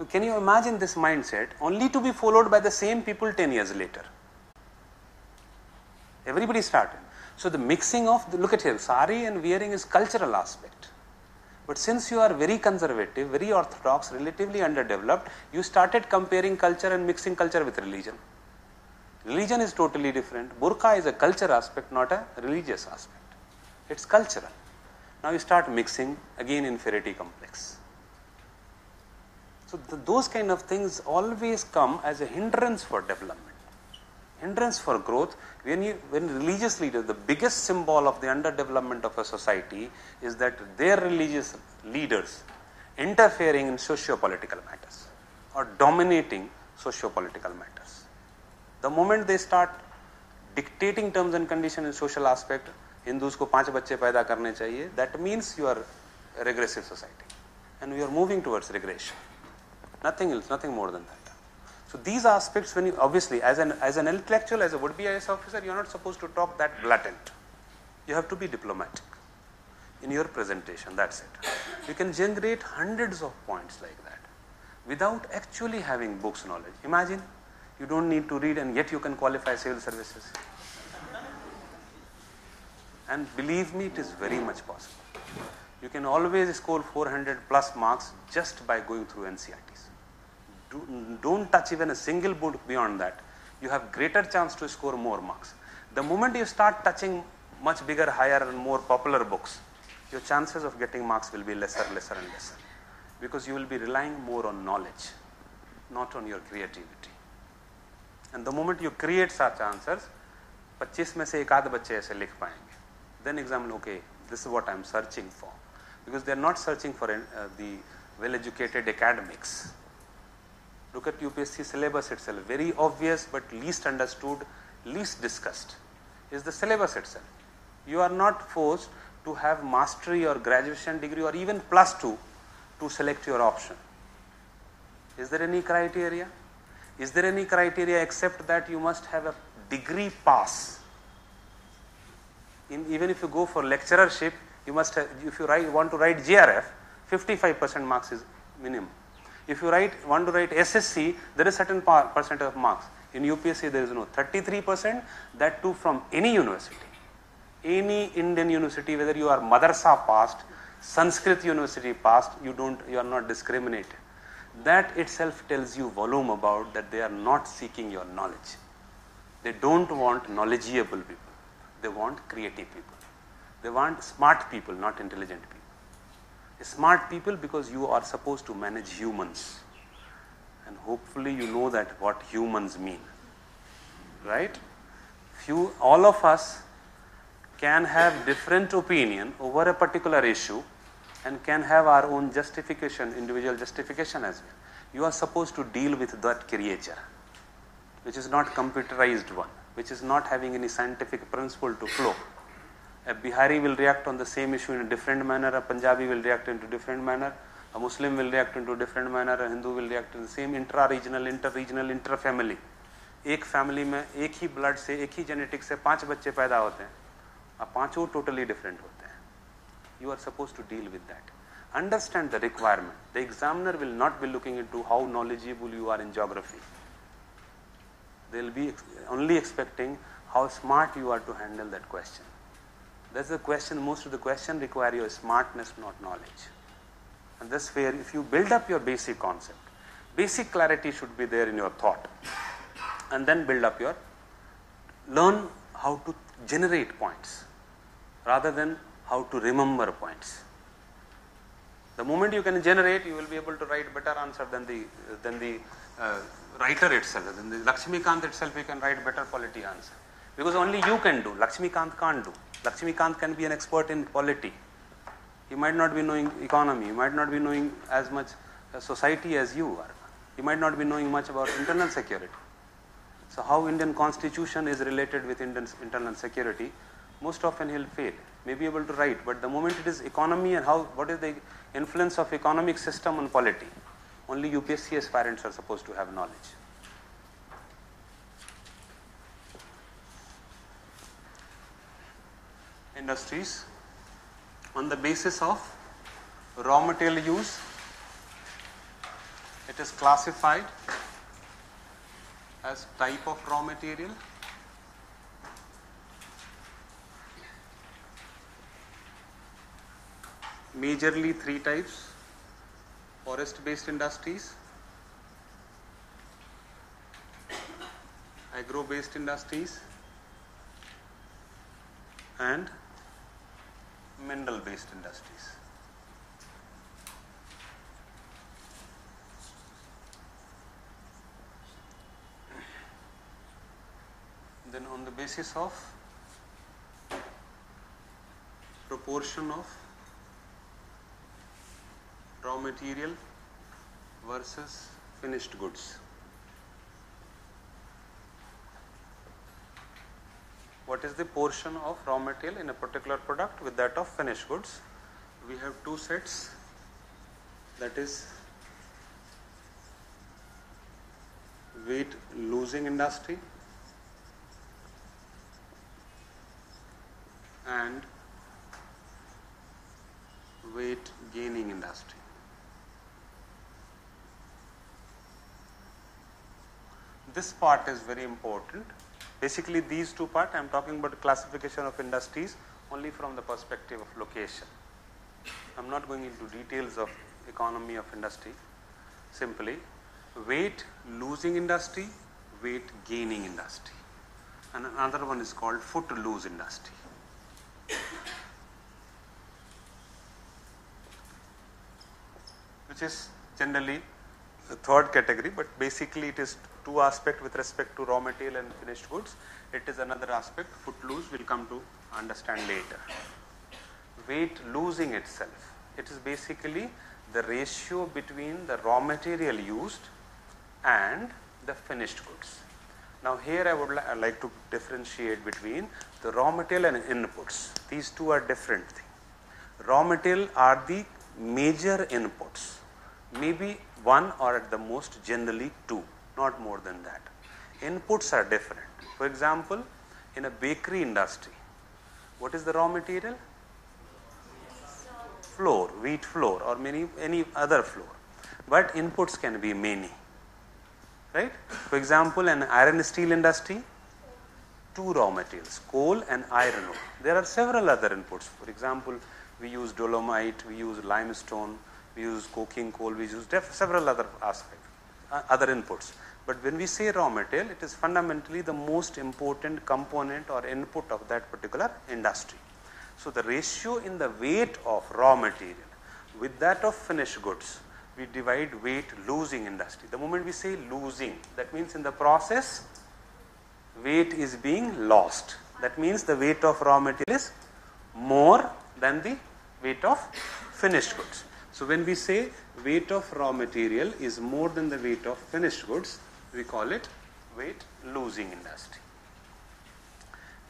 Can you imagine this mindset only to be followed by the same people 10 years later? Everybody started. So the mixing of, look at here, sari and wearing is cultural aspect. But since you are very conservative, very orthodox, relatively underdeveloped, you started comparing culture and mixing culture with religion. Religion is totally different. Burqa is a culture aspect, not a religious aspect. It's cultural. Now you start mixing, again inferiority complex. So those kind of things always come as a hindrance for development, hindrance for growth. When religious leaders, the biggest symbol of the underdevelopment of a society is that their religious leaders interfering in socio-political matters or dominating socio-political matters. The moment they start dictating terms and conditions in social aspect, Hindus को 5 बच्चे पैदा करने चाहिए, that means you are a regressive society and we are moving towards regression. Nothing else, nothing more than that. So these aspects, when you obviously as an intellectual, as a would-be IAS officer, you are not supposed to talk that blatant. You have to be diplomatic in your presentation. That's it. You can generate hundreds of points like that without actually having books knowledge. Imagine you don't need to read and yet you can qualify civil services. And believe me, it is very much possible. You can always score 400 plus marks just by going through NCRTs. Don't touch even a single book beyond that. You have greater chance to score more marks. The moment you start touching much bigger, higher and more popular books, your chances of getting marks will be lesser and lesser. Because you will be relying more on knowledge, not on your creativity. And the moment you create such answers, 25 में से एक आध बच्चे ऐसे लिख पाएंगे. Then examine, okay, this is what I am searching for. Because they are not searching for the well-educated academics. Look at UPSC syllabus itself. Very obvious but least understood, least discussed is the syllabus itself. You are not forced to have mastery or graduation degree or even +2 to select your option. Is there any criteria? Is there any criteria except that you must have a degree pass? Even if you go for lecturership, you must have, if you want to write JRF, 55% marks is minimum. If you want to write SSC, there is certain percent of marks. In UPSC, there is no 33%, that too from any university. Any Indian university, whether you are Madrasa passed, Sanskrit university passed, you are not discriminated. That itself tells you volume about that they are not seeking your knowledge. They don't want knowledgeable people. They want creative people. They want smart people, not intelligent people. Smart people because you are supposed to manage humans. And hopefully you know that what humans mean. Right? All of us can have different opinion over a particular issue and can have our own justification, individual justification as well. You are supposed to deal with that creature, which is not computerized one, which is not having any scientific principle to flow. A Bihari will react on the same issue in a different manner, a Punjabi will react in a different manner, a Muslim will react in a different manner, a Hindu will react in the same intra-regional, inter-regional, inter-family. एक family में एक ही blood से, एक ही genetic से 5 बच्चे पैदा होते हैं, अब पांचों टोटली डिफरेंट होते हैं. You are supposed to deal with that. Understand the requirement. The examiner will not be looking into how knowledgeable you are in geography. They will be only expecting how smart you are to handle that question. That's the question. Most of the question require your smartness, not knowledge. And that's where if you build up your basic concept, basic clarity should be there in your thought. And then build up learn how to generate points rather than how to remember points. The moment you can generate, you will be able to write better answer than the writer itself. Than the Lakshmikant itself, you can write better polity answer. Because only you can do. Lakshmikant can't do. Lakshmikant can be an expert in polity. He might not be knowing economy. He might not be knowing as much society as you are. He might not be knowing much about internal security. So how Indian constitution is related with Indian internal security, most often he'll fail. May be able to write, but the moment it is economy and what is the influence of economic system on polity, only UPSC aspirants are supposed to have knowledge. Industries on the basis of raw material use It is classified as type of raw material, majorly three types: forest based industries, agro based industries, and mineral based industries. Then on the basis of proportion of raw material versus finished goods, what is the portion of raw material in a particular product with that of finished goods? We have two sets, that is weight losing industry and weight gaining industry. This part is very important. Basically these two parts, I am talking about classification of industries only from the perspective of location. I am not going into details of economy of industry. Simply weight losing industry, weight gaining industry, and another one is called foot loose industry. Which is generally the third category, but basically it is two aspects with respect to raw material and finished goods. It is another aspect, foot loose, we'll come to understand later. Weight losing itself, it is basically the ratio between the raw material used and the finished goods. Now here I would like to differentiate between the raw material and inputs. These two are different things. Raw material are the major inputs, maybe one or at the most generally two, not more than that. Inputs are different. For example, in a bakery industry, what is the raw material? Flour, wheat flour, or any other flour. But inputs can be many, right? For example, an iron steel industry, two raw materials, coal and iron ore. There are several other inputs. For example, we use dolomite, we use limestone, we use coking coal, we use several other aspects, other inputs. But when we say raw material, it is fundamentally the most important component or input of that particular industry. So the ratio in the weight of raw material with that of finished goods, we divide weight losing industry. The moment we say losing, that means in the process weight is being lost. That means the weight of raw material is more than the weight of finished goods. So when we say weight of raw material is more than the weight of finished goods, we call it weight losing industry.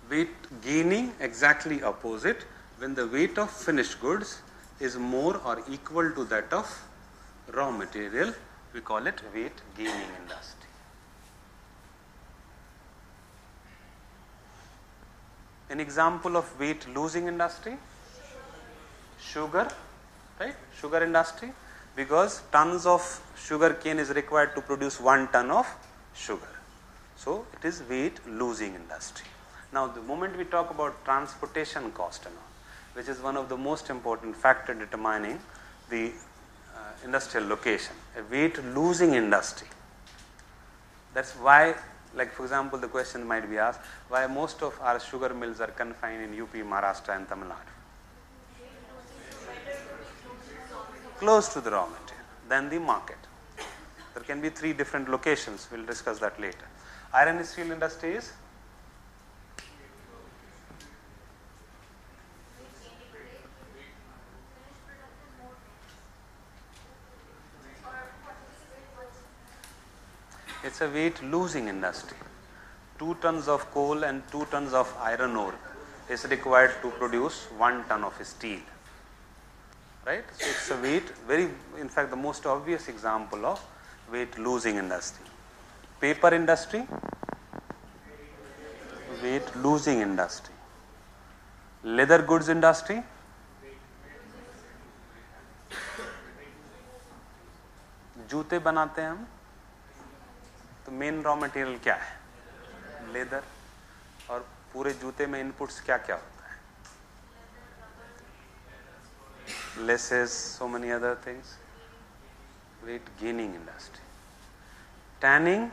Weight gaining, exactly opposite, when the weight of finished goods is more or equal to that of raw material, we call it weight gaining industry. An example of weight losing industry? Sugar, right? Sugar industry, because tons of sugar cane is required to produce 1 ton of sugar. So it is weight losing industry. Now the moment we talk about transportation cost and all, which is one of the most important factor determining the industrial location, a weight losing industry. That's why, like for example, the question might be asked, why most of our sugar mills are confined in UP, Maharashtra and Tamil Nadu. Close to the raw material than the market. There can be 3 different locations, we'll discuss that later. Iron and steel industry is it's a weight losing industry. 2 tons of coal and 2 tons of iron ore is required to produce 1 ton of steel. Right? So it's a weight, in fact the most obvious example of weight losing industry. Paper industry, weight losing industry. Leather goods industry, जूते बनाते हैं हम, तो main raw material क्या है? Leather. और पूरे जूते में इनपुट्स क्या क्या होता है? Laces, so many other things. Weight gaining industry. Tanning,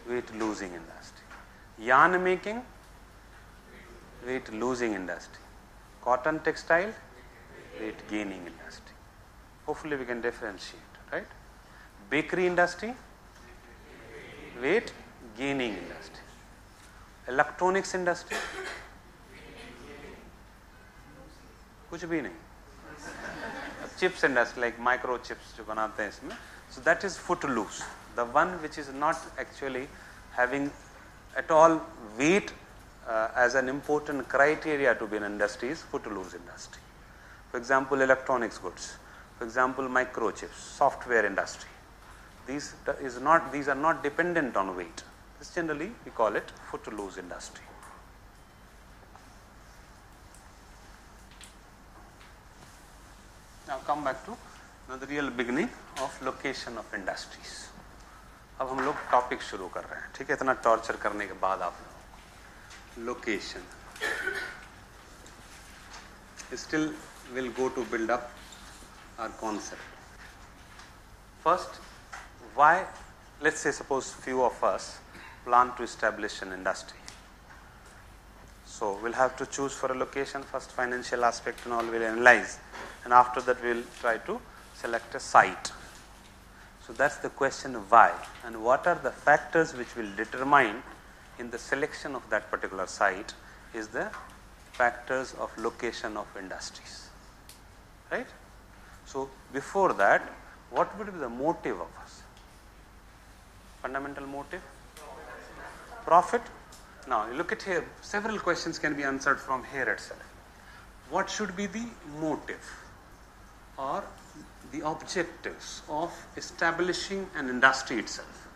weight losing industry. Yarn making, weight losing industry. Cotton textile, weight gaining industry. Hopefully we can differentiate, right? Bakery industry, weight gaining industry. Electronics industry, कुछ भी नहीं. Chips industry, like microchips जो बनाते हैं इसमें. So that is footloose. The one which is not actually having at all weight as an important criteria to be an industry is footloose industry. For example, electronics goods. For example, microchips, software industry. These are not dependent on weight. This generally we call it footloose industry. Now come back to the real beginning of location of industries. अब हम लोग topic शुरू कर रहे हैं, ठीक है? इतना टॉर्चर करने के बाद आप लोग location still will go to build up our concept. First, why, let's say suppose few of us plan to establish an industry. So we'll have to choose for a location, first financial aspect and all we'll analyze, and after that we'll try to select a site. So that's the question of why, and what are the factors which will determine in the selection of that particular site is the factors of location of industries, right? So before that, what would be the motive of us? Fundamental motive? Profit? Now you look at here, several questions can be answered from here itself. What should be the motive or the objectives of establishing an industry itself?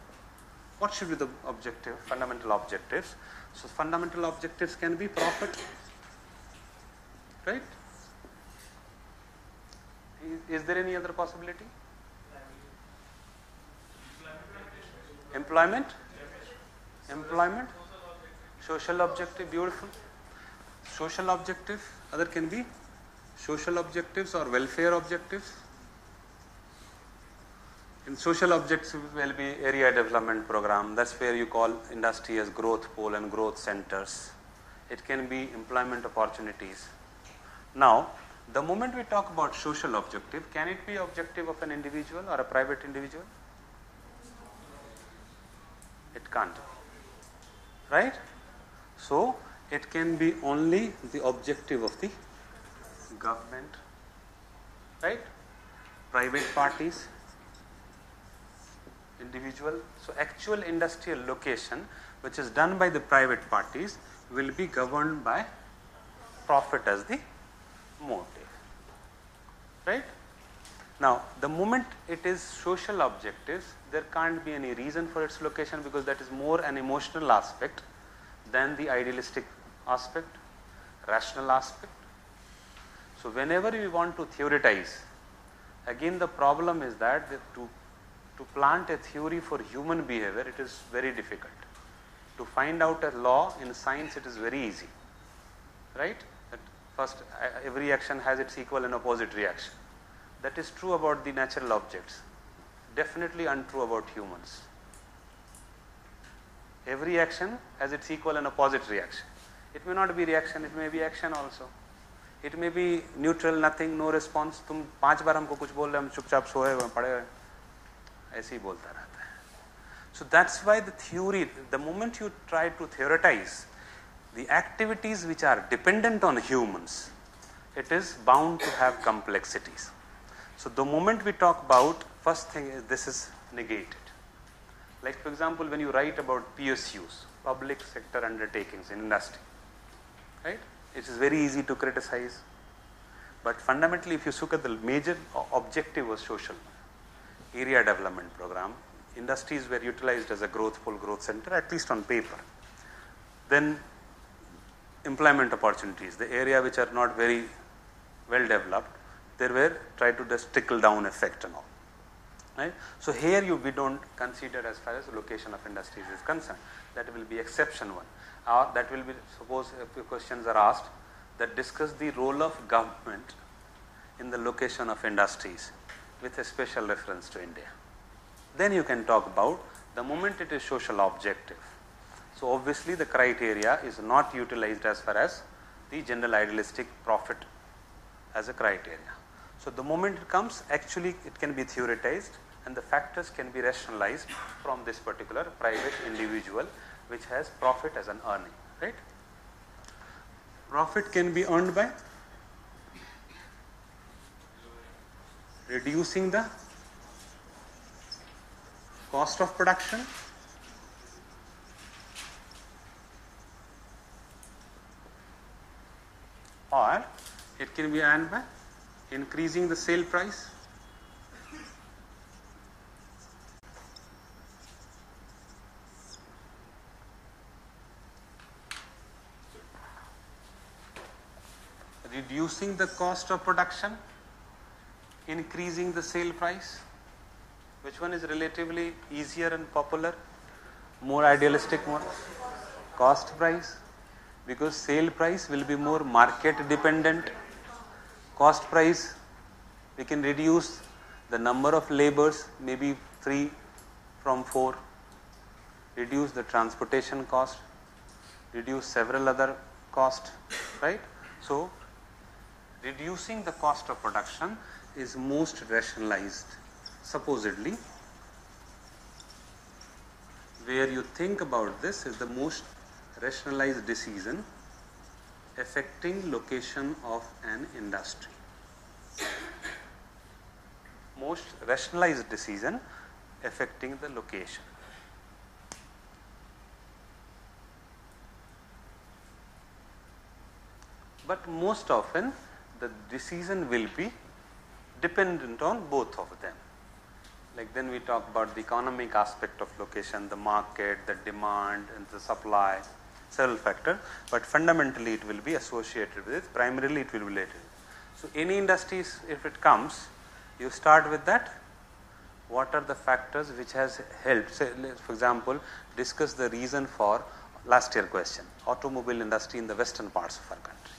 What should be the objective, fundamental objectives? So fundamental objectives can be profit, right? Is there any other possibility? Employment? Employment? Social objective, beautiful. Social objective, other can be social objectives or welfare objectives. In social objectives will be area development program. That's where you call industry as growth pole and growth centers. It can be employment opportunities. Now, the moment we talk about social objective, can it be objective of an individual or a private individual? It can't be, right? So, it can be only the objective of the government, right? Private parties, individual. So actual industrial location which is done by the private parties will be governed by profit as the motive, right? Now the moment it is social objectives, there can't be any reason for its location because that is more an emotional aspect than the idealistic aspect, rational aspect. So whenever we want to theoretize, again the problem is that to plant a theory for human behavior, it is very difficult. To find out a law in science, it is very easy, right? That first, every action has its equal and opposite reaction. That is true about the natural objects, definitely untrue about humans. Every action has its equal and opposite reaction. It may not be reaction, it may be action also. It may be neutral, nothing, no response. तुम 5 बार हमको कुछ बोल रहे, हम चुपचाप सोए हुए पड़े हुए, ऐसे ही बोलता रहता है. So that's why the theory, the moment you try to theorize the activities which are dependent on humans, it is bound to have complexities. So the moment we talk about, first thing is this is negated. Like for example, when you write about PSUs, public sector undertakings in industry, right? It is very easy to criticize. But fundamentally, if you look at the major objective was social, area development program, industries were utilized as a growth pole, growth center, at least on paper. Then employment opportunities, the area which are not very well developed, there were tried to just trickle down effect and all. Right? So here we don't consider as far as location of industries is concerned. That will be exception one. That will be, suppose if questions are asked that discuss the role of government in the location of industries with a special reference to India. Then you can talk about the moment it is social objective. So obviously the criteria is not utilized as far as the general idealistic profit as a criteria. So the moment it comes, actually it can be theoretized and the factors can be rationalized from this particular private individual which has profit as an earning, right? Profit can be earned by reducing the cost of production, or it can be earned by increasing the sale price, reducing the cost of production, increasing the sale price. Which one is relatively easier and popular? More idealistic one? Cost price. Because sale price will be more market dependent. Cost price, we can reduce the number of labors, maybe 3 from 4. Reduce the transportation cost. Reduce several other costs, right? So, reducing the cost of production is most rationalized, supposedly. Where you think about this is the most rationalized decision affecting location of an industry. Most rationalized decision affecting the location. But most often the decision will be dependent on both of them. Like then we talk about the economic aspect of location, the market, the demand and the supply, several factors, but fundamentally it will be associated with it, primarily it will be related. So any industries, if it comes, you start with that. What are the factors which has helped? Say, for example, discuss the reason for last year question, automobile industry in the western parts of our country.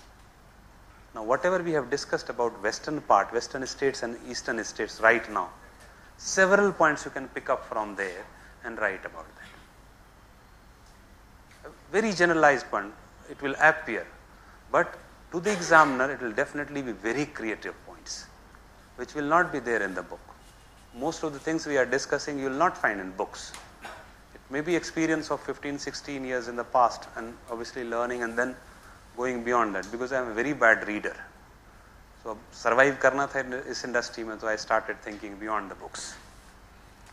Now whatever we have discussed about western part, western states and eastern states right now, several points you can pick up from there and write about that. A very generalized point, it will appear, but to the examiner it will definitely be very creative points, which will not be there in the book. Most of the things we are discussing you will not find in books. It may be experience of 15, 16 years in the past and obviously learning and then going beyond that, because I am a very bad reader. So survive karna tha is industry mein, so I started thinking beyond the books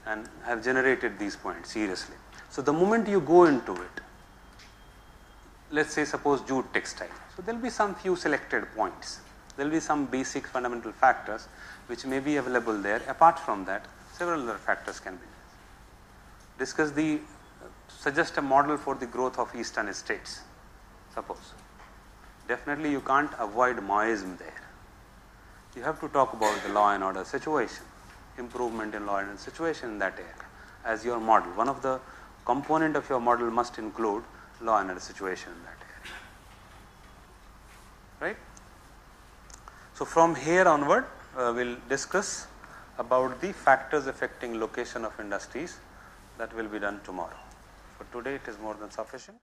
and have generated these points seriously. So the moment you go into it, let's say suppose jute textile, so there will be some few selected points. There will be some basic fundamental factors which may be available there. Apart from that, several other factors can be. Discuss the, suggest a model for the growth of eastern states, suppose. Definitely you can't avoid Maoism there. You have to talk about the law and order situation, improvement in law and order situation in that area as your model. One of the component of your model must include law and order situation in that area. Right? So from here onward, we'll discuss about the factors affecting location of industries. That will be done tomorrow. For today it is more than sufficient.